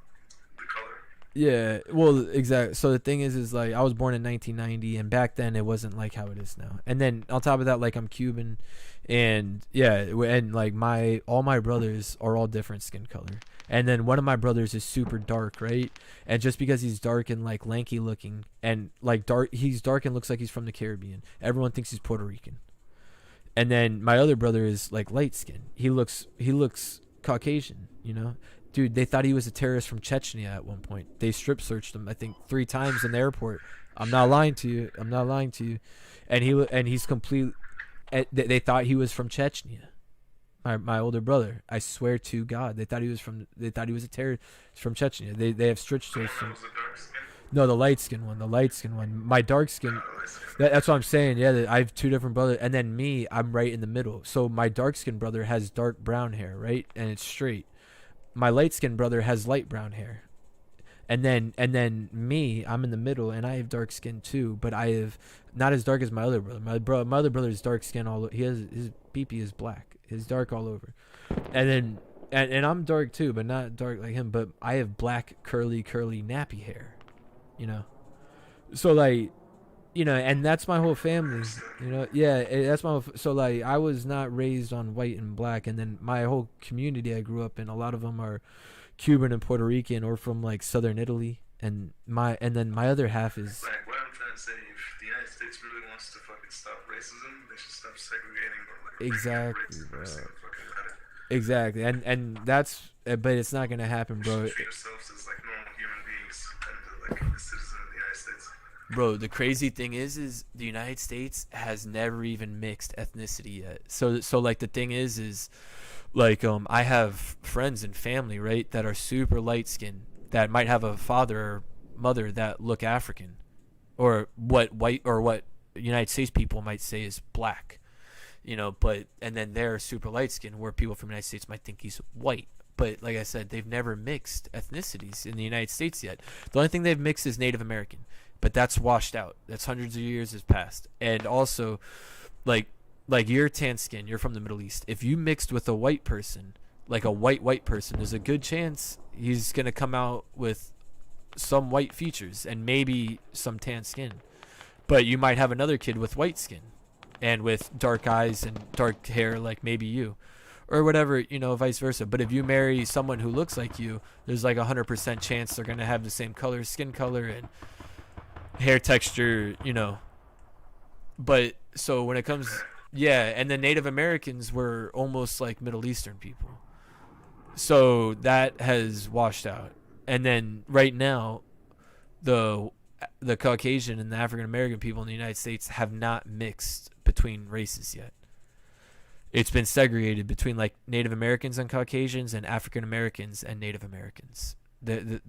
Yeah, well, exactly. So the thing is like I was born in 1990, and back then it wasn't like how it is now. And then on top of that, like I'm Cuban, and yeah, and like all my brothers are all different skin color. And then one of my brothers is super dark, right? And just because he's dark and like lanky looking, and like he's dark and looks like he's from the Caribbean, everyone thinks he's Puerto Rican. And then my other brother is like light skin. He looks Caucasian, Dude, they thought he was a terrorist from Chechnya at one point. They strip searched him, I think, 3 times in the airport. I'm not lying to you. And he's complete. They thought he was from Chechnya. My older brother. I swear to God, they thought he was a terrorist from Chechnya. They have strip searched him. No, the light skin one. My dark skin. That's what I'm saying. Yeah, I have 2 different brothers, and then me, I'm right in the middle. So my dark skinned brother has dark brown hair, right, and it's straight. My light-skinned brother has light brown hair, and then me, I'm in the middle, and I have dark skin too, but I have not as dark as my other brother. My other brother is dark skin all. He has his pee-pee is black. It's dark all over, and then and I'm dark too, but not dark like him. But I have black curly nappy hair, you know. So like, you know, and that's my whole family, you know. Yeah, that's my whole, so like I was not raised on white and black, and then my whole community I grew up in, a lot of them are Cuban and Puerto Rican or from like southern Italy, and then my other half is. Like what I'm trying to say, if the United States really wants to fucking stop racism, they should stop segregating or like Exactly, bro. Exactly, and that's, but it's not gonna happen, bro. Treat yourselves as like normal human beings and like a citizen of the United States. Bro, the crazy thing is the United States has never even mixed ethnicity yet. So like the thing is like I have friends and family, right, that are super light skinned, that might have a father or mother that look African, or what United States people might say is black, you know, but and then they're super light skinned, where people from the United States might think he's white. But like I said, they've never mixed ethnicities in the United States yet. The only thing they've mixed is Native American, but that's washed out. That's hundreds of years has passed. And also, like you're tan skin, you're from the Middle East. If you mixed with a white person, like a white person, there's a good chance he's gonna come out with some white features and maybe some tan skin. But you might have another kid with white skin and with dark eyes and dark hair, like maybe you. Or whatever, you know, vice versa. But if you marry someone who looks like you, there's like 100% chance they're going to have the same color, skin color, and hair texture, you know. But so when it comes, yeah, and the Native Americans were almost like Middle Eastern people. So that has washed out. And then right now, the Caucasian and the African American people in the United States have not mixed between races yet. It's been segregated between like Native Americans and Caucasians and African Americans and Native Americans. The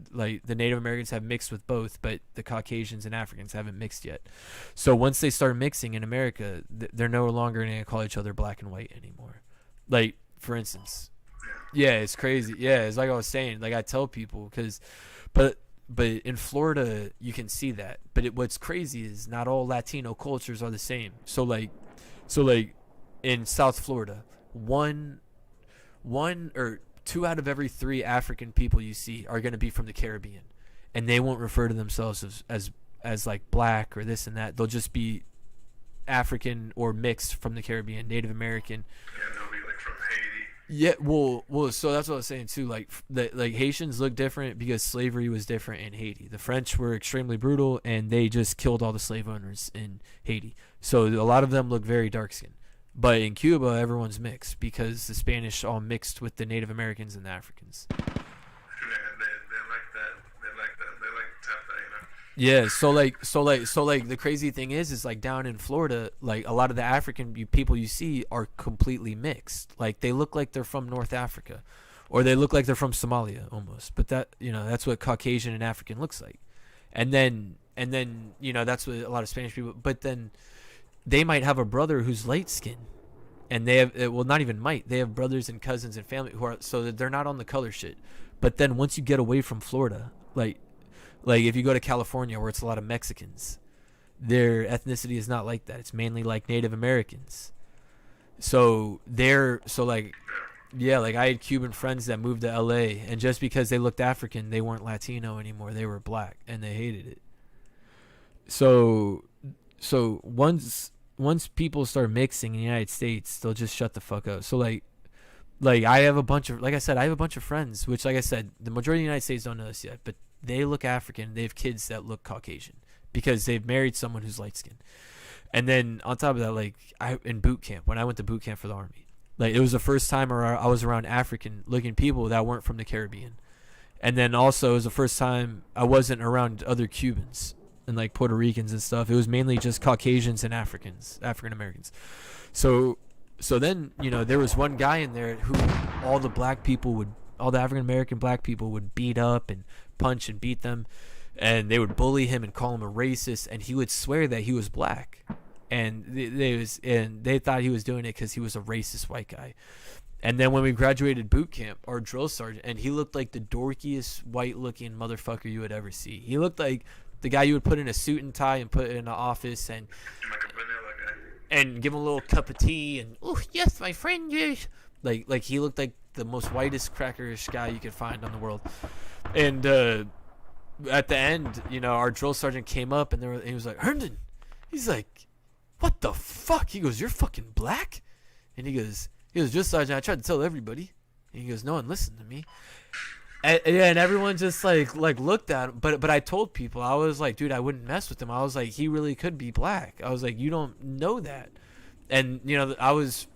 Native Americans have mixed with both, but the Caucasians and Africans haven't mixed yet. So once they start mixing in America, they're no longer going to call each other black and white anymore. Like, for instance, yeah, it's crazy. Yeah, it's like I was saying. Like I tell people, but in Florida you can see that. But what's crazy is not all Latino cultures are the same. So like. In South Florida, one or two out of every three African people you see are going to be from the Caribbean, and they won't refer to themselves as like black or this and that. They'll just be African or mixed from the Caribbean, Native American. Yeah, they'll be like from Haiti. Yeah, well, so that's what I was saying too. Like Haitians look different because slavery was different in Haiti. The French were extremely brutal, and they just killed all the slave owners in Haiti. So a lot of them look very dark skinned. But in Cuba, everyone's mixed because the Spanish all mixed with the Native Americans and the Africans. Yeah, they like that. They like that. They like tap that, you know. Yeah, so like the crazy thing is like down in Florida, like a lot of the African people you see are completely mixed. Like they look like they're from North Africa, or they look like they're from Somalia almost. But that, you know, that's what Caucasian and African looks like. And then you know, that's what a lot of Spanish people. But then they might have a brother who's light skinned, and they have, well, not even might, they have brothers and cousins and family who are, so that they're not on the color shit. But then once you get away from Florida, like if you go to California where it's a lot of Mexicans, their ethnicity is not like that. It's mainly like Native Americans. So like I had Cuban friends that moved to LA, and just because they looked African, they weren't Latino anymore. They were black, and they hated it. So once people start mixing in the United States, they'll just shut the fuck up. So like I have a bunch of friends, which, like I said, the majority of the United States don't know this yet, but they look African. They have kids that look Caucasian because they've married someone who's light skinned. And then on top of that, like in boot camp, when I went to boot camp for the Army, like it was the first time I was around African looking people that weren't from the Caribbean. And then also it was the first time I wasn't around other Cubans and like Puerto Ricans and stuff. It was mainly just Caucasians and African Americans. So then, you know, there was one guy in there who all the African American black people would beat up and punch and beat them, and they would bully him and call him a racist, and he would swear that he was black, and they thought he was doing it because he was a racist white guy. And then when we graduated boot camp, our drill sergeant, and he looked like the dorkiest white looking motherfucker you would ever see. He looked like the guy you would put in a suit and tie and put in the office and give him a little cup of tea and, oh yes, my friend, yes. Like he looked like the most whitest crackerish guy you could find on the world. And at the end, you know, our drill sergeant came up and he was like, Herndon. He's like, what the fuck? He goes, you're fucking black? And he goes, just sergeant, I tried to tell everybody. And he goes, no one listened to me. And everyone just like looked at him. But I told people, I was like, dude, I wouldn't mess with him. I was like, he really could be black. I was like, you don't know that. And, you know, I was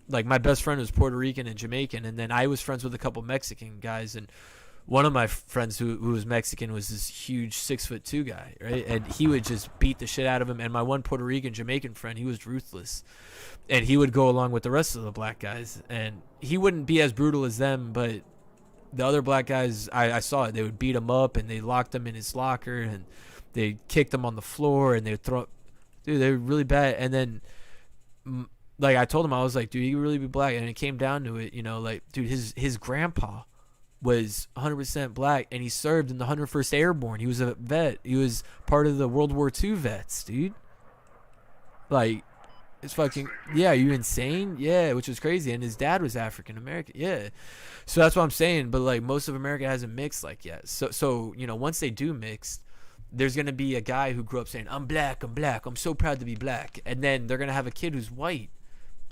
like, my best friend was Puerto Rican and Jamaican. And then I was friends with a couple Mexican guys. And one of my friends who was Mexican was this huge 6'2" guy, right? And he would just beat the shit out of him. And my one Puerto Rican Jamaican friend, he was ruthless. And he would go along with the rest of the black guys. And he wouldn't be as brutal as them, but the other black guys, I saw it. They would beat him up, and they locked him in his locker, and they kicked him on the floor, and they would throw. Dude, they were really bad. And then, like, I told him, I was like, dude, you really be black. And it came down to it, you know, like, dude, his grandpa was 100% black, and he served in the 101st Airborne. He was a vet. He was part of the World War II vets, dude. Like, it's fucking, yeah, you insane? Yeah, which was crazy. And his dad was African American. Yeah. So that's what I'm saying. But like, most of America hasn't mixed like yet. So you know, once they do mix, there's going to be a guy who grew up saying, I'm black, I'm so proud to be black. And then they're going to have a kid who's white.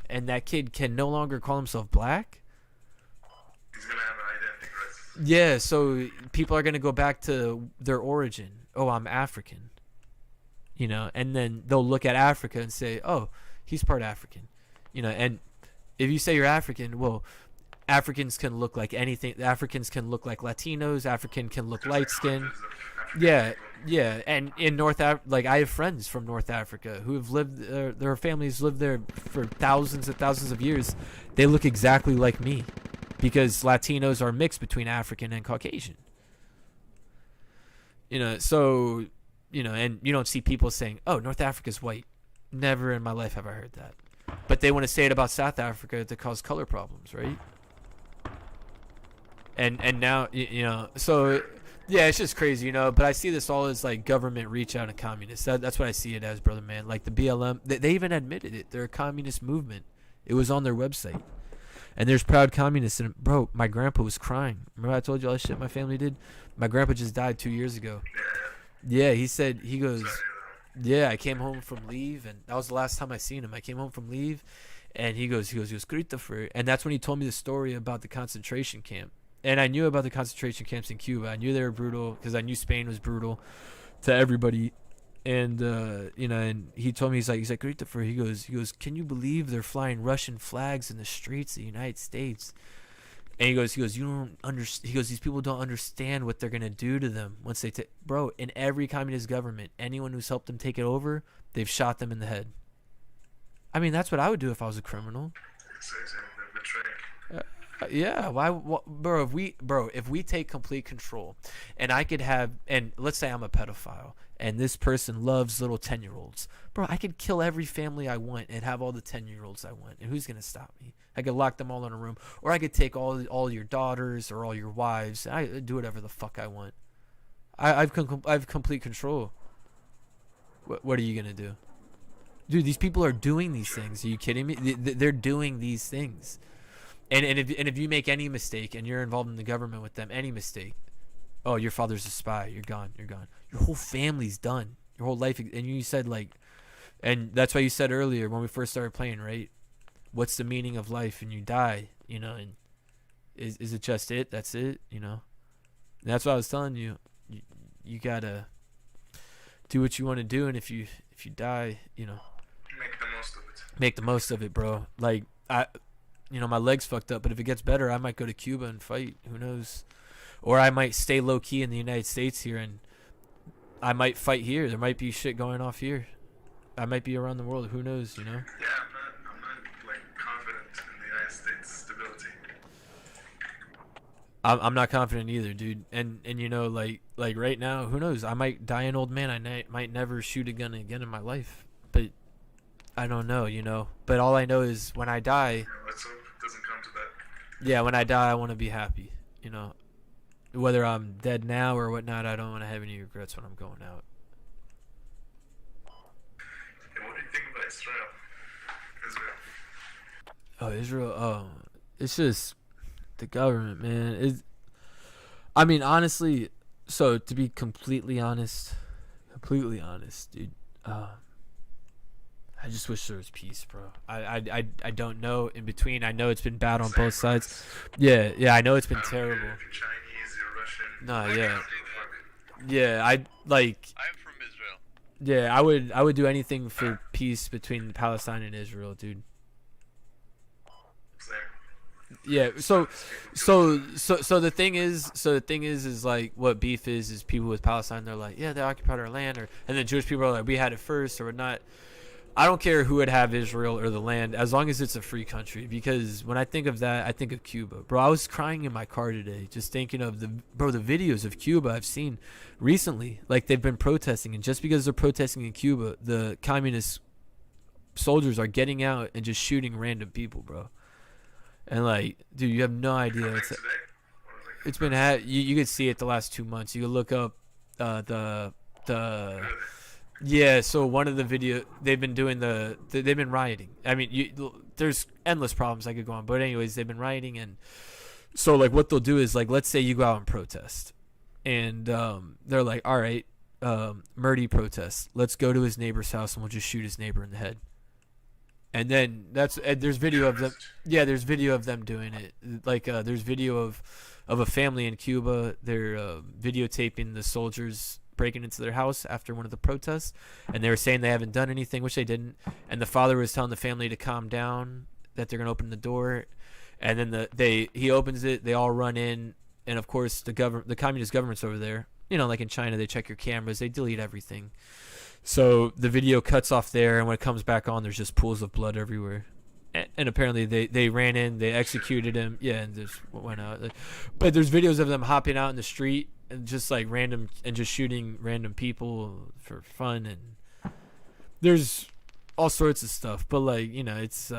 And that kid can no longer call himself black. He's going to have an identity crisis. Yeah, so people are going to go back to their origin. Oh, I'm African. You know, and then they'll look at Africa and say, oh, he's part African, you know. And if you say you're African, well, Africans can look like anything. Africans can look like Latinos. African can look light skinned. Yeah. And in like, I have friends from North Africa who have lived, their families lived there for thousands and thousands of years. They look exactly like me because Latinos are mixed between African and Caucasian. You know, so, you know, and you don't see people saying, oh, North Africa's white. Never in my life have I heard that. But they want to say it about South Africa to cause color problems, right? And now, you know, so, yeah, it's just crazy, you know. But I see this all as, like, government reach out and communists. That's what I see it as, brother, man. Like, the BLM, they even admitted it. They're a communist movement. It was on their website. And there's proud communists. And, bro, my grandpa was crying. Remember I told you all the shit my family did? My grandpa just died 2 years ago. Yeah, he goes... Yeah, I came home from leave, and that was the last time I seen him. I came home from leave, and he goes, Christopher. And that's when he told me the story about the concentration camp. And I knew about the concentration camps in Cuba. I knew they were brutal because I knew Spain was brutal to everybody. And, you know, and he told me, he's like, Christopher, he goes, can you believe they're flying Russian flags in the streets of the United States? And he goes, you don't understand. He goes, these people don't understand what they're gonna do to them once they take. Bro, in every communist government, anyone who's helped them take it over, they've shot them in the head. I mean, that's what I would do if I was a criminal. Yeah, why, bro? If we take complete control, and I could have, and let's say I'm a pedophile, and this person loves little 10-year-olds, bro, I could kill every family I want and have all the 10-year-olds I want, and who's gonna stop me? I could lock them all in a room, or I could take all your daughters or all your wives. I do whatever the fuck I want. I've complete control. What are you gonna do, dude? These people are doing these things. Are you kidding me? They're doing these things. And if you make any mistake and you're involved in the government with them, any mistake, oh, your father's a spy. You're gone. Your whole family's done. Your whole life. And you said, like, and that's why you said earlier when we first started playing, right? What's the meaning of life? And you die, you know, and is it just it? That's it, you know? And that's what I was telling you. You gotta do what you want to do, and if you die, you know, make the most of it. Make the most of it, bro. Like, you know, my leg's fucked up, but if it gets better, I might go to Cuba and fight. Who knows? Or I might stay low key in the United States here, and I might fight here. There might be shit going off here. I might be around the world. Who knows? You know? Yeah, I'm not like confident in the United States stability. I'm not confident either, dude. And you know, like right now, who knows? I might die an old man. I might never shoot a gun again in my life. But I don't know, you know. But all I know is when I die. Yeah, let's hope it doesn't come to that. Yeah, when I die, I want to be happy. You know, whether I'm dead now or whatnot, I don't want to have any regrets when I'm going out. Hey, what do you think about Israel? Oh, Israel. Oh, it's just. the government, man, is. I mean, honestly, so to be completely honest, dude. I just wish there was peace, bro. I don't know in between. I know it's been bad on both sides. Yeah, I know it's been terrible. If you're Chinese, you're Russian. Nah, what yeah. the fuck? Yeah, I like. I'm from Israel. Yeah, I would do anything for peace between Palestine and Israel, dude. Same. Yeah, so the thing is like what beef is people with Palestine, they're like, yeah, they occupied our land, and then Jewish people are like, we had it first, or we're not. I don't care who would have Israel or the land, as long as it's a free country. Because when I think of that, I think of Cuba, bro. I was crying in my car today, just thinking of the videos of Cuba I've seen recently. Like, they've been protesting, and just because they're protesting in Cuba, the communist soldiers are getting out and just shooting random people, bro. And like, dude, you have no idea. It's been you could see it the last 2 months. You could look up the. Yeah, so one of the video they've been doing they've been rioting. I mean, there's endless problems I could go on, but anyways, they've been rioting, and so like what they'll do is, like, let's say you go out and protest, and they're like, all right, Murdy protests. Let's go to his neighbor's house and we'll just shoot his neighbor in the head. And then there's video of them. Yeah, there's video of them doing it. Like there's video of a family in Cuba. They're videotaping the soldiers breaking into their house after one of the protests, and they were saying they haven't done anything, which they didn't. And the father was telling the family to calm down, that they're gonna open the door, and then he opens it. They all run in, and of course the communist government's over there. You know, like in China, they check your cameras, they delete everything. So the video cuts off there, and when it comes back on, there's just pools of blood everywhere. And apparently they ran in, they executed him, yeah, and just went out. But there's videos of them hopping out in the street and just like random and just shooting random people for fun, and there's all sorts of stuff. But like, you know, it's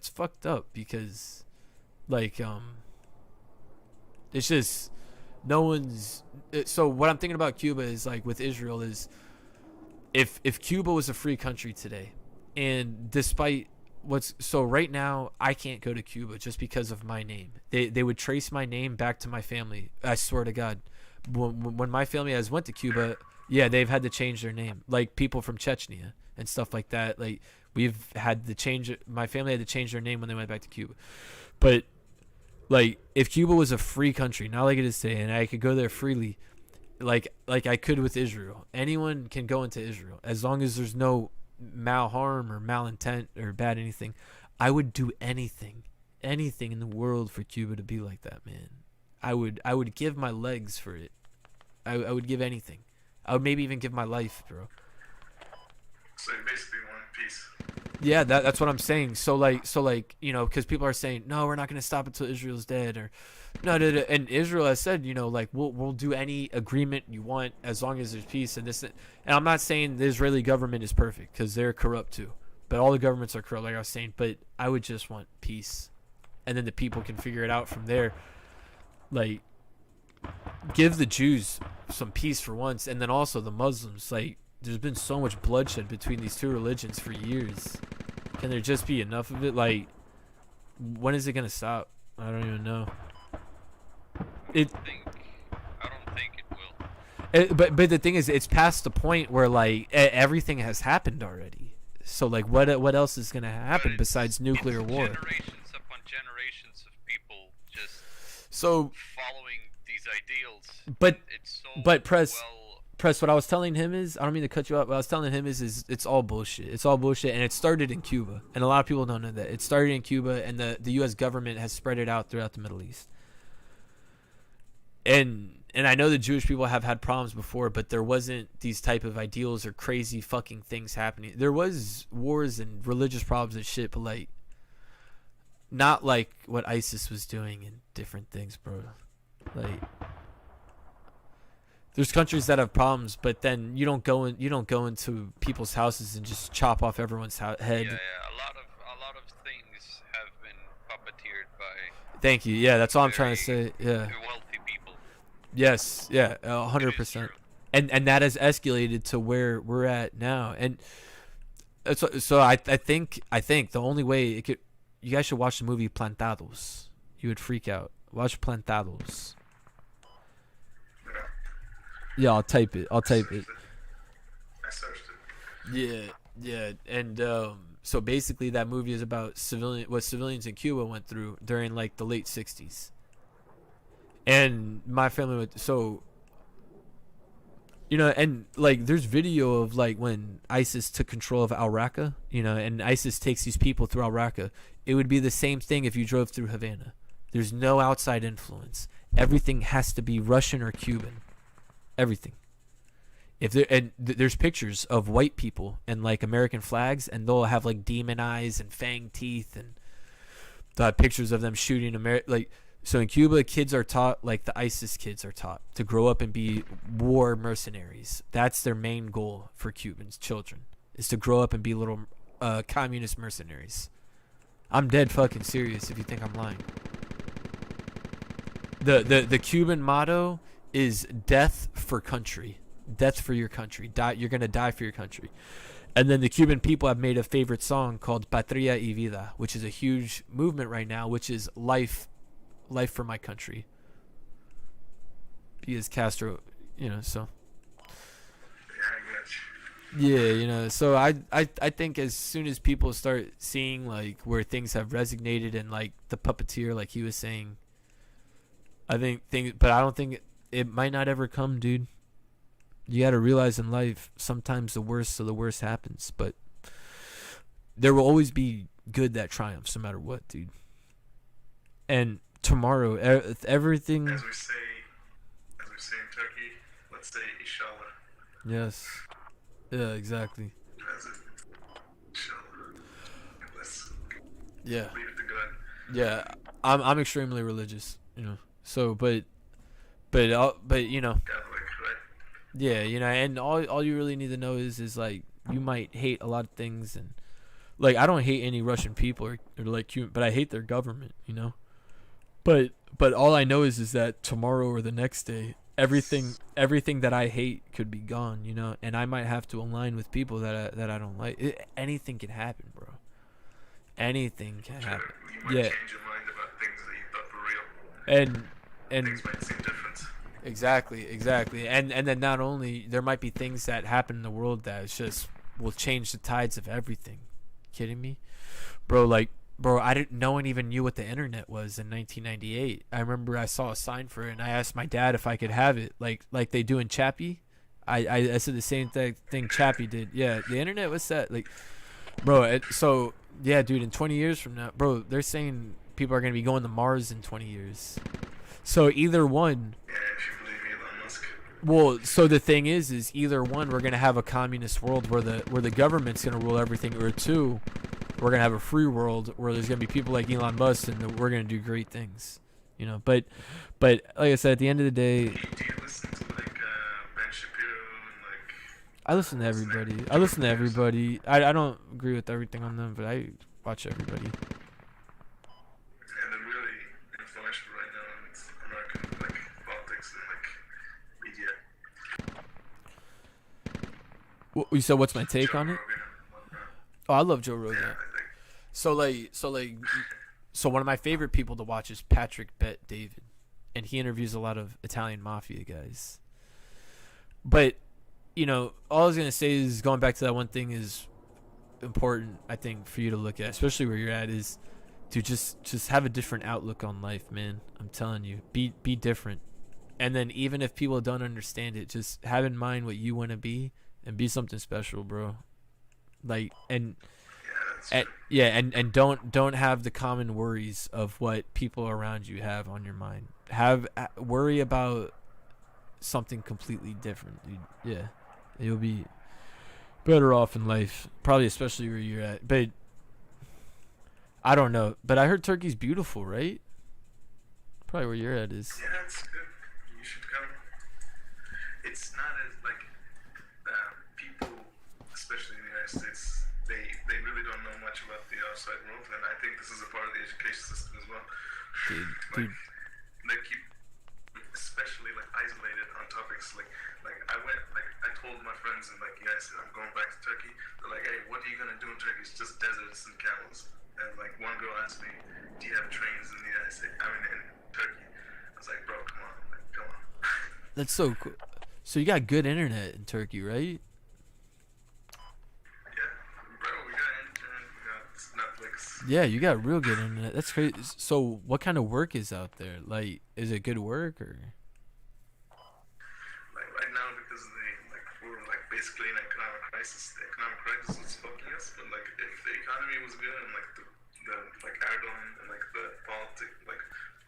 fucked up because like it's just no one's. So what I'm thinking about Cuba is like with Israel is if Cuba was a free country today, and despite so right now I can't go to Cuba just because of my name. They would trace my name back to my family. I swear to God, when my family has went to Cuba, yeah, they've had to change their name. Like people from Chechnya and stuff like that. Like we've had to change. My family had to change their name when they went back to Cuba. But like if Cuba was a free country, not like it is today, and I could go there freely, like I could with Israel. Anyone can go into Israel as long as there's no malharm or malintent or bad anything. I would do anything in the world for Cuba to be like that, man. I would give my legs for it. I would give anything. I would maybe even give my life, bro. So you basically want peace. Yeah, that's what I'm saying. So like, you know, because people are saying, no, we're not going to stop until Israel's dead, or no. And Israel has said, you know, like we'll do any agreement you want as long as there's peace and this. And I'm not saying the Israeli government is perfect, because they're corrupt too. But all the governments are corrupt, like I was saying. But I would just want peace, and then the people can figure it out from there. Like, give the Jews some peace for once, and then also the Muslims. Like, there's been so much bloodshed between these two religions for years. Can there just be enough of it? Like, when is it gonna stop? I don't even know. I don't think it will. But the thing is, it's past the point where like everything has happened already. So like, what else is gonna happen besides nuclear war? Generations upon generations of people just so following these ideals. But Press, what I was telling him is, I don't mean to cut you off, what I was telling him is it's all bullshit. It's all bullshit, and it started in Cuba. And a lot of people don't know that. It started in Cuba, and the U.S. government has spread it out throughout the Middle East. And I know the Jewish people have had problems before, but there wasn't these type of ideals or crazy fucking things happening. There was wars and religious problems and shit, but like, not like what ISIS was doing and different things, bro. Like, there's countries that have problems, but then you don't go into people's houses and just chop off everyone's head. Yeah. A lot of things have been puppeteered by. Thank you. Yeah, that's all I'm trying to say. Yeah. Wealthy people. Yes. Yeah. 100%. And that has escalated to where we're at now. And so I think the only way it could, you guys should watch the movie Plantados. You would freak out. Watch Plantados. Yeah, I'll type it. I searched it. Yeah. And so basically that movie is about what civilians in Cuba went through during like the late 60s. And my family went, so, you know, and like there's video of like when ISIS took control of Al Raqqa, you know, and ISIS takes these people through Al Raqqa. It would be the same thing if you drove through Havana. There's no outside influence. Everything has to be Russian or Cuban. Everything. If there there's pictures of white people and like American flags, and they'll have like demon eyes and fang teeth, and they'll have pictures of them shooting like. So in Cuba, kids are taught, like the ISIS kids are taught, to grow up and be war mercenaries. That's their main goal for Cubans, children, is to grow up and be little communist mercenaries. I'm dead fucking serious if you think I'm lying. The Cuban motto is death for country. Death for your country. You're going to die for your country. And then the Cuban people have made a favorite song called Patria y Vida, which is a huge movement right now, which is life for my country. Because Castro, you know, so. Yeah, you know, so I think as soon as people start seeing like where things have resonated and like the puppeteer, like he was saying, I think but I don't think it might not ever come, dude. You got to realize in life, sometimes the worst of the worst happens, but there will always be good that triumphs no matter what, dude. And tomorrow, everything. As we say in Turkey, let's say inshallah. Yes. Yeah, exactly. Yeah. Leave it to God. Yeah, I'm extremely religious, you know. So, but you know. Catholic, right? Yeah, you know, and all you really need to know is like you might hate a lot of things, and like I don't hate any Russian people or like Cuban, but I hate their government, you know. But all I know is that tomorrow or the next day, everything that I hate could be gone, you know, and I might have to align with people that I don't like. Anything can happen, bro. Anything can happen. You might change your mind about things that you thought were real. And things might seem different. Exactly. And then not only there might be things that happen in the world that it's just will change the tides of everything. Kidding me? Bro, no one even knew what the internet was in 1998. I remember I saw a sign for it and I asked my dad if I could have it, like they do in Chappie. I said the same thing Chappie did. Yeah, the internet was set, like, bro. So yeah, dude, in 20 years from now, bro, they're saying people are gonna be going to Mars in 20 years. So either one. Yeah, if you believe Elon Musk. Well, so the thing is either one, we're gonna have a communist world where the government's gonna rule everything, or two, we're gonna have a free world where there's gonna be people like Elon Musk and we're gonna do great things, you know. But like I said, at the end of the day, Do you listen to like Ben Shapiro and like? I listen to everybody. I don't agree with everything on them, but I watch everybody. And they're really influential right now in American like politics and like media. You said what's my take on it? Oh, I love Joe Rogan. Yeah, So one of my favorite people to watch is Patrick Bet David, and he interviews a lot of Italian mafia guys. But you know, all I was gonna say is, going back to that one thing is important, I think, for you to look at, especially where you're at, is to just have a different outlook on life, man. I'm telling you, be different. And then even if people don't understand it, just have in mind what you want to be and be something special, bro. Like, and don't have the common worries of what people around you have on your mind. Worry about something completely different, dude. Yeah, you'll be better off in life, probably, especially where you're at. But I don't know. But I heard Turkey's beautiful, right? Probably where you're at is. Yeah, it's good. You should come. It's not as like people, especially in the United States, they really don't know much about the outside world, and I think this is a part of the education system as well. Dude. They keep, especially like isolated on topics like I told my friends and like, yeah, I said I'm going back to Turkey. They're like, hey, what are you gonna do in Turkey? It's just deserts and camels. and like one girl asked me, "Do you have trains in the United States? I mean, in Turkey?" I was like, "Bro, come on, like, come on." That's so cool. So you got good internet in Turkey, right? Yeah, you got real good internet. That's crazy. So, what kind of work is out there? Like, is it good work or? Like right now, because of the we're like basically in an economic crisis. The economic crisis is fucking us. But like, if the economy was good and like the like Erdogan and like the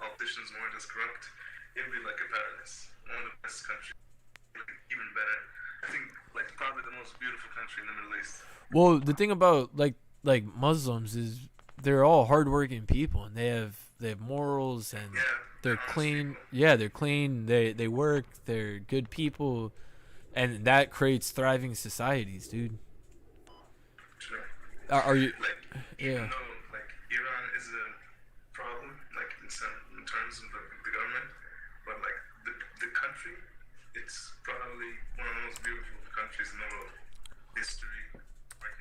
politicians weren't as corrupt, it'd be like a paradise. One of the best countries, even better. I think like probably the most beautiful country in the Middle East. Well, the thing about like Muslims is they're all hardworking people and they have morals and they're clean. People. Yeah, they're clean. They work. They're good people, and that creates thriving societies, dude. Sure. Are you? Like, even though like Iran is a problem, like in terms of the government, but like the country, it's probably one of the most beautiful countries in the world. History, like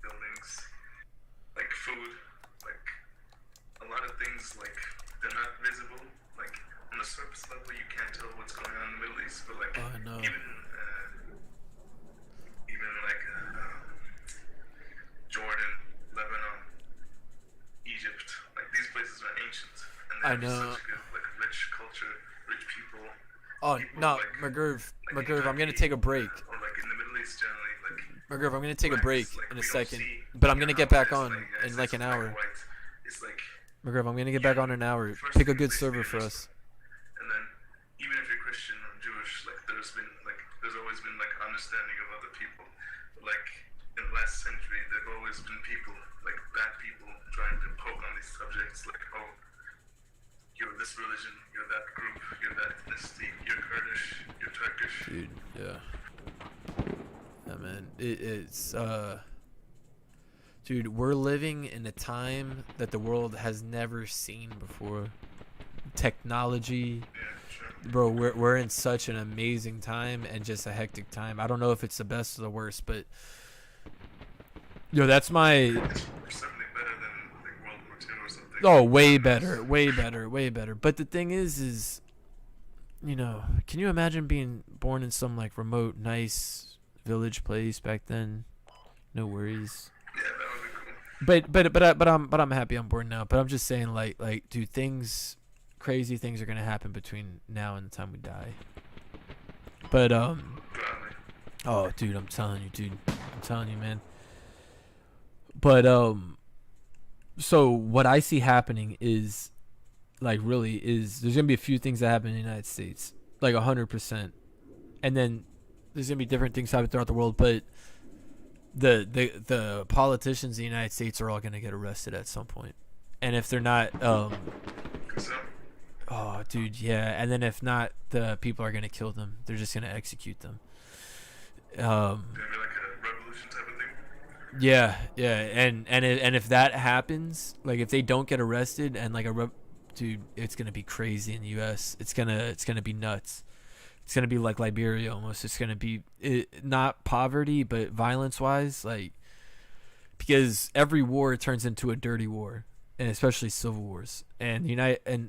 buildings, like food, like a lot of things, like they're not visible. Like on the surface level, you can't tell what's going on in the Middle East, but like even like Jordan, Lebanon, Egypt, like these places are ancient, and they have such a good, like rich culture, rich people. Oh no, McGurv, I'm gonna take a break. Or like in the Middle East generally, like. McGurv, I'm gonna take a break in a second, but I'm gonna get back on in like an hour. McGurv, I'm gonna get back on in an hour. Pick a good server for us. And then, even if you're Christian or Jewish, like there's always been like understanding of other people. Like in the last century, there've always been people, like bad people, trying to poke on these subjects, like, oh, you're this religion, you're that group, you're that ethnicity, you're Kurdish, you're Turkish. Dude, yeah. Yeah, man. It's dude, we're living in a time that the world has never seen before. Technology. Bro, we're in such an amazing time and just a hectic time. I don't know if it's the best or the worst, but yo, that's my It's certainly better than like World War II or something. Oh, way better. But the thing is, you know, can you imagine being born in some like remote, nice village place back then? No worries. Yeah, that would be cool. But I'm happy I'm born now. But I'm just saying, like, dude, crazy things are gonna happen between now and the time we die. But oh, dude, I'm telling you, man. But so what I see happening is, like, there's gonna be a few things that happen in the United States, like 100%, and then there's gonna be different things happen throughout the world. But the politicians in the United States are all gonna get arrested at some point, and if they're not, oh, dude, yeah, and then if not, the people are gonna kill them. They're just gonna execute them. Gonna be like a revolution type of thing. Yeah, and if that happens, like if they don't get arrested and like dude, it's gonna be crazy in the U.S. It's gonna be nuts. It's gonna be like Liberia almost. It's gonna be not poverty, but violence-wise, like, because every war turns into a dirty war, and especially civil wars. And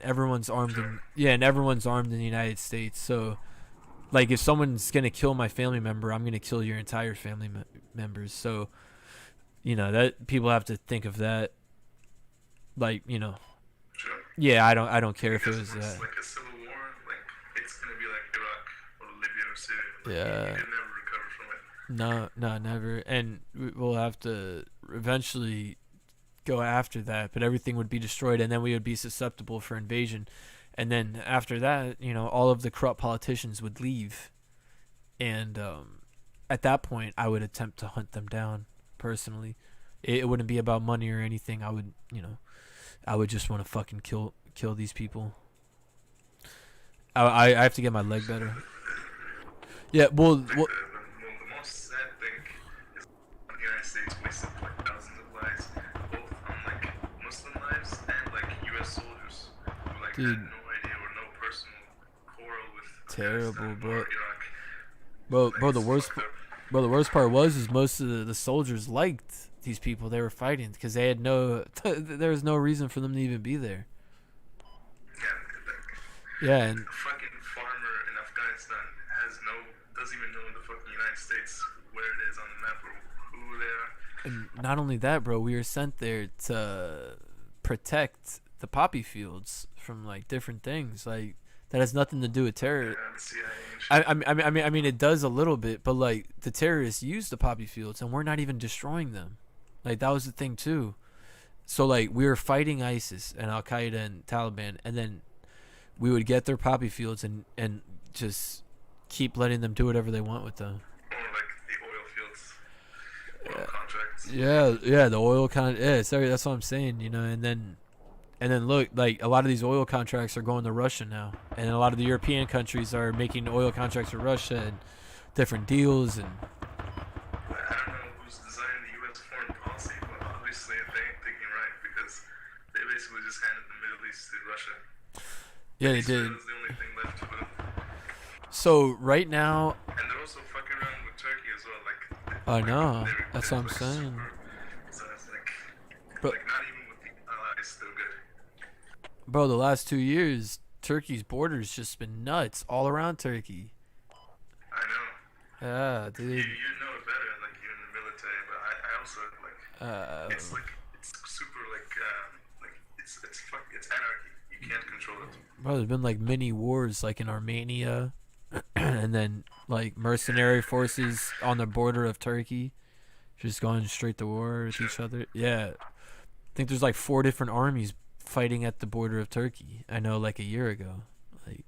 everyone's armed in the United States. So, like, if someone's gonna kill my family member, I'm gonna kill your entire family members. So, you know, that people have to think of that. Like, you know. Sure. Yeah, I don't care if it was like a civil war, like it's gonna be like Iraq or Libya or Syria. Like, yeah. You can never recover from it. No, never. And we'll have to eventually go after that, but everything would be destroyed, and then we would be susceptible for invasion. And then after that, you know, all of the corrupt politicians would leave, and at that point, I would attempt to hunt them down personally. It wouldn't be about money or anything. I would just want to fucking kill these people. I have to get my leg better. Yeah, well, the most sad thing is the United States wasted like thousands of lives, both on like Muslim lives and like U.S. soldiers who like dude, had no idea or no personal quarrel with terrible, Afghanistan bro. or Iraq. Bro, Like, bro, Bro, the worst part is most of the soldiers liked these people they were fighting because they had there was no reason for them to even be there. Yeah, and a fucking farmer in Afghanistan doesn't even know in the fucking United States where it is on the map or who they are. and not only that, bro, we were sent there to protect the poppy fields from like different things. Like that has nothing to do with terror. I mean, it does a little bit, but like the terrorists use the poppy fields, and we're not even destroying them. Like that was the thing too. So like we were fighting ISIS and Al Qaeda and Taliban, and then we would get their poppy fields and just keep letting them do whatever they want with them. Or like the oil fields, oil contracts. Yeah, the oil sorry, that's what I'm saying, you know. And then look, like a lot of these oil contracts are going to Russia now, and a lot of the European countries are making oil contracts with Russia and different deals. And I don't know who's designing the U.S. foreign policy, but obviously they ain't thinking right because they basically just handed the Middle East to Russia. yeah, they did. That was the only thing left for them. So right now, And they're also fucking around with Turkey as well. Like I know, that's what I'm saying. So it's Bro, like not even with the allies still good. bro, the last 2 years, Turkey's border's just been nuts all around Turkey. I know. Yeah, dude. You know it better, like you're in the military, but I also like it's super like it's anarchy. You can't control it. Bro, there's been like mini wars like in Armenia, and then like mercenary forces on the border of Turkey, just going straight to war with each other. Yeah, I think there's like 4 different armies fighting at the border of Turkey. I know, like a year ago, like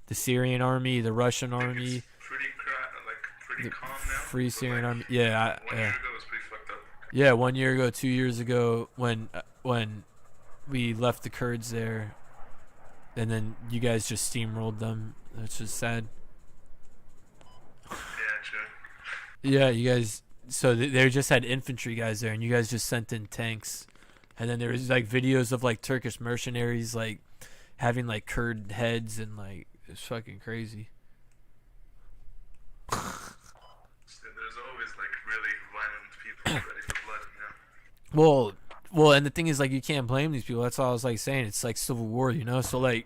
the Syrian army, the Russian army, Pretty calm now. Free Syrian army. Yeah, 1 year ago was pretty fucked up. yeah, 1 year ago, 2 years ago, when we left the Kurds there, and then you guys just steamrolled them. That's just sad. Yeah, true. Yeah, you guys. So they just had infantry guys there, and you guys just sent in tanks. And then there was like videos of like Turkish mercenaries like having like Kurd heads, and like it's fucking crazy. There's always like really violent people ready for blood, you know. Well, and the thing is, like, you can't blame these people. That's all I was like saying. It's like civil war, you know. So like,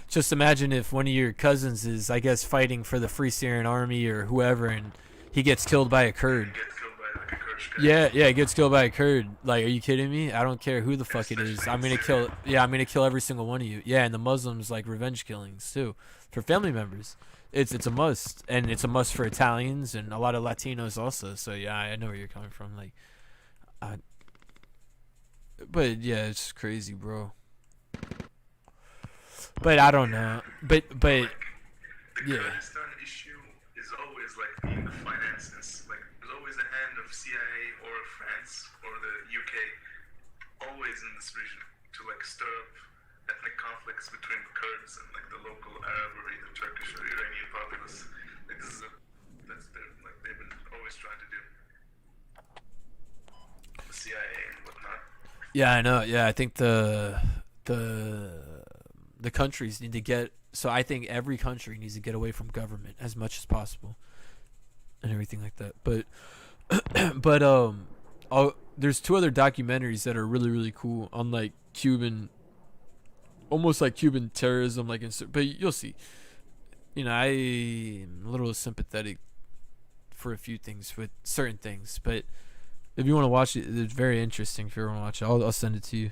just imagine if one of your cousins is, I guess, fighting for the Free Syrian Army or whoever, and he gets killed by a Kurd. Yeah, he gets killed by a Kurd. Like, are you kidding me? I don't care who the fuck it is. I'm gonna kill. Yeah, I'm gonna kill every single one of you. Yeah, and the Muslims like revenge killings too for family members. It's a must, and it's a must for Italians and a lot of Latinos also. So yeah, I know where you're coming from. Like, but yeah, it's crazy, bro. But I don't know. But The yeah. Kurdistan issue is always like in the finances. Like there's always the hand of CIA or France or the UK, always in this region to like stir up ethnic conflicts between Kurds and like the local Arab or either Turkish or Iranian populace. Like this is like they've been always trying to do. The CIA and whatnot. Yeah, I know. Yeah, I think the countries need to get. So I think every country needs to get away from government as much as possible, and everything like that. But there's 2 other documentaries that are really really cool on like Cuban, almost like Cuban terrorism, like but you'll see. You know, I'm a little sympathetic for a few things with certain things, but if you want to watch it, it's very interesting. If you want to watch it, I'll send it to you.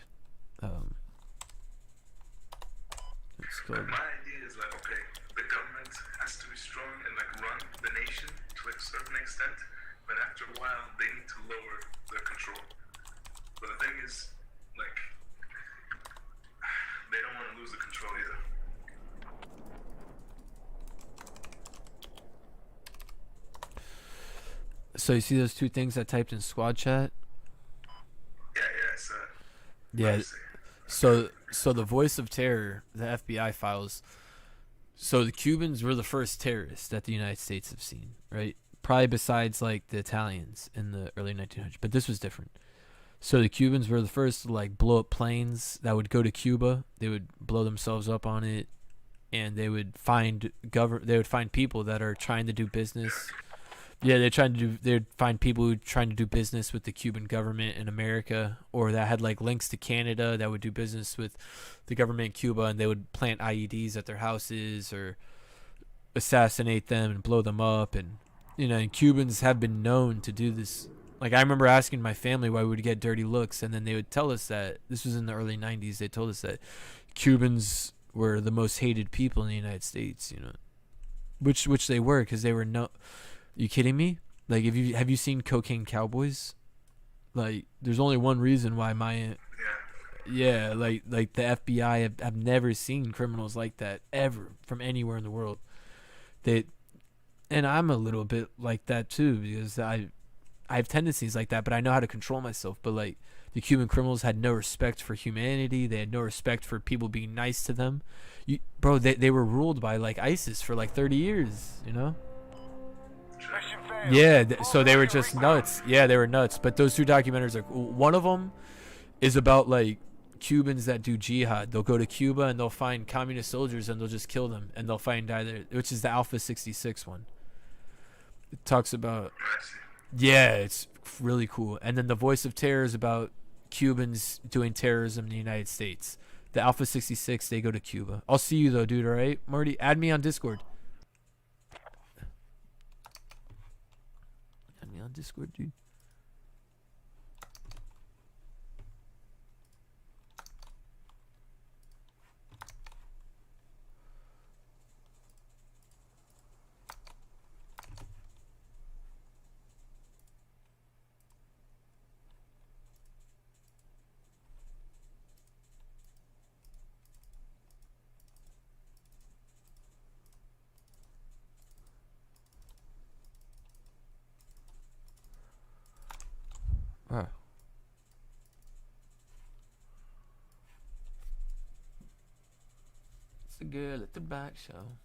It's called. My idea is like, okay, the government has to be strong and like run the nation to like a certain extent, but after a while they need to lower their control. But the thing is, like, they don't want to lose the control either. So you see those 2 things I typed in squad chat? Yeah. So the voice of terror, the FBI files. So the Cubans were the first terrorists that the United States have seen, right? Probably besides like the Italians in the early 1900s, but this was different. So the Cubans were the first to like blow up planes that would go to Cuba. They would blow themselves up on it, and they would find people that are trying to do business. Yeah, they'd find people who trying to do business with the Cuban government in America, or that had like links to Canada that would do business with the government in Cuba, and they would plant IEDs at their houses or assassinate them and blow them up. And and Cubans have been known to do this. Like, I remember asking my family why we would get dirty looks, and then they would tell us that this was in the early 90s. They told us that Cubans were the most hated people in the United States, which they were, because they were you kidding me? Like, have you seen Cocaine Cowboys? Like, there's only one reason why yeah, like the FBI have never seen criminals like that ever from anywhere in the world. And I'm a little bit like that too, because I have tendencies like that, but I know how to control myself. But like, the Cuban criminals had no respect for humanity. They had no respect for people being nice to them. Bro, they were ruled by like ISIS for like 30 years, Yeah, so they were just nuts. Yeah, they were nuts. But those two documentaries are cool. One of them is about like Cubans that do jihad. They'll go to Cuba and they'll find communist soldiers and they'll just kill them and they'll find die there, which is the Alpha 66 one. It talks about, yeah, it's really cool. And then The Voice of Terror is about Cubans doing terrorism in the United States. The Alpha 66, they go to Cuba. I'll see you though, dude, all right? Marty, add me on Discord. Add me on Discord, dude. Ah. It's the girl at the back show.